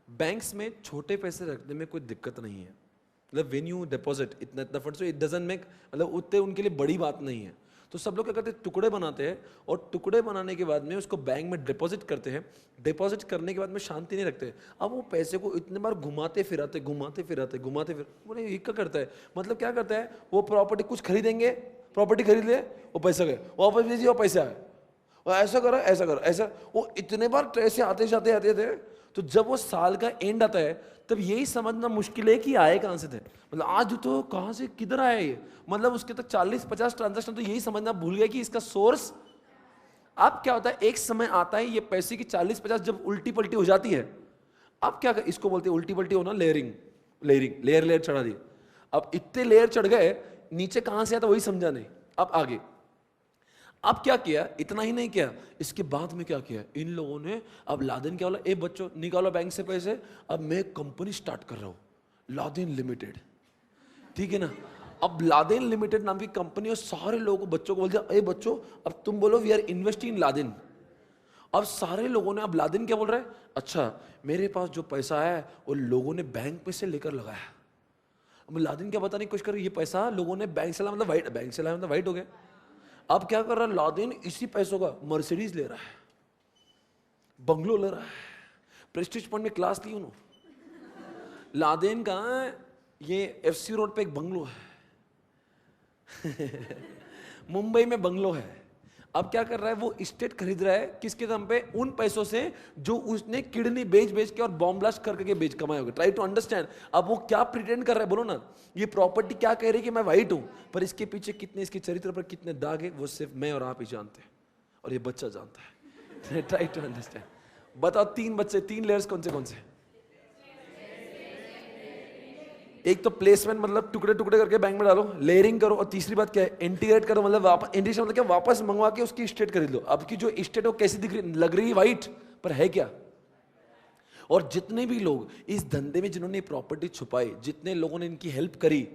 बैंक्स में छोटे पैसे रखने में कोई दिक्कत नहीं है, मतलब व्हेन यू डिपॉजिट इतना fund, so it doesn't make, मतलब उतने उनके लिए बड़ी बात नहीं है। तो सब लोग क्या करते हैं, टुकड़े बनाते हैं, और टुकड़े बनाने के बाद में उसको बैंक में डिपॉजिट करते हैं। डिपॉजिट करने के बाद में शांति नहीं रखते, अब वो पैसे को इतने बार घुमाते फिराते, बोले ये क्या करता है, मतलब क्या करता है, वो प्रॉपर्टी कुछ खरीदेंगे, प्रॉपर्टी खरीद ले, वो पैसा गए, वापस भेजिए, वो पैसा आए, और ऐसा करो ऐसा, वो इतने बार ऐसे आते थे। तो जब वो साल का एंड आता है, तब यही समझना मुश्किल है कि आए कहां से थे, मतलब आज तो कहां से किधर आए ये, मतलब उसके तक 40-50 ट्रांजैक्शन, तो यही समझना भूल गया कि इसका सोर्स। अब क्या होता है, एक समय आता है ये पैसे की 40-50 जब उल्टी पलटी हो जाती है, अब क्या इसको बोलते हैं उल्टी पलटी होना, लेयरिंग, लेयर चढ़ा दी। अब इतने लेयर चढ़ गए, नीचे कहां से आता वही समझा नहीं। अब आगे, अब क्या किया, इतना ही नहीं किया, इसके बाद में क्या किया इन लोगों ने, अब लादेन क्या बोला, ए बच्चों निकालो बैंक से पैसे, अब मैं कंपनी स्टार्ट कर रहा हूं, लादेन लिमिटेड, ठीक है ना। अब लादेन लिमिटेड नाम की कंपनी, और सारे लोगों को, बच्चों को बोल दिया, ए बच्चों अब तुम बोलो we are investing in Laden. अब सारे लोगों ने, अब लादेन क्या बोल रहा है, अच्छा मेरे पास जो पैसा है वो लोगों ने बैंक में से लेकर लगाया। अब लादेन क्या बताने की कोशिश कर, ये पैसा लोगों ने बैंक से लाया, मतलब वाइट, बैंक से लाया मतलब वाइट हो गया। अब क्या कर रहा है लादेन, इसी पैसों का मर्सिडीज ले रहा है, बंगलो ले रहा है, प्रेस्टीज पॉइंट में क्लास ली उन्होंने। लादेन का ये एफसी रोड पे एक बंगलो है मुंबई में बंगलो है। अब क्या कर रहा है, वो स्टेट खरीद रहा है किसके दम पे, उन पैसों से जो उसने किडनी बेच बेच के और बॉम्ब ब्लास्ट करके बेच कमाए होंगे। Try to understand. अब वो क्या प्रिटेंड कर रहा है, बोलो ना। ये प्रॉपर्टी क्या कह रही है कि मैं वाइट हूं, पर इसके पीछे कितने, इसके चरित्र पर कितने दाग है, वो सिर्फ मैं और आप ही जानते हैं, और ये बच्चा जानता है। Try to understand. बताओ, 3 बच्चे, 3 लेयर्स कौन से? एक तो प्लेसमेंट, मतलब टुकड़े टुकड़े करके बैंक में डालो, लेयरिंग करो, और तीसरी बात क्या है, इंटीग्रेट करो, मतलब वापस, इंटीग्रेशन मतलब क्या, वापस मंगवा के उसकी स्टेट खरीद लो। अब की जो स्टेट वो कैसी दिख रही, लग रही है वाइट, पर है क्या। और जितने भी लोग इस धंधे में जिन्होंने प्रॉपर्टी छुपाई, जितने लोगों ने इनकी हेल्प करी,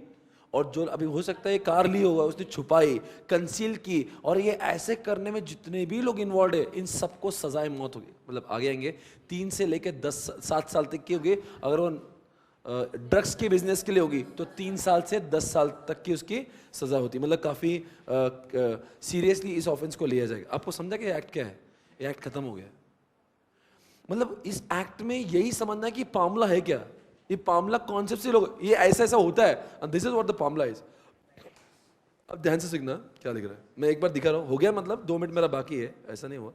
और जो अभी हो सकता है कार ली होगा, उसने छुपाई, कंसील की, और ये ऐसे करने में जितने भी लोग इन्वॉल्व है, इन सबको सजाए मौत होगी। मतलब आगे आएंगे, 3 से लेकर 7 साल तक की होगी। अगर वो ड्रग्स के बिजनेस के लिए होगी तो 3 साल से 10 साल तक की उसकी सजा होती है। मतलब काफी सीरियसली इस ऑफेंस को लिया जाएगा। आपको समझा कि एक्ट क्या है, ये एक्ट खत्म हो गया। मतलब इस एक्ट में यही समझना है कि पामला है क्या, ये पामला कॉन्सेप्ट से लोग, ये ऐसा ऐसा होता है, this is what the PMLA is. अब ध्यान से सीखना क्या लिख रहा है, मैं एक बार दिखा रहा हूं, हो गया, मतलब 2 मिनट मेरा बाकी है, ऐसा नहीं हुआ।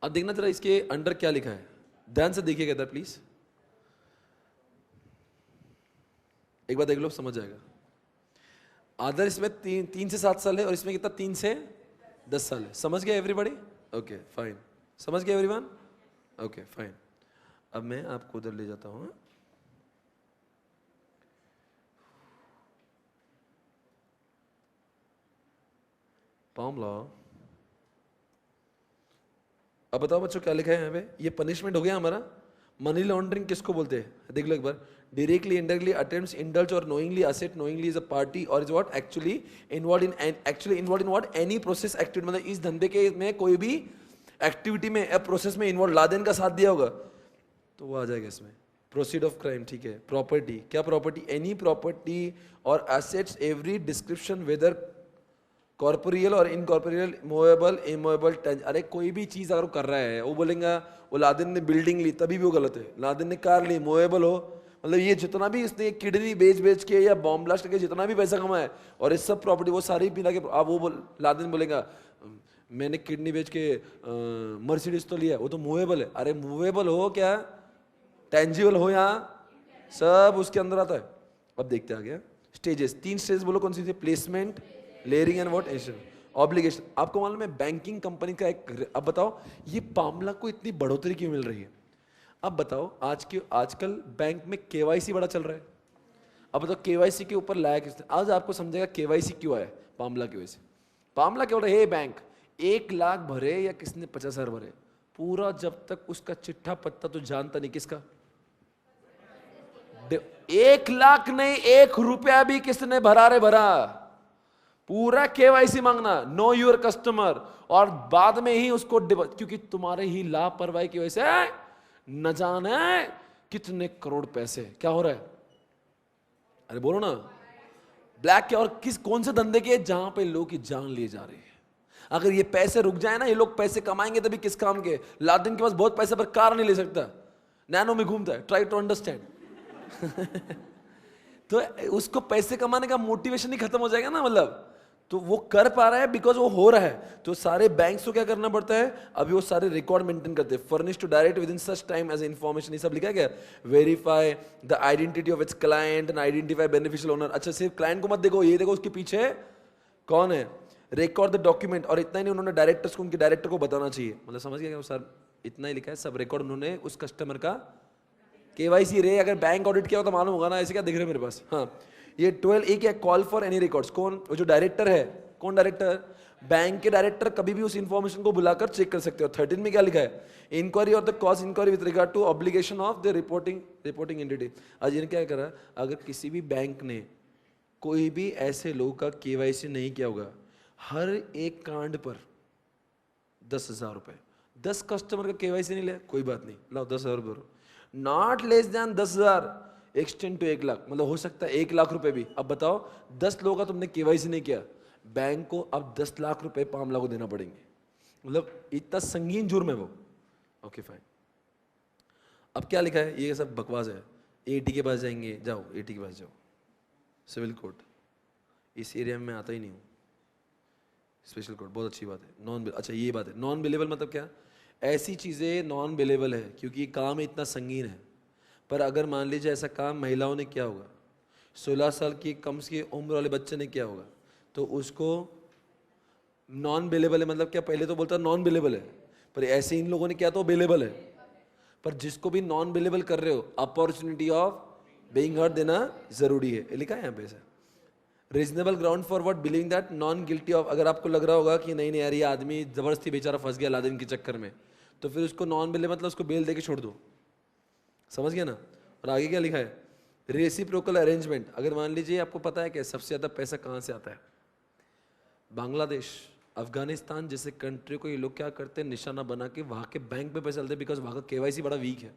अब देखना जरा इसके अंडर क्या लिखा है, ध्यान से देखिएगा इधर प्लीज, एक बार देख लो, समझ जाएगा। आदर इसमें 3 से 7 साल है, और इसमें कितना, 3 से 10 साल है। समझ गया एवरीबॉडी? ओके फाइन, समझ गया एवरीवन? Okay fine. अब मैं आपको उधर ले जाता हूं। पामला। अब बताओ बच्चों क्या लिखा है यहाँ पे, ये पनिशमेंट हो गया हमारा। मनी लॉन्ड्रिंग किसको बोलते हैं, देख लो एक बार। डायरेक्टली, इनडायरेक्टली अटेम्प्ट्स, इंडल्ज और knowingly assist, knowingly is a party और is what actually involve in what any process activity, मतलब इस धंधे के में कोई भी एक्टिविटी में या प्रोसेस में इन्वॉल्व, लादेन का साथ दिया होगा तो वो आ जाएगा इसमें। प्रोसीड ऑफ क्राइम, ठीक है। प्रॉपर्टी, क्या प्रॉपर्टी, एनी प्रॉपर्टी और assets every description whether corporeal और इनकॉर्पोरियल, मूवेबल, इमूवेबल, अरे कोई भी चीज अगर वो कर रहा है, वो बोलेंगे वो लादेन ने बिल्डिंग ली तभी भी वो गलत है, लादेन ने कार ली, मूवेबल हो, मतलब ये जितना भी इसने किडनी बेच बेच के या बॉम्ब ब्लास्ट करके जितना भी पैसा कमाया और इस सब प्रॉपर्टी वो सारी पिला के, अब वो लादेन बोलेगा मैंने किडनी बेच के मर्सिडीज तो लिया, वो तो मूवेबल है। अरे मूवेबल हो क्या, टेंजिबल हो, यहाँ सब उसके अंदर आता है। अब देखते आ गया स्टेजेस, 3 स्टेज बोलो कौन सी थी, प्लेसमेंट, लेयरिंग एंड व्हाट, एशन, ऑब्लिगेशन। आपको मालूम है बैंकिंग कंपनी का एक, अब बताओ ये पामला को इतनी बढ़ोतरी क्यों मिल रही है। अब बताओ आजकल बैंक में केवाईसी बड़ा चल रहा है। अब बताओ केवाईसी के ऊपर लाया किसने, आज आपको समझेगा केवाईसी क्यों आया पामला की वजह से। पामला क्या बोल रहा है, बैंक 1 लाख भरे या किसने 50,000 भरे, पूरा जब तक उसका चिट्ठा पत्ता तो जानता नहीं किसका, 1 लाख नहीं 1 रुपया भी किसने भरा रे भरा, पूरा केवाईसी मांगना, नो योर कस्टमर, और बाद में ही उसको क्योंकि तुम्हारे ही लापरवाही की वजह से न जाने कितने करोड़ पैसे क्या हो रहा है। अरे बोलो ना, ब्लैक के और कौन से धंधे के, जहां पे लोग की जान लिए जा रही है। अगर ये पैसे रुक जाए ना, ये लोग पैसे कमाएंगे तभी किस काम के, लादेन के पास बहुत पैसे पर कार नहीं ले सकता, नैनो में घूमता है। Try to understand. तो उसको पैसे कमाने का मोटिवेशन ही खत्म हो जाएगा ना, मतलब तो वो कर पा रहा है बिकॉज वो हो रहा है। तो सारे बैंक्स को क्या करना पड़ता है, अभी वो सारे रिकॉर्ड मेंटेन करते हैं। Furnish to direct within such time as information, ये सब लिखा है क्या, verify the identity of its client and identify beneficial owner. अच्छा सिर्फ क्लाइंट को मत देखो, ये देखो उसके पीछे कौन है, रिकॉर्ड द डॉक्यूमेंट। और इतना ही नहीं, उन्होंने डायरेक्टर्स को, उनके डायरेक्टर को बताना चाहिए, मतलब समझ गया सर, इतना ही लिखा है, सब रिकॉर्ड उन्होंने उस कस्टमर का केवाईसी रे, अगर बैंक ऑडिट किया हो तो मालूम होगा ना, ऐसे क्या दिख रहे हैं मेरे पास। हाँ ये 12 एक है, कॉल फॉर एनी रिकॉर्ड्स। कौन, वो जो डायरेक्टर है, कौन डायरेक्टर, बैंक के डायरेक्टर कभी भी उस इंफॉर्मेशन को बुलाकर चेक कर सकते हो। 13 में क्या लिखा है, इंक्वायरी और the cause inquiry with regard to obligation of the reporting entity. आज इन्हें क्या करा, अगर किसी भी बैंक ने कोई भी ऐसे लोग का केवाईसी नहीं किया होगा, हर एक कांड पर 10,000 रुपए, 10 कस्टमर का केवाईसी नहीं लिया, कोई बात नहीं, लाओ 10,000 भरो, not less than 10,000, extend to 1 lakh, मतलब हो सकता है 1 लाख रुपए भी। अब बताओ 10 लोगों का तुमने केवाईसी नहीं किया, बैंक को अब 10 लाख रुपए पामला को देना पड़ेंगे, मतलब इतना संगीन जुर्म है वो। Okay fine. अब क्या लिखा है, ये सब बकवास है। एटी के पास जाएंगे, जाओ एटी के पास जाओ, सिविल कोर्ट, इस एरिया में मैं आता ही नहीं हूँ, स्पेशल कोड, बहुत अच्छी बात है। नॉन, अच्छा ये बात है, नॉन बिलेबल मतलब क्या? ऐसी चीज़ें नॉन बिलेबल है क्योंकि काम इतना संगीन है। पर अगर मान लीजिए ऐसा काम महिलाओं ने किया होगा, 16 साल की कम की उम्र वाले बच्चे ने किया होगा, तो उसको नॉन बिलेबल है। मतलब क्या? पहले तो बोलता नॉन बिलेबल है, पर ऐसे इन लोगों ने किया तो बिलेबल है। पर जिसको भी नॉन बिलेबल कर रहे हो, अपॉर्चुनिटी ऑफ बीइंग हर्ड देना जरूरी है, लिखा है यहाँ पे ऐसा। Reasonable ground for what? Believing that non guilty of. अगर आपको लग रहा होगा कि नहीं नहीं यार ये आदमी जबरदस्ती बेचारा फंस गया अलादीन के चक्कर में, तो फिर उसको नॉन बिले मतलब उसको बेल दे के छोड़ दो। समझ गया ना? और आगे क्या लिखा है? Reciprocal arrangement. अगर मान लीजिए आपको पता है कि सबसे ज़्यादा पैसा कहाँ से आता है? बांग्लादेश, अफगानिस्तान जैसे कंट्री को ये लोग क्या करते हैं, निशाना बना के वहाँ के बैंक में पैसे डालते हैं, बिकॉज वहाँ का केवाईसी बड़ा वीक है।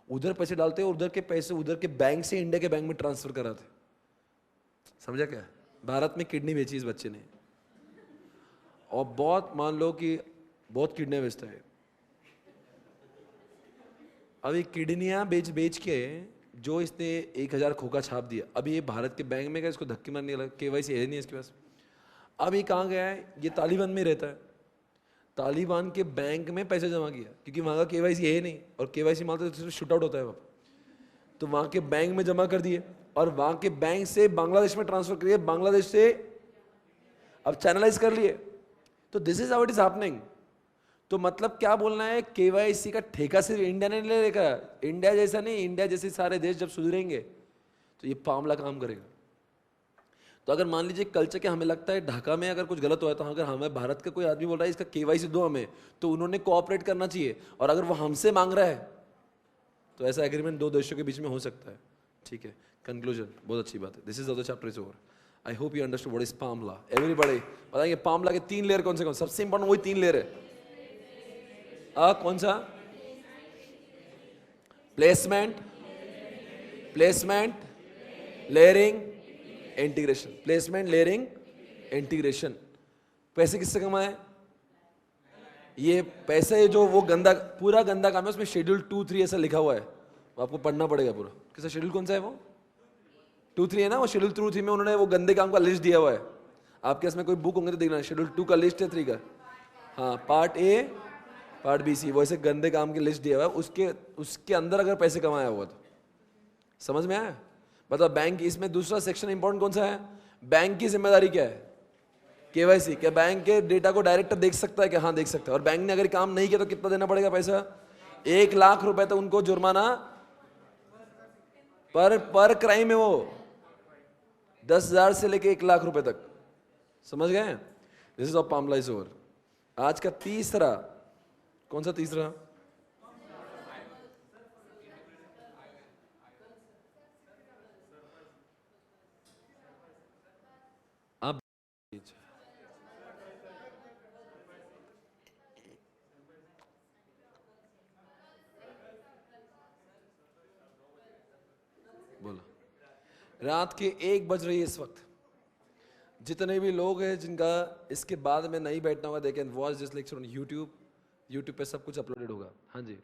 उधर पैसे डालते हैं, उधर के पैसे उधर के बैंक से इंडिया के बैंक में ट्रांसफर कराते हैं। समझा क्या? भारत में किडनी बेची इस बच्चे ने, और बहुत मान लो कि बहुत किडनी बेचता है। अभी किडनियां बेच बेच के जो इसने 1000 खोखा छाप दिया, अभी ये भारत के बैंक में गया, इसको धक्के मारने लगा, केवाईसी है नहीं इसके पास। अब ये कहाँ गया है? ये तालिबान में रहता है, तालिबान के बैंक में पैसे जमा किया, क्योंकि वहाँ का केवाईसी है नहीं, और केवाईसी मानते तो शूट आउट होता है वहाँ। तो वहाँ के बैंक में जमा कर दिए, और वहाँ के बैंक से बांग्लादेश में ट्रांसफर करिए, बांग्लादेश से अब चैनलाइज कर लिए। तो this is how it is happening. तो मतलब क्या बोलना है? केवाईसी का ठेका सिर्फ इंडिया ने ले लेगा। इंडिया जैसा नहीं, इंडिया जैसे सारे देश जब सुधरेंगे तो ये मामला काम करेगा। तो अगर मान लीजिए कल्चर के हमें लगता है ढाका में अगर कुछ गलत हुआ है, तो अगर हमें भारत का कोई आदमी बोल रहा है इसका केवाईसी दो हमें, तो उन्होंने कोऑपरेट करना चाहिए। और अगर वो हमसे मांग रहा है तो ऐसा एग्रीमेंट दो देशों के बीच में हो सकता है। ठीक है, कंक्लूजन, बहुत अच्छी बात है। This is the chapter is over. I hope you understood what is palm law. Everybody बताएंगे पाम लॉ के 3 लेयर कौन से? सबसे इंपॉर्टेंट वही 3 लेयर है। कौन सा? Placement, placement, layering, integration. Placement, layering, integration. पैसे किससे कमाए? ये पैसे जो वो गंदा, पूरा गंदा काम है, उसमें शेड्यूल 2-3 ऐसा लिखा हुआ है, वो आपको पढ़ना पड़ेगा पूरा। किसका शेड्यूल कौन सा है? वो 2-3 है ना। वो शेड्यूल 2-3 में उन्होंने वो गंदे काम का लिस्ट दिया हुआ है। आपके इसमें कोई बुक होंगे तो देखना, शेड्यूल 2 का लिस्ट है, 3 का। हाँ, पार्ट ए, पार्ट बी, सी, वो ऐसे गंदे काम की लिस्ट दिया हुआ है। उसके अंदर अगर पैसे कमाया हुआ तो समझ में आया? बताओ बैंक, इसमें दूसरा सेक्शन इंपॉर्टेंट कौन सा है? बैंक की जिम्मेदारी क्या है? केवाईसी। क्या बैंक के डेटा को डायरेक्टर देख सकता है? क्या? हाँ देख सकता है। और बैंक ने अगर काम नहीं किया तो कितना देना पड़ेगा पैसा? 1 लाख रुपए तक उनको जुर्माना पर क्राइम है वो, 10,000 से लेके 1 लाख रुपए तक। समझ गए? This is of palm law is over. आज का तीसरा, कौन सा तीसरा? आप बोलो। रात के 1 बज रही है इस वक्त। जितने भी लोग हैं जिनका इसके बाद में नहीं बैठना होगा, they can watch this lecture on YouTube. YouTube पे सब कुछ अपलोडेड होगा। हाँ जी।